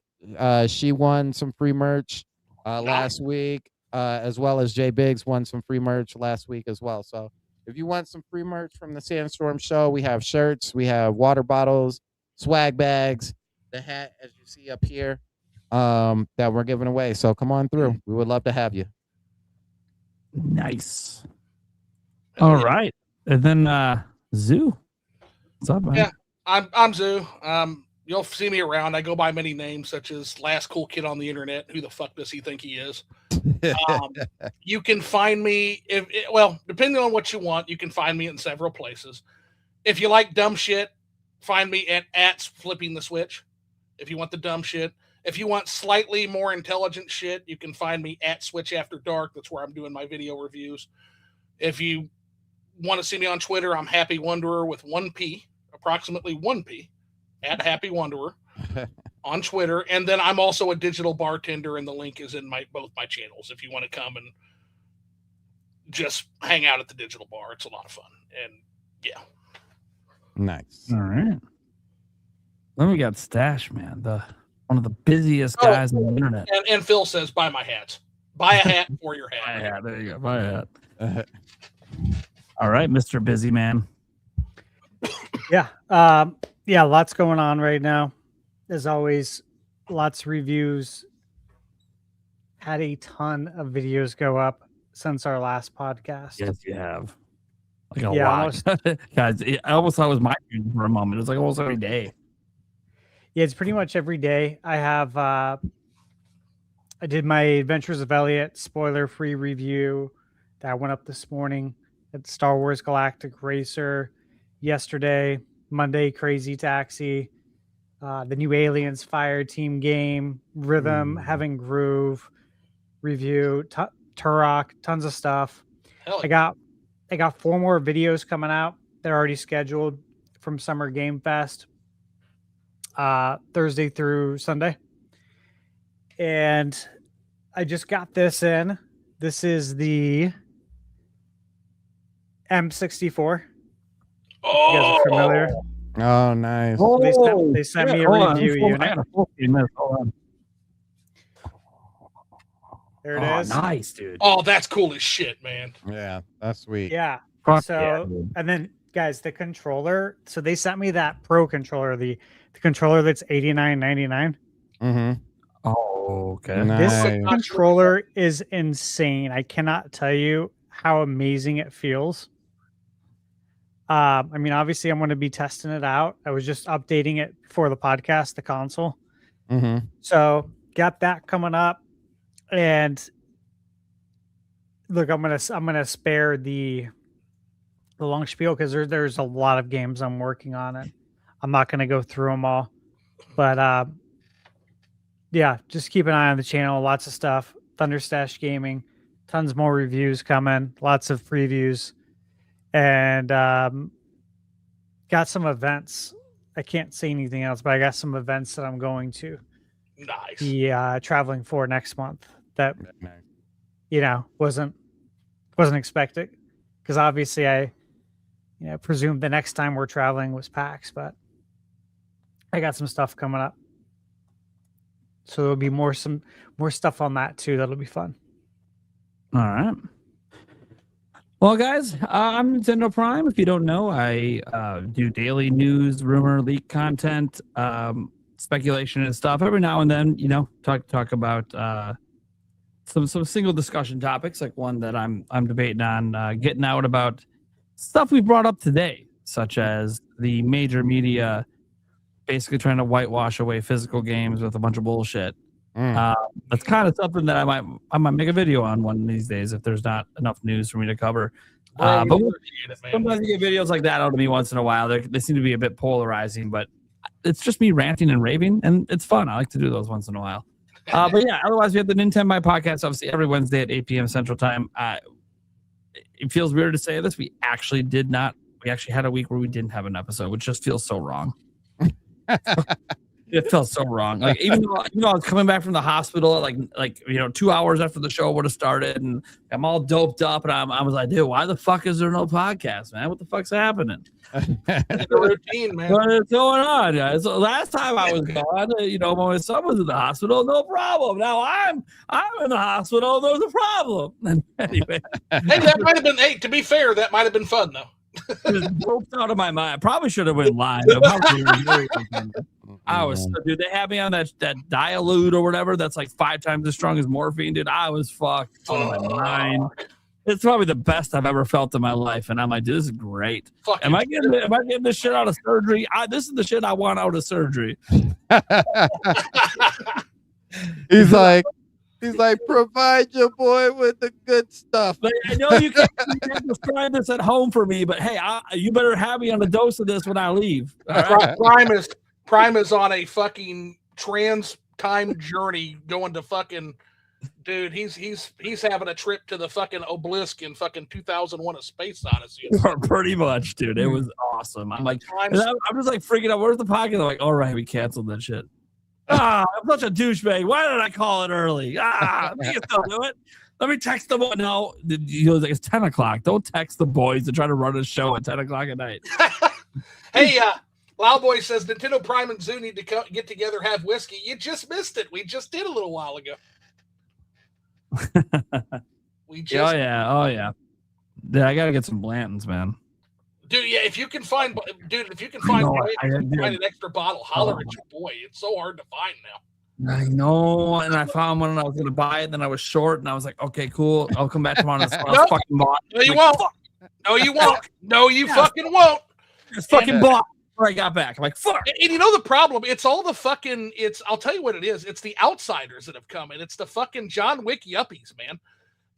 She won some free merch last week, as well as Jay Biggs won some free merch last week as well. So if you want some free merch from the Sandstorm Show, we have shirts, we have water bottles, swag bags, the hat, as you see up here that we're giving away. So come on through. We would love to have you. Nice. All right. And then Zoo. What's up, man? Yeah, I'm Zoo. You'll see me around. I go by many names, such as Last Cool Kid on the Internet. Who the fuck does he think he is? You can find me, depending on what you want, you can find me in several places. If you like dumb shit, find me at Flipping the Switch. If you want the dumb shit. If you want slightly more intelligent shit, you can find me at Switch After Dark. That's where I'm doing my video reviews. If you want to see me on Twitter, I'm Happy Wanderer with 1P, approximately 1P, at Happy Wanderer on Twitter. And then I'm also a digital bartender, and the link is in both my channels if you want to come and just hang out at the digital bar. It's a lot of fun. And yeah. Nice. All right. Then we got Stash, man, one of the busiest guys on the internet. And Phil says, buy my hats. Buy a hat for your hat. Buy a hat. There you go. Buy a hat. All right, Mr. Busy Man. Yeah. Lots going on right now. As always, lots of reviews. Had a ton of videos go up since our last podcast. Yes, you have. Like a lot. Guys, I almost thought it was my turn for a moment. It was like almost every day. Yeah, it's pretty much every day. I have I did my Adventures of Elliot spoiler-free review that went up this morning. At Star Wars Galactic Racer yesterday. Monday, Crazy Taxi. The new Aliens Fire Team game. Rhythm, Having Groove review. Turok, tons of stuff. I got 4 more videos coming out. They're already scheduled from Summer Game Fest. Thursday through Sunday. And I just got this in. This is the M64. Oh, you guys are familiar. Oh, nice. They sent me a review unit. There it is. Nice, dude. Oh, that's cool as shit, man. Yeah, that's sweet. Yeah. And then, guys, the controller. So they sent me that Pro controller, the controller that's $89.99. Mm-hmm. Oh, okay. Nice. This controller is insane. I cannot tell you how amazing it feels. I mean, obviously, I'm going to be testing it out. I was just updating it for the podcast, the console. Mm-hmm. So got that coming up, and look, I'm gonna spare the long spiel because there's a lot of games I'm working on it. I'm not going to go through them all, but yeah, just keep an eye on the channel. Lots of stuff. Thunderstash Gaming, tons more reviews coming. Lots of previews. And got some events. I can't say anything else, but I got some events that I'm going to be traveling for next month that wasn't expected, because obviously I presumed the next time we're traveling was PAX, but I got some stuff coming up, so there'll be more stuff on that too. That'll be fun. All right. Well, guys, I'm Nintendo Prime. If you don't know, I do daily news, rumor, leak content, speculation and stuff. Every now and then, talk about some single discussion topics, like one that I'm debating on, getting out about stuff we brought up today, such as the major media basically trying to whitewash away physical games with a bunch of bullshit. That's kind of something that I might make a video on one of these days if there's not enough news for me to cover. But sometimes you get videos like that out of me once in a while. They seem to be a bit polarizing, but it's just me ranting and raving, and it's fun. I like to do those once in a while. But yeah, otherwise we have the NintenByte Podcast, obviously every Wednesday at 8 p.m. Central Time. It feels weird to say this. We actually had a week where we didn't have an episode, which just feels so wrong. It felt so wrong. Like even though I was coming back from the hospital like 2 hours after the show would have started, and I'm all doped up, and I was like, dude, why the fuck is there no podcast, man? What the fuck's happening? The routine, man. What is going on, guys? So last time I was gone, when my son was in the hospital, no problem. Now I'm in the hospital, there's a problem. And anyway, that might have been. Hey, to be fair, that might have been fun though. Just doped out of my mind. I probably should have went live. I was, dude. They had me on that dilute or whatever. That's like 5 times as strong as morphine, dude. I was fucked out of my mind. It's probably the best I've ever felt in my life, and I'm like, dude, this is great. Am I getting this shit out of surgery? This is the shit I want out of surgery. He's like, provide your boy with the good stuff. But I know you can't describe this at home for me, but hey, you better have me on a dose of this when I leave. All right? Prime is on a fucking trans time journey going to fucking. Dude, he's having a trip to the fucking obelisk in fucking 2001: A Space Odyssey. Pretty much, dude. It was awesome. I'm like, I'm just like freaking out. Where's the podcast? They're like, all right, we canceled that shit. I'm such a douchebag. Why did I call it early? You can still do it. Let me text them. No, he was like, it's 10 o'clock. Don't text the boys to try to run a show at 10 o'clock at night. Hey, Loud Boy says Nintendo Prime and Zoo need to get together, have whiskey. You just missed it. We just did a little while ago. Oh yeah. Dude, I gotta get some Blantons, man. Dude, yeah, if you can find an extra bottle, holler at your boy. It's so hard to find now. I know, and I found one and I was gonna buy it, then I was short and I was like, okay, cool, I'll come back tomorrow. No, you won't. No, you won't. No, you fucking won't. It's fucking bought before I got back. I'm like, fuck. And you know the problem? It's all the fucking. I'll tell you what it is. It's the outsiders that have come, and it's the fucking John Wick yuppies, man.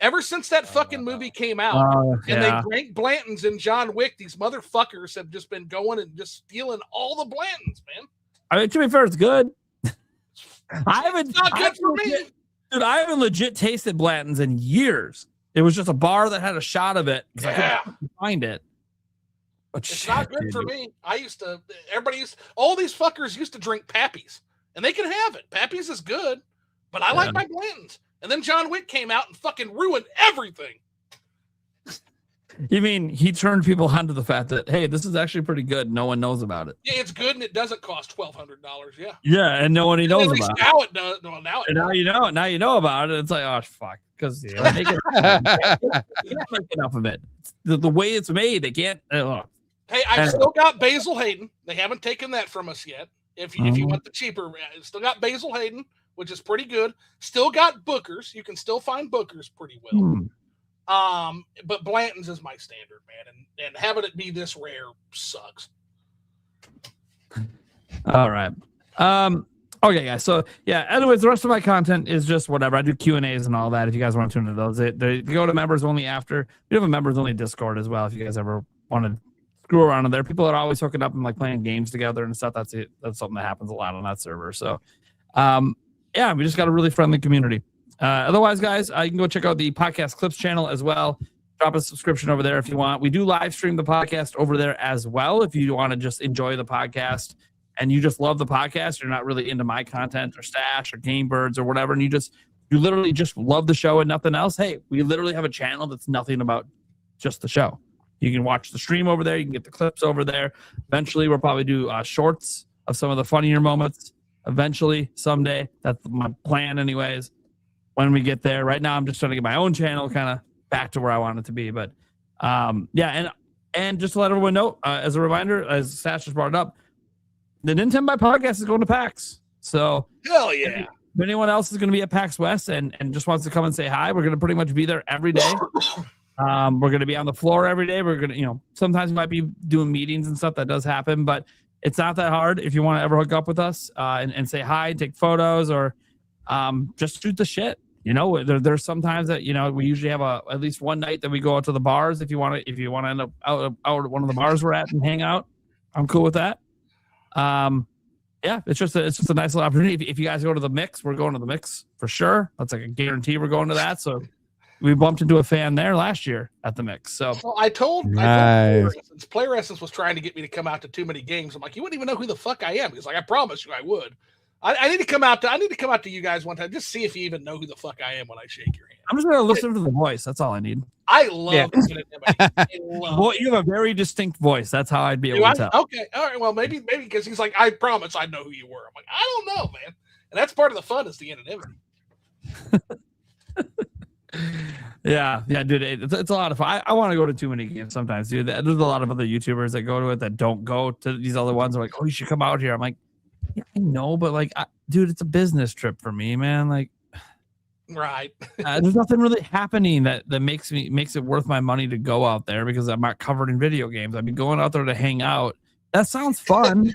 Ever since that fucking movie came out, and they drank Blantons in John Wick, these motherfuckers have just been going and just stealing all the Blantons, man. I mean, to be fair, it's good. It's not good for me. Dude, I haven't legit tasted Blantons in years. It was just a bar that had a shot of it. I couldn't find it. But it's not good for me. All these fuckers used to drink Pappy's, and they can have it. Pappy's is good, but I like my Blantons. And then John Wick came out and fucking ruined everything. You mean he turned people onto the fact that, hey, this is actually pretty good. No one knows about it. Yeah, it's good, and it doesn't cost $1,200. Yeah. Yeah, and no one knows about it. Now it does. No, now it. Now you know. Now you know about it. It's like, oh fuck, because you can't make enough of it. The way it's made, they can't. Hey, I've still got Basil Hayden. They haven't taken that from us yet. If you want the cheaper, still got Basil Hayden, which is pretty good. Still got Booker's. You can still find Booker's pretty well. But Blanton's is my standard, man. And having it be this rare sucks. All right. Okay, guys. So, yeah, anyways, the rest of my content is just whatever. I do Q&As and all that if you guys want to tune into those. They go to members only after. We have a members only Discord as well if you guys ever want to screw around in there. People are always hooking up and like playing games together and stuff. That's something that happens a lot on that server. So, yeah, we just got a really friendly community. Otherwise, guys, you can go check out the podcast clips channel as well. Drop a subscription over there if you want. We do live stream the podcast over there as well. If you want to just enjoy the podcast and you just love the podcast, you're not really into my content or Stash or Game Birds or whatever, and you literally just love the show and nothing else. Hey, we literally have a channel that's nothing about just the show. You can watch the stream over there. You can get the clips over there. Eventually, we'll probably do shorts of some of the funnier moments. Eventually, someday. That's my plan anyways. When we get there. Right now, I'm just trying to get my own channel kind of back to where I want it to be. But yeah, and just to let everyone know, as a reminder, as Sash just brought it up, the NintenByte Podcast is going to PAX. So hell yeah. If anyone else is going to be at PAX West and just wants to come and say hi, we're going to pretty much be there every day. We're going to be on the floor every day. We're going to, sometimes we might be doing meetings and stuff. That does happen, but it's not that hard if you want to ever hook up with us and say hi, take photos, or just shoot the shit. There's sometimes that we usually have at least one night that we go out to the bars. If you want to end up out at one of the bars we're at and hang out, I'm cool with that. Yeah, it's just a nice little opportunity. If you guys go to the Mix, we're going to the Mix for sure. That's like a guarantee we're going to that. So we bumped into a fan there last year at the Mix. So I told Player Essence was trying to get me to come out to too many games. I'm like, you wouldn't even know who the fuck I am. He's like, I promise you I would. I need to come out to you guys one time, just see if you even know who the fuck I am when I shake your hand. I'm just gonna listen to the voice. That's all I need. I love it. Well, you have a very distinct voice. That's how I'd be able to tell. Okay, all right. Well, maybe because he's like, I promise I know who you were. I'm like, I don't know, man. And that's part of the fun is the anonymity. Yeah, dude, it's a lot of fun. I want to go to too many games sometimes, dude. There's a lot of other YouTubers that go to it that don't go to these other ones. They're like, oh, you should come out here. I'm like, yeah, I know, but like, dude, it's a business trip for me, man. Like, right. There's nothing really happening that makes it worth my money to go out there because I'm not covered in video games. I mean, going out there to hang out. That sounds fun.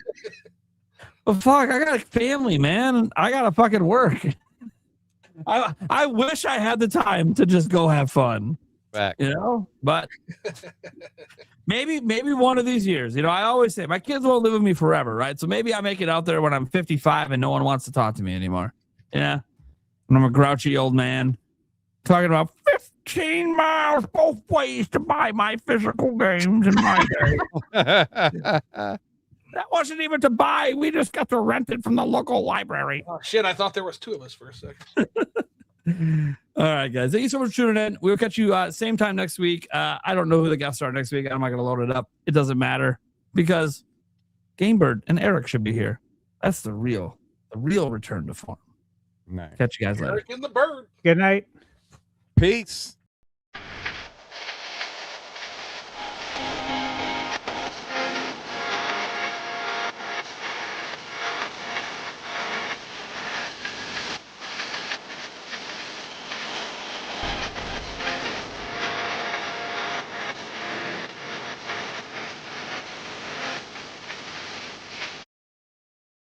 But fuck, I got a family, man. I gotta fucking work. I wish I had the time to just go have fun. Back. You know, but maybe one of these years, you know, I always say my kids won't live with me forever, right? So maybe I make it out there when I'm 55 and no one wants to talk to me anymore. Yeah. And I'm a grouchy old man talking about 15 miles both ways to buy my physical games in my day. That wasn't even to buy. We just got to rent it from the local library. Oh, shit. I thought there was two of us for a second. All right, guys. Thank you so much for tuning in. We'll catch you same time next week. I don't know who the guests are next week. I'm not going to load it up. It doesn't matter because Gamebird and Eric should be here. That's the real return to form. Nice. Catch you guys later. Eric and the bird. Good night. Peace.